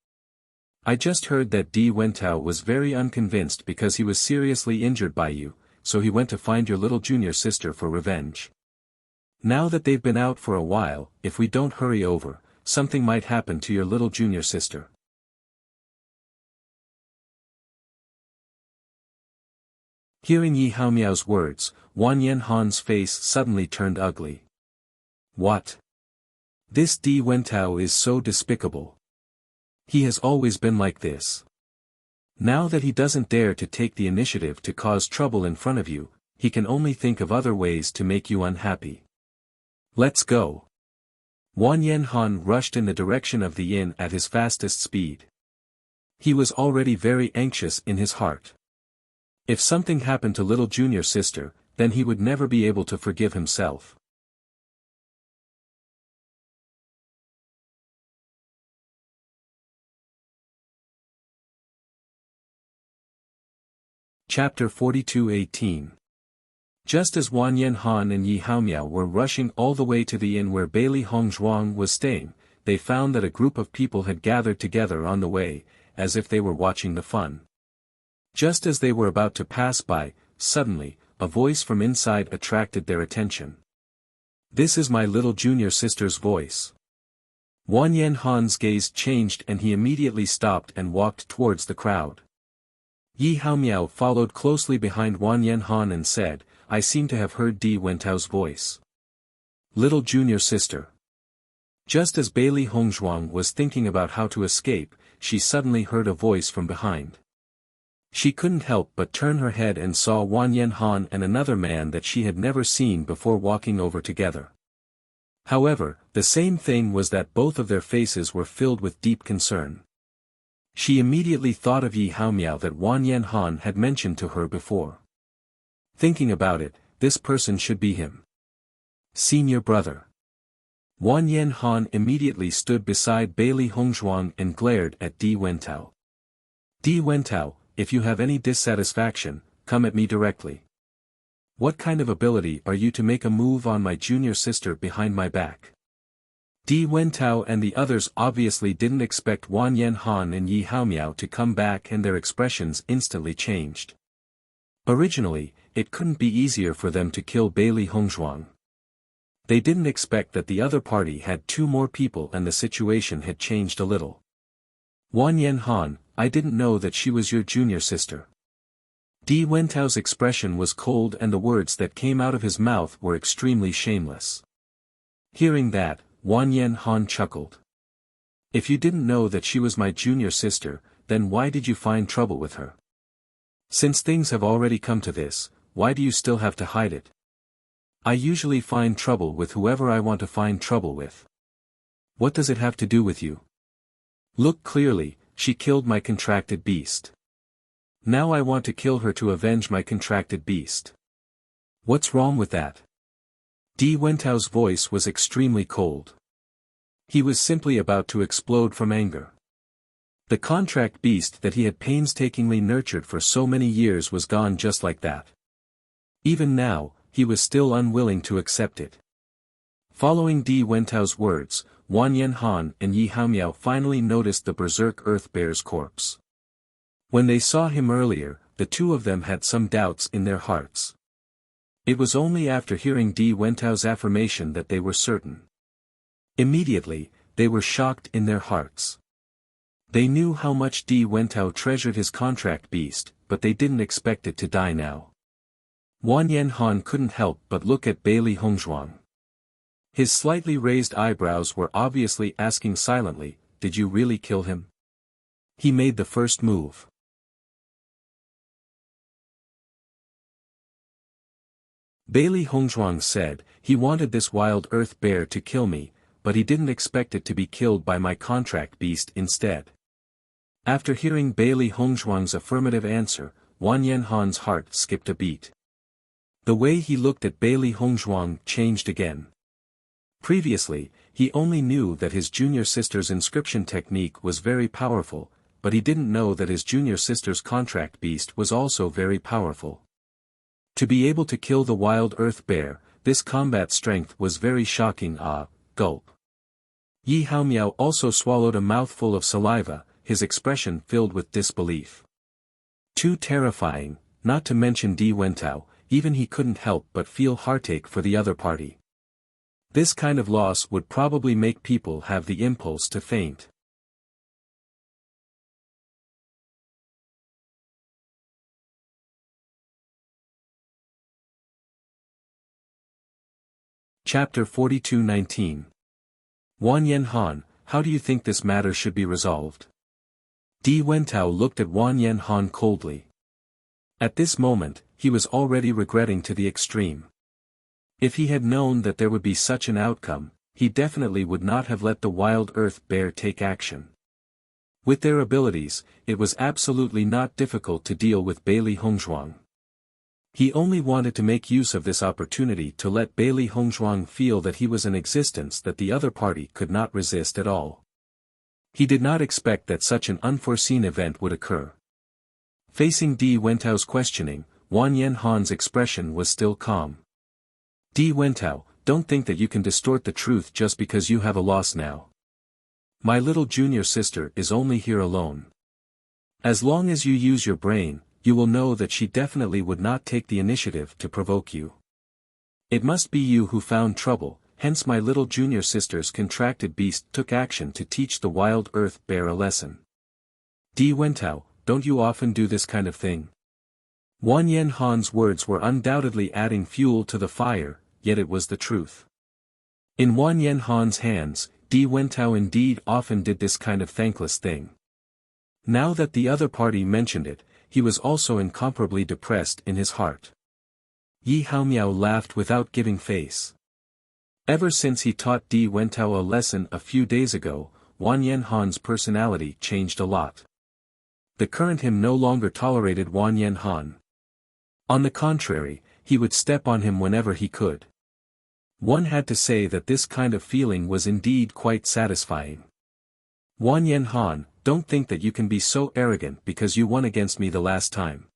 I just heard that Di Wentao was very unconvinced because he was seriously injured by you, so he went to find your little junior sister for revenge. Now that they've been out for a while, if we don't hurry over, something might happen to your little junior sister. Hearing Yi Haomiao's words, Wan Yen Han's face suddenly turned ugly. What? This Di Wentao is so despicable. He has always been like this. Now that he doesn't dare to take the initiative to cause trouble in front of you, he can only think of other ways to make you unhappy. Let's go. Wang Yanhan rushed in the direction of the inn at his fastest speed. He was already very anxious in his heart. If something happened to little junior sister, then he would never be able to forgive himself. Chapter 42:18. Just as Wang Yanhan and Yi Haomiao were rushing all the way to the inn where Bailey Hongzhuang was staying, they found that a group of people had gathered together on the way, as if they were watching the fun. Just as they were about to pass by, suddenly, a voice from inside attracted their attention. "This is my little junior sister's voice." Wang Yanhan's gaze changed and he immediately stopped and walked towards the crowd. Yi Haomiao followed closely behind Wang Yanhan and said, "I seem to have heard Di Wentao's voice." Little junior sister. Just as Bailey Hongzhuang was thinking about how to escape, she suddenly heard a voice from behind. She couldn't help but turn her head and saw Wang Yanhan and another man that she had never seen before walking over together. However, the same thing was that both of their faces were filled with deep concern. She immediately thought of Yi Haomiao that Wang Yanhan had mentioned to her before. Thinking about it, this person should be him. Senior brother. Wang Yanhan immediately stood beside Bailey Hongzhuang and glared at Di Wentao. "Di Wentao, if you have any dissatisfaction, come at me directly. What kind of ability are you to make a move on my junior sister behind my back?" Di Wentao and the others obviously didn't expect Wang Yanhan and Yi Haomiao to come back and their expressions instantly changed. Originally, it couldn't be easier for them to kill Bailey Hongzhuang. They didn't expect that the other party had two more people and the situation had changed a little. "Wang Yanhan, I didn't know that she was your junior sister." Di Wentao's expression was cold and the words that came out of his mouth were extremely shameless. Hearing that, Wang Yanhan chuckled. "If you didn't know that she was my junior sister, then why did you find trouble with her? Since things have already come to this, why do you still have to hide it? I usually find trouble with whoever I want to find trouble with. What does it have to do with you? Look clearly, she killed my contracted beast. Now I want to kill her to avenge my contracted beast. What's wrong with that?" Di Wentao's voice was extremely cold. He was simply about to explode from anger. The contract beast that he had painstakingly nurtured for so many years was gone just like that. Even now, he was still unwilling to accept it. Following Di Wentao's words, Wang Yanhan and Yi Haomiao finally noticed the berserk earth bear's corpse. When they saw him earlier, the two of them had some doubts in their hearts. It was only after hearing Di Wentao's affirmation that they were certain. Immediately, they were shocked in their hearts. They knew how much Di Wentao treasured his contract beast, but they didn't expect it to die now. Wang Yanhan couldn't help but look at Bailey Hongzhuang. His slightly raised eyebrows were obviously asking silently, "Did you really kill him?" He made the first move. Bailey Hongzhuang said, "He wanted this wild earth bear to kill me, but he didn't expect it to be killed by my contract beast instead." After hearing Bailey Hongzhuang's affirmative answer, Wang Yanhan's heart skipped a beat. The way he looked at Bailey Hongzhuang changed again. Previously, he only knew that his junior sister's inscription technique was very powerful, but he didn't know that his junior sister's contract beast was also very powerful. To be able to kill the wild earth bear, this combat strength was very shocking. Gulp. Yi Haomiao also swallowed a mouthful of saliva, his expression filled with disbelief. Too terrifying, not to mention Di Wentao, even he couldn't help but feel heartache for the other party. This kind of loss would probably make people have the impulse to faint. Chapter 42:19. Wang Yanhan, how do you think this matter should be resolved? Di Wentao looked at Wan Yanhan coldly. At this moment, he was already regretting to the extreme. If he had known that there would be such an outcome, he definitely would not have let the wild earth bear take action. With their abilities, it was absolutely not difficult to deal with Bailey Hongzhuang. He only wanted to make use of this opportunity to let Bailey Hongzhuang feel that he was an existence that the other party could not resist at all. He did not expect that such an unforeseen event would occur. Facing Di Wentao's questioning, Wan Yanhan's expression was still calm. Di Wentao, don't think that you can distort the truth just because you have a loss now. My little junior sister is only here alone. As long as you use your brain, you will know that she definitely would not take the initiative to provoke you. It must be you who found trouble, hence my little junior sister's contracted beast took action to teach the wild earth bear a lesson. Di Wentao, don't you often do this kind of thing? Wan Yanhan's words were undoubtedly adding fuel to the fire, yet it was the truth. In Wan Yanhan's hands, Di Wentao indeed often did this kind of thankless thing. Now that the other party mentioned it, he was also incomparably depressed in his heart. Yi Haomiao laughed without giving face. Ever since he taught Di Wentao a lesson a few days ago, Wan Yanhan's personality changed a lot. The current him no longer tolerated Wan Yanhan. On the contrary, he would step on him whenever he could. One had to say that this kind of feeling was indeed quite satisfying. Wan Yanhan, don't think that you can be so arrogant because you won against me the last time.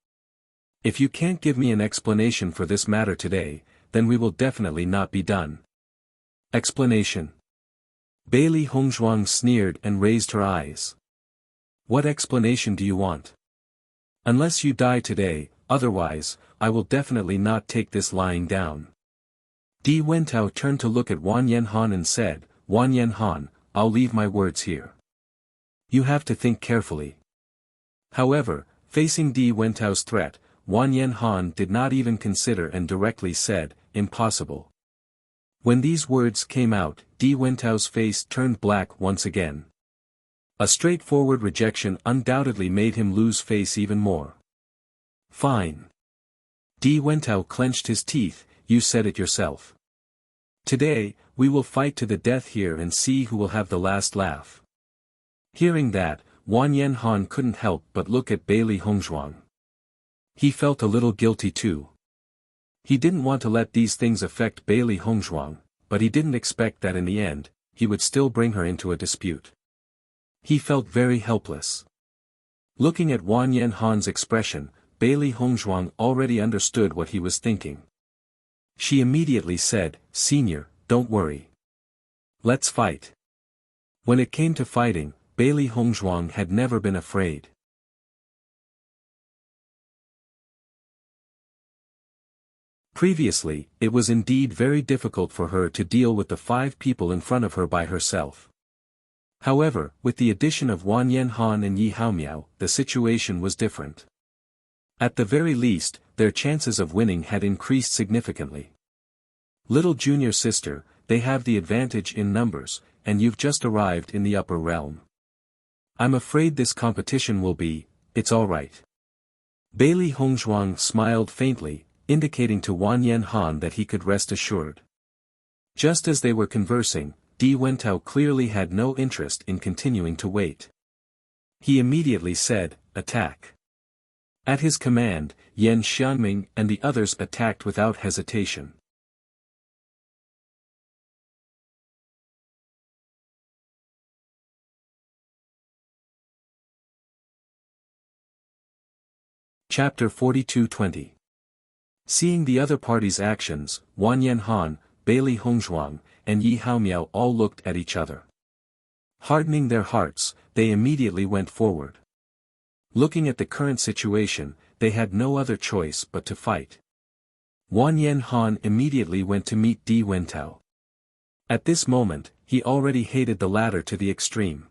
If you can't give me an explanation for this matter today, then we will definitely not be done. Explanation. Bailey Hongzhuang sneered and raised her eyes. What explanation do you want? Unless you die today, otherwise, I will definitely not take this lying down. Di Wentao turned to look at Wan Yanhan and said, Wan Yanhan, I'll leave my words here. You have to think carefully. However, facing Di Wentao's threat, Wan Yanhan did not even consider and directly said, impossible. When these words came out, Di Wentao's face turned black once again. A straightforward rejection undoubtedly made him lose face even more. Fine. Di Wentao clenched his teeth, you said it yourself. Today, we will fight to the death here and see who will have the last laugh. Hearing that, Wan Yanhan couldn't help but look at Bailey Hongzhuang. He felt a little guilty too. He didn't want to let these things affect Bailey Hongzhuang, but he didn't expect that in the end, he would still bring her into a dispute. He felt very helpless. Looking at Wan Yanhan's expression, Bailey Hongzhuang already understood what he was thinking. She immediately said, Senior, don't worry. Let's fight. When it came to fighting, Bailey Hongzhuang had never been afraid. Previously, it was indeed very difficult for her to deal with the 5 people in front of her by herself. However, with the addition of Wan Yanhan and Yi Haomiao, the situation was different. At the very least, their chances of winning had increased significantly. Little junior sister, they have the advantage in numbers, and you've just arrived in the upper realm. I'm afraid this competition will be, it's alright. Bailey Hongzhuang smiled faintly, indicating to Wan Yanhan that he could rest assured. Just as they were conversing, Di Wentao clearly had no interest in continuing to wait. He immediately said, attack. At his command, Yan Xianming and the others attacked without hesitation. Chapter 42-20. Seeing the other party's actions, Wan Yanhan, Bailey Hongzhuang, and Yi Haomiao all looked at each other. Hardening their hearts, they immediately went forward. Looking at the current situation, they had no other choice but to fight. Wan Yanhan immediately went to meet Di Wentao. At this moment, he already hated the latter to the extreme.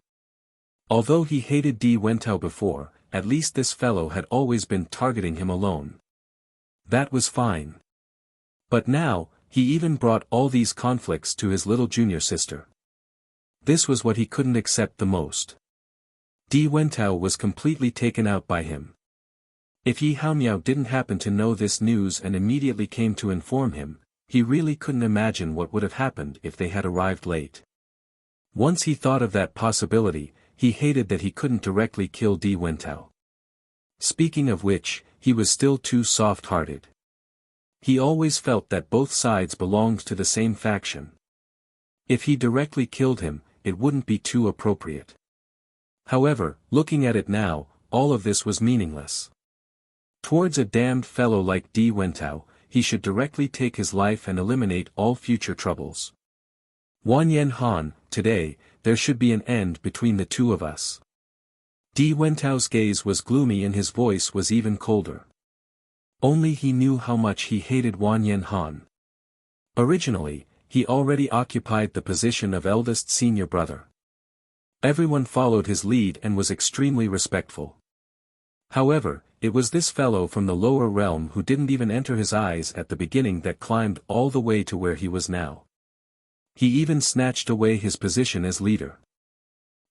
Although he hated Di Wentao before, at least this fellow had always been targeting him alone. That was fine. But now, he even brought all these conflicts to his little junior sister. This was what he couldn't accept the most. Di Wentao was completely taken out by him. If Yi Haomiao didn't happen to know this news and immediately came to inform him, he really couldn't imagine what would have happened if they had arrived late. Once he thought of that possibility, he hated that he couldn't directly kill Di Wentao. Speaking of which, he was still too soft-hearted. He always felt that both sides belonged to the same faction. If he directly killed him, it wouldn't be too appropriate. However, looking at it now, all of this was meaningless. Towards a damned fellow like Di Wentao, he should directly take his life and eliminate all future troubles. Wanyan Han, today, there should be an end between the two of us. Di Wentao's gaze was gloomy and his voice was even colder. Only he knew how much he hated Wanyan Han. Originally, he already occupied the position of eldest senior brother. Everyone followed his lead and was extremely respectful. However, it was this fellow from the lower realm who didn't even enter his eyes at the beginning that climbed all the way to where he was now. He even snatched away his position as leader.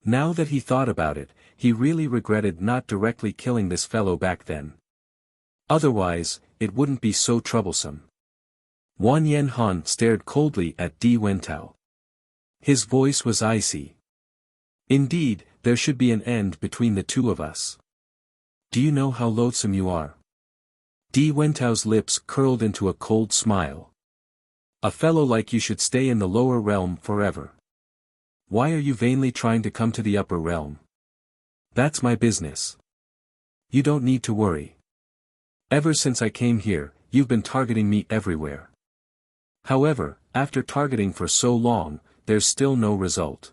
Now that he thought about it, he really regretted not directly killing this fellow back then. Otherwise, it wouldn't be so troublesome. Wanyan Han stared coldly at Di Wentao. His voice was icy. Indeed, there should be an end between the two of us. Do you know how loathsome you are? Di Wentao's lips curled into a cold smile. A fellow like you should stay in the lower realm forever. Why are you vainly trying to come to the upper realm? That's my business. You don't need to worry. Ever since I came here, you've been targeting me everywhere. However, after targeting for so long, there's still no result.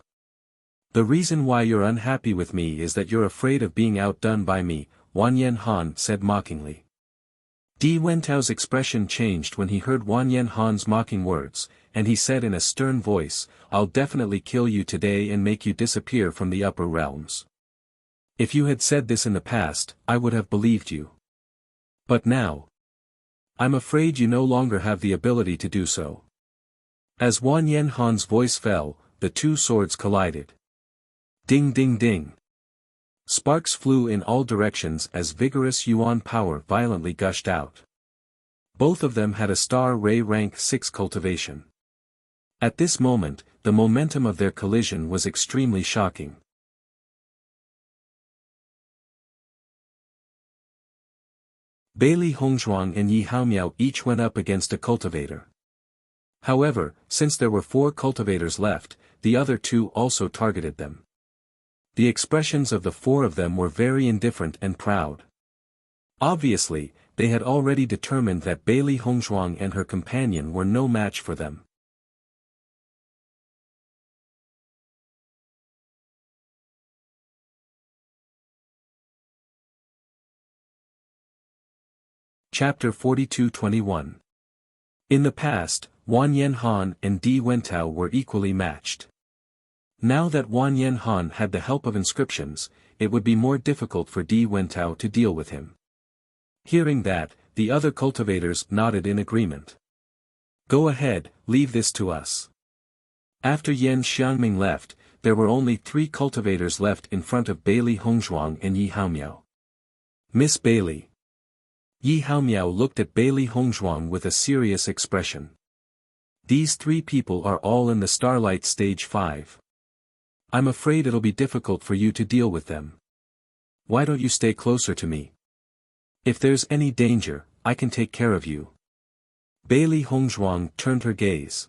The reason why you're unhappy with me is that you're afraid of being outdone by me, Wanyan Han said mockingly. Di Wentao's expression changed when he heard Wanyan Han's mocking words, and he said in a stern voice, I'll definitely kill you today and make you disappear from the upper realms. If you had said this in the past, I would have believed you. But now, I'm afraid you no longer have the ability to do so. As Wanyan Han's voice fell, the two swords collided. Ding ding ding. Sparks flew in all directions as vigorous yuan power violently gushed out. Both of them had a star ray rank 6 cultivation. At this moment, the momentum of their collision was extremely shocking. Bailey Hongzhuang and Yi Haomiao each went up against a cultivator. However, since there were 4 cultivators left, the other 2 also targeted them. The expressions of the 4 of them were very indifferent and proud. Obviously, they had already determined that Bailey Hongzhuang and her companion were no match for them. Chapter 42-21. In the past, Wanyan Han and Di Wentao were equally matched. Now that Wanyan Han had the help of inscriptions, it would be more difficult for Di Wentao to deal with him. Hearing that, the other cultivators nodded in agreement. Go ahead, leave this to us. After Yan Xiangming left, there were only 3 cultivators left in front of Bailey Hongzhuang and Yi Haomiao. Miss Bailey. Yi Haomiao looked at Bailey Hongzhuang with a serious expression. These 3 people are all in the Starlight Stage 5. I'm afraid it'll be difficult for you to deal with them. Why don't you stay closer to me? If there's any danger, I can take care of you. Bailey Hongzhuang turned her gaze.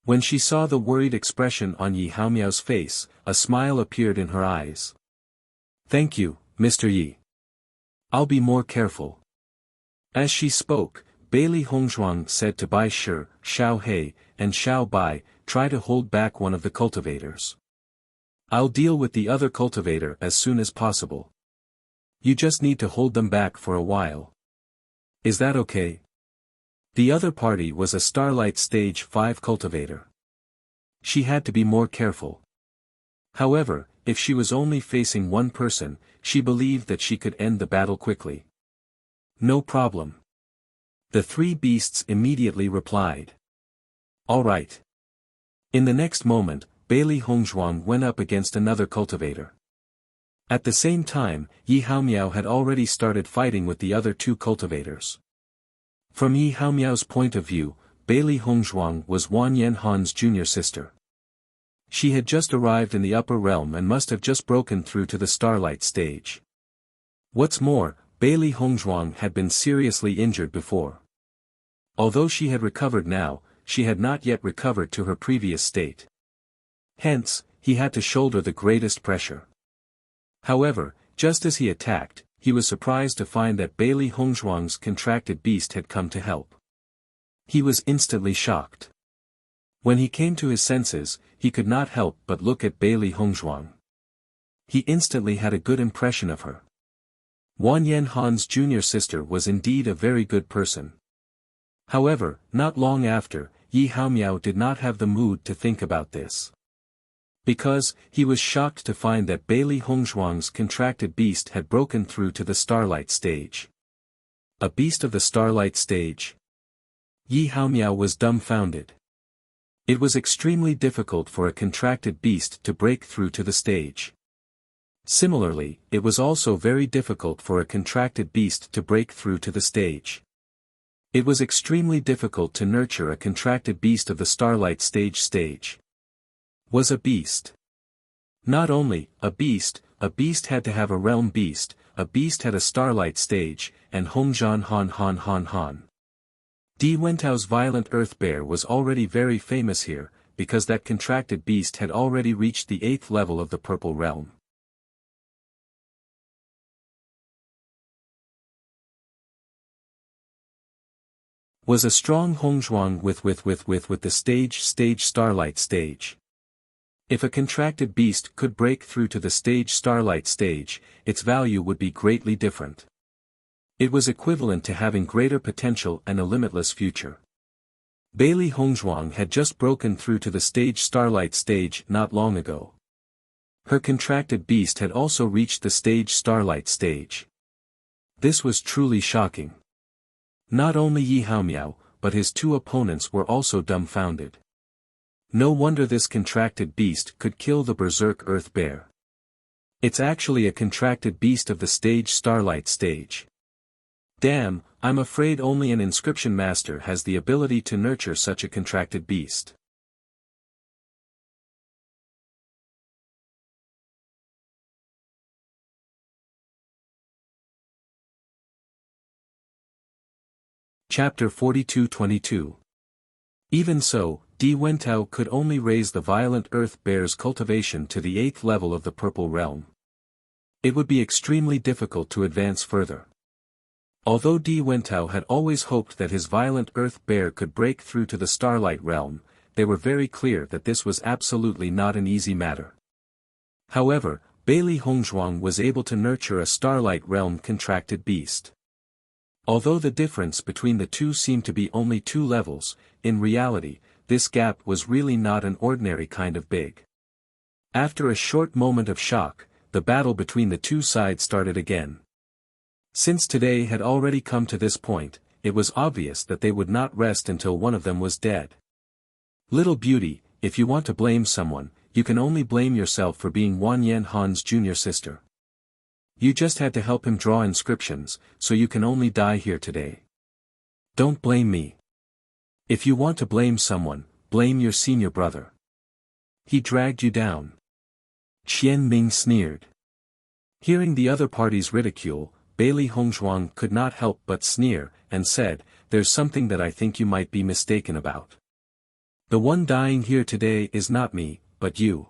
When she saw the worried expression on Yi Haomiao's face, a smile appeared in her eyes. Thank you, Mr. Yi. I'll be more careful. As she spoke, Bailey Hongzhuang said to Bai Shi, Xiao He, and Xiao Bai, try to hold back one of the cultivators. I'll deal with the other cultivator as soon as possible. You just need to hold them back for a while. Is that okay? The other party was a Starlight Stage 5 cultivator. She had to be more careful. However, if she was only facing one person, she believed that she could end the battle quickly. No problem. The 3 beasts immediately replied. All right. In the next moment, Bailey Hongzhuang went up against another cultivator. At the same time, Yi Haomiao had already started fighting with the other two cultivators. From Yi Haomiao's point of view, Bailey Hongzhuang was Wan Yanhan's junior sister. She had just arrived in the upper realm and must have just broken through to the starlight stage. What's more, Bailey Hongzhuang had been seriously injured before. Although she had recovered now, she had not yet recovered to her previous state. Hence, he had to shoulder the greatest pressure. However, just as he attacked, he was surprised to find that Bailey Hongzhuang's contracted beast had come to help. He was instantly shocked. When he came to his senses, he could not help but look at Bailey Hongzhuang. He instantly had a good impression of her. Wan Yanhan's junior sister was indeed a very good person. However, not long after, Yi Haomiao did not have the mood to think about this. Because, he was shocked to find that Bailey Hongzhuang's contracted beast had broken through to the starlight stage. A beast of the starlight stage? Yi Haomiao was dumbfounded. It was extremely difficult for a contracted beast to break through to the stage. Similarly, it was also very difficult for a contracted beast to break through to the stage. It was extremely difficult to nurture a contracted beast of the starlight stage. Was a beast. Not only a beast had to have a realm beast, a beast had a starlight stage, and Hongzhan Han. Di Wentao's violent earth bear was already very famous here, because that contracted beast had already reached the 8th level of the purple realm. Was a strong Hongzhuang with the stage starlight stage. If a contracted beast could break through to the starlight stage, its value would be greatly different. It was equivalent to having greater potential and a limitless future. Bailey Hongzhuang had just broken through to the starlight stage not long ago. Her contracted beast had also reached the starlight stage. This was truly shocking. Not only Yi Haomiao, but his two opponents were also dumbfounded. No wonder this contracted beast could kill the berserk earth bear. It's actually a contracted beast of the starlight stage. Damn, I'm afraid only an inscription master has the ability to nurture such a contracted beast. Chapter 42-22. Even so, Di Wentao could only raise the violent earth bear's cultivation to the 8th level of the purple realm. It would be extremely difficult to advance further. Although Di Wentao had always hoped that his violent earth bear could break through to the starlight realm, they were very clear that this was absolutely not an easy matter. However, Bailey Hongzhuang was able to nurture a starlight realm contracted beast. Although the difference between the two seemed to be only 2 levels, in reality, this gap was really not an ordinary kind of big. After a short moment of shock, the battle between the two sides started again. Since today had already come to this point, it was obvious that they would not rest until one of them was dead. Little beauty, if you want to blame someone, you can only blame yourself for being Wan Yanhan's junior sister. You just had to help him draw inscriptions, so you can only die here today. Don't blame me. If you want to blame someone, blame your senior brother. He dragged you down. Qian Ming sneered. Hearing the other party's ridicule, Bailey Hongzhuang could not help but sneer, and said, "There's something that I think you might be mistaken about. The one dying here today is not me, but you.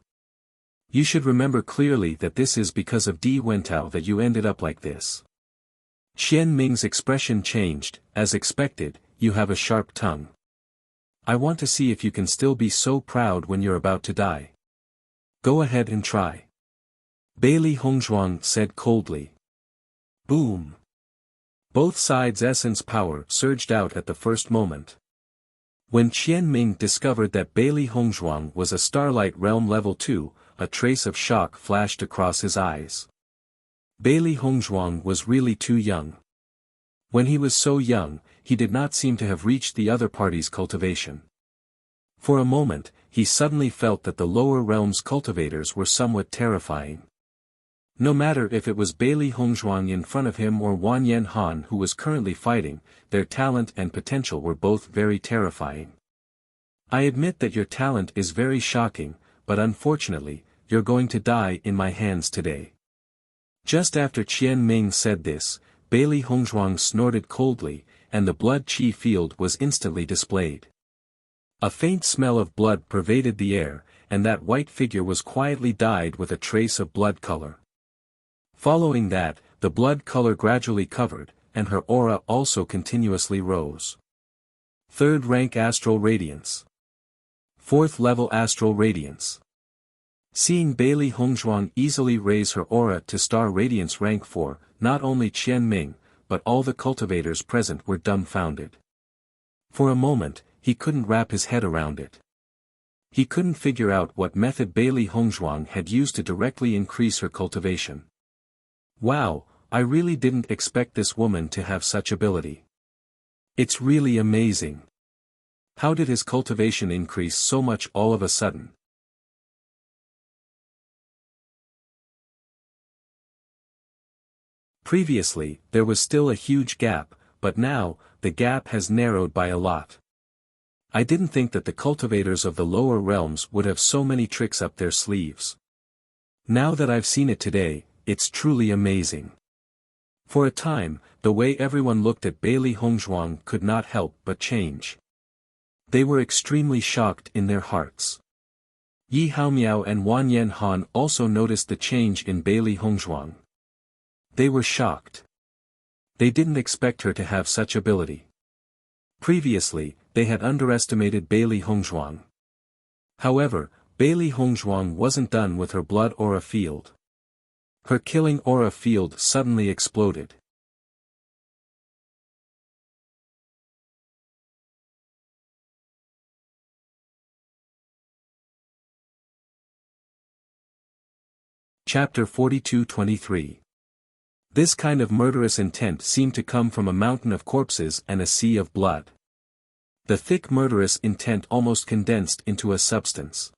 You should remember clearly that this is because of Di Wentao that you ended up like this." Qian Ming's expression changed. As expected, you have a sharp tongue. I want to see if you can still be so proud when you're about to die. Go ahead and try. Bailey Hongzhuang said coldly. Boom. Both sides' essence power surged out at the first moment. When Qian Ming discovered that Bailey Hongzhuang was a Starlight Realm level 2, a trace of shock flashed across his eyes. Bailey Hongzhuang was really too young. When he was so young, he did not seem to have reached the other party's cultivation. For a moment, he suddenly felt that the lower realm's cultivators were somewhat terrifying. No matter if it was Bailey Hongzhuang in front of him or Wan Yanhan who was currently fighting, their talent and potential were both very terrifying. I admit that your talent is very shocking, but unfortunately, you're going to die in my hands today. Just after Qian Ming said this, Bailey Hongzhuang snorted coldly, and the blood qi field was instantly displayed. A faint smell of blood pervaded the air, and that white figure was quietly dyed with a trace of blood color. Following that, the blood color gradually covered, and her aura also continuously rose. 3rd rank Astral Radiance. 4th level Astral Radiance. Seeing Bailey Hongzhuang easily raise her aura to Star Radiance rank 4, not only Qian Ming, but all the cultivators present were dumbfounded. For a moment, he couldn't wrap his head around it. He couldn't figure out what method Bailey Hongzhuang had used to directly increase her cultivation. Wow, I really didn't expect this woman to have such ability. It's really amazing. How did his cultivation increase so much all of a sudden? Previously, there was still a huge gap, but now, the gap has narrowed by a lot. I didn't think that the cultivators of the lower realms would have so many tricks up their sleeves. Now that I've seen it today, it's truly amazing. For a time, the way everyone looked at Bailey Hongzhuang could not help but change. They were extremely shocked in their hearts. Yi Haomiao and Wan Yanhan also noticed the change in Bailey Hongzhuang. They were shocked. They didn't expect her to have such ability. Previously, they had underestimated Bailey Hongzhuang. However, Bailey Hongzhuang wasn't done with her blood aura field. Her killing aura field suddenly exploded. Chapter 42-23. This kind of murderous intent seemed to come from a mountain of corpses and a sea of blood. The thick murderous intent almost condensed into a substance.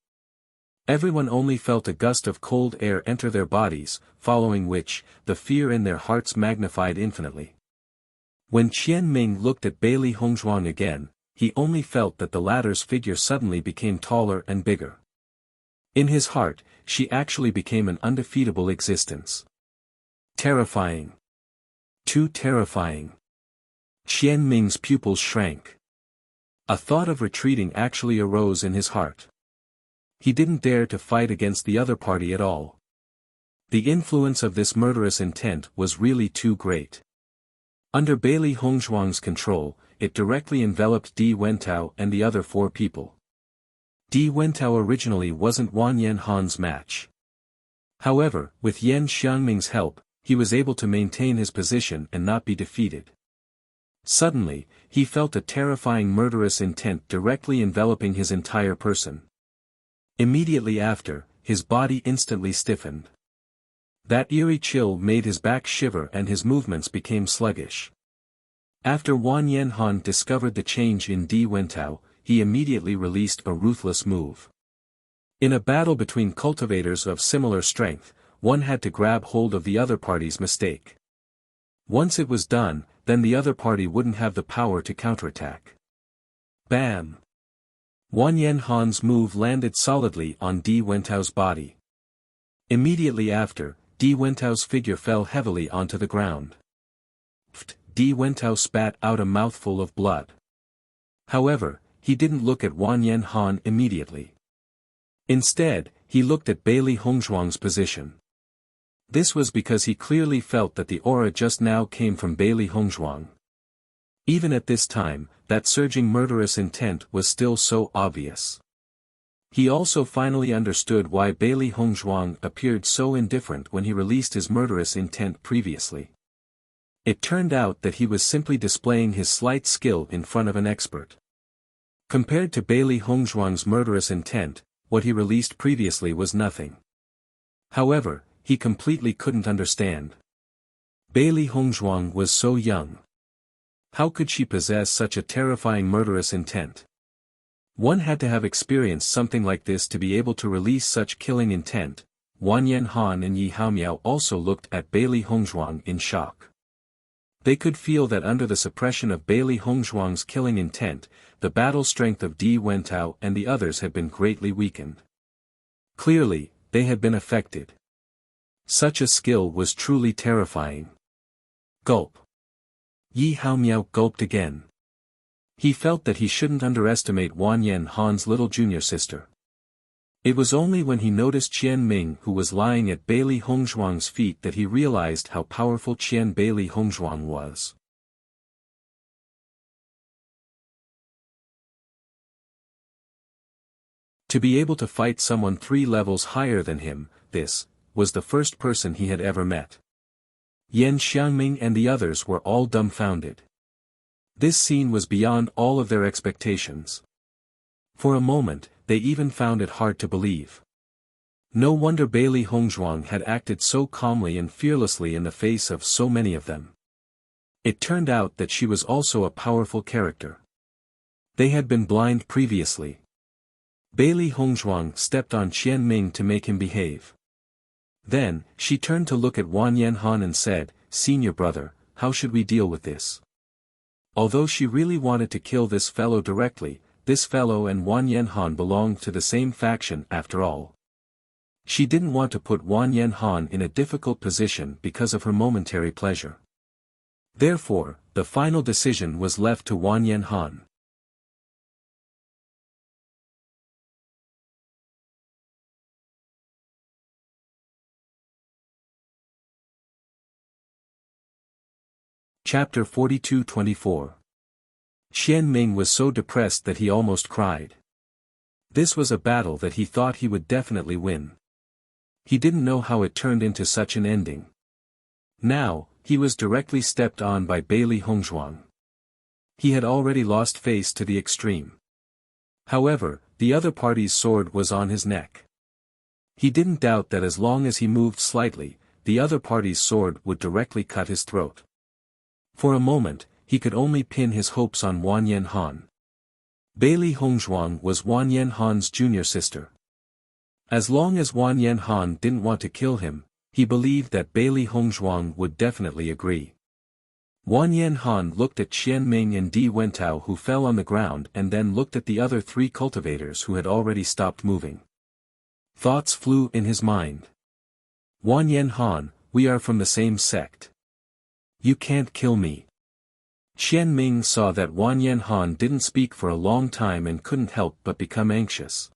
Everyone only felt a gust of cold air enter their bodies, following which, the fear in their hearts magnified infinitely. When Qian Ming looked at Bailey Hongzhuang again, he only felt that the latter's figure suddenly became taller and bigger. In his heart, she actually became an undefeatable existence. Terrifying. Too terrifying. Qian Ming's pupils shrank. A thought of retreating actually arose in his heart. He didn't dare to fight against the other party at all. The influence of this murderous intent was really too great. Under Bailey Hongzhuang's control, it directly enveloped Di Wentao and the other 4 people. Di Wentao originally wasn't Wan Yanhan's match. However, with Yan Xiangming's help, he was able to maintain his position and not be defeated. Suddenly, he felt a terrifying murderous intent directly enveloping his entire person. Immediately after, his body instantly stiffened. That eerie chill made his back shiver and his movements became sluggish. After Wan Yanhan discovered the change in Di Wentao, he immediately released a ruthless move. In a battle between cultivators of similar strength, one had to grab hold of the other party's mistake. Once it was done, then the other party wouldn't have the power to counterattack. Bam! Wan Yanhan's move landed solidly on Di Wentao's body. Immediately after, Di Wentao's figure fell heavily onto the ground. Di Wentao spat out a mouthful of blood. However, he didn't look at Wan Yanhan immediately. Instead, he looked at Bailey Hongzhuang's position. This was because he clearly felt that the aura just now came from Bailey Hongzhuang. Even at this time, that surging murderous intent was still so obvious. He also finally understood why Bailey Hongzhuang appeared so indifferent when he released his murderous intent previously. It turned out that he was simply displaying his slight skill in front of an expert. Compared to Bailey Hongzhuang's murderous intent, what he released previously was nothing. However, he completely couldn't understand. Bailey Hongzhuang was so young. How could she possess such a terrifying murderous intent? One had to have experienced something like this to be able to release such killing intent, Wang Yanhan and Yi Haomiao also looked at Bailey Hongzhuang in shock. They could feel that under the suppression of Bailey Hongzhuang's killing intent, the battle strength of Di Wentao and the others had been greatly weakened. Clearly, they had been affected. Such a skill was truly terrifying. Gulp. Yi Haomiao gulped again. He felt that he shouldn't underestimate Wang Yanhan's little junior sister. It was only when he noticed Qian Ming who was lying at Bailey Hongzhuang's feet that he realized how powerful Bailey Hongzhuang was. To be able to fight someone 3 levels higher than him, this was the first person he had ever met. Yan Xiangming and the others were all dumbfounded. This scene was beyond all of their expectations. For a moment, they even found it hard to believe. No wonder Bailey Hongzhuang had acted so calmly and fearlessly in the face of so many of them. It turned out that she was also a powerful character. They had been blind previously. Bailey Hongzhuang stepped on Qian Ming to make him behave. Then, she turned to look at Wang Yanhan and said, "Senior brother, how should we deal with this?" Although she really wanted to kill this fellow directly, this fellow and Wang Yanhan belonged to the same faction after all. She didn't want to put Wang Yanhan in a difficult position because of her momentary pleasure. Therefore, the final decision was left to Wang Yanhan. Chapter 42-24. Qian Ming was so depressed that he almost cried. This was a battle that he thought he would definitely win. He didn't know how it turned into such an ending. Now, he was directly stepped on by Bailey Hongzhuang. He had already lost face to the extreme. However, the other party's sword was on his neck. He didn't doubt that as long as he moved slightly, the other party's sword would directly cut his throat. For a moment, he could only pin his hopes on Wang Yanhan. Bailey Hongzhuang was Wang Yanhan's junior sister. As long as Wang Yanhan didn't want to kill him, he believed that Bailey Hongzhuang would definitely agree. Wang Yanhan looked at Qian Ming and Di Wentao who fell on the ground and then looked at the other 3 cultivators who had already stopped moving. Thoughts flew in his mind. Wang Yanhan, we are from the same sect. You can't kill me. Qian Ming saw that Wang Yanhan didn't speak for a long time and couldn't help but become anxious.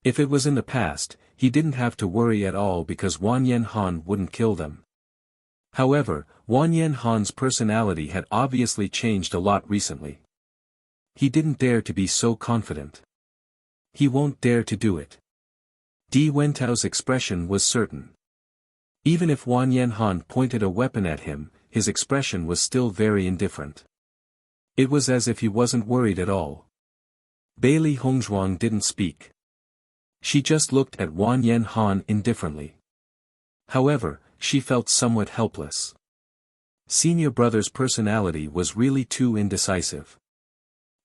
If it was in the past, he didn't have to worry at all because Wang Yanhan wouldn't kill them. However, Wang Yanhan's personality had obviously changed a lot recently. He didn't dare to be so confident. He won't dare to do it. Di Wentao's expression was certain. Even if Wang Yanhan pointed a weapon at him, his expression was still very indifferent. It was as if he wasn't worried at all. Bailey Hongzhuang didn't speak. She just looked at Wang Yanhan indifferently. However, she felt somewhat helpless. Senior brother's personality was really too indecisive.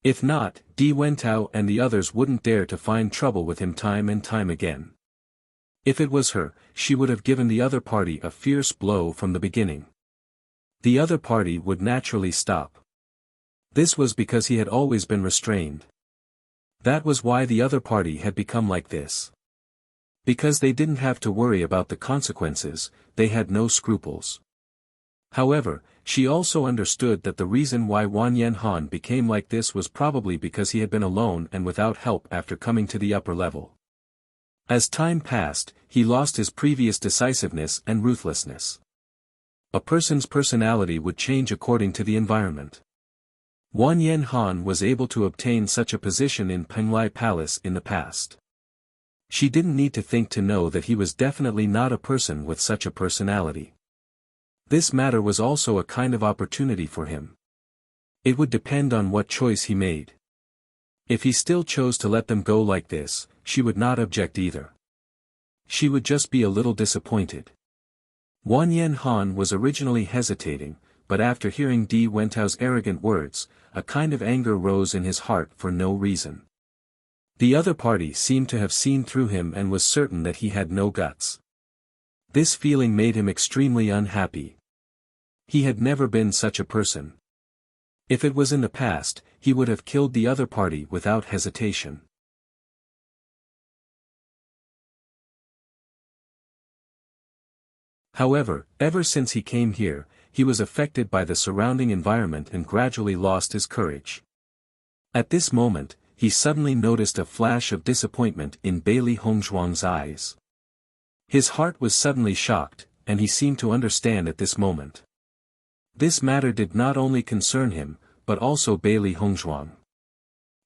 If not, Di Wentao and the others wouldn't dare to find trouble with him time and time again. If it was her, she would have given the other party a fierce blow from the beginning. The other party would naturally stop. This was because he had always been restrained. That was why the other party had become like this. Because they didn't have to worry about the consequences, they had no scruples. However, she also understood that the reason why Wang Yanhan became like this was probably because he had been alone and without help after coming to the upper level. As time passed, he lost his previous decisiveness and ruthlessness. A person's personality would change according to the environment. Wang Yanhan was able to obtain such a position in Penglai Palace in the past. She didn't need to think to know that he was definitely not a person with such a personality. This matter was also a kind of opportunity for him. It would depend on what choice he made. If he still chose to let them go like this, she would not object either. She would just be a little disappointed. Wang Yanhan was originally hesitating, but after hearing Di Wentao's arrogant words, a kind of anger rose in his heart for no reason. The other party seemed to have seen through him and was certain that he had no guts. This feeling made him extremely unhappy. He had never been such a person. If it was in the past, he would have killed the other party without hesitation. However, ever since he came here, he was affected by the surrounding environment and gradually lost his courage. At this moment, he suddenly noticed a flash of disappointment in Bailey Hongzhuang's eyes. His heart was suddenly shocked, and he seemed to understand at this moment. This matter did not only concern him, but also Bailey Hongzhuang.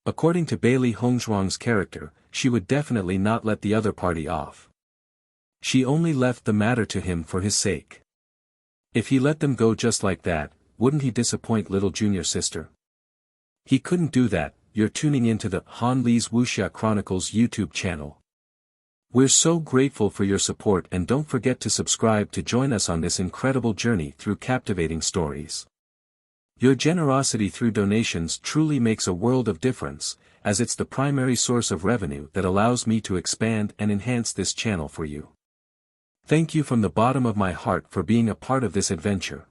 According to Bailey Hongzhuang's character, she would definitely not let the other party off. She only left the matter to him for his sake. If he let them go just like that, wouldn't he disappoint little junior sister? He couldn't do that. You're tuning into the Han Li's Wuxia Chronicles YouTube channel. We're so grateful for your support, and don't forget to subscribe to join us on this incredible journey through captivating stories. Your generosity through donations truly makes a world of difference, as it's the primary source of revenue that allows me to expand and enhance this channel for you. Thank you from the bottom of my heart for being a part of this adventure.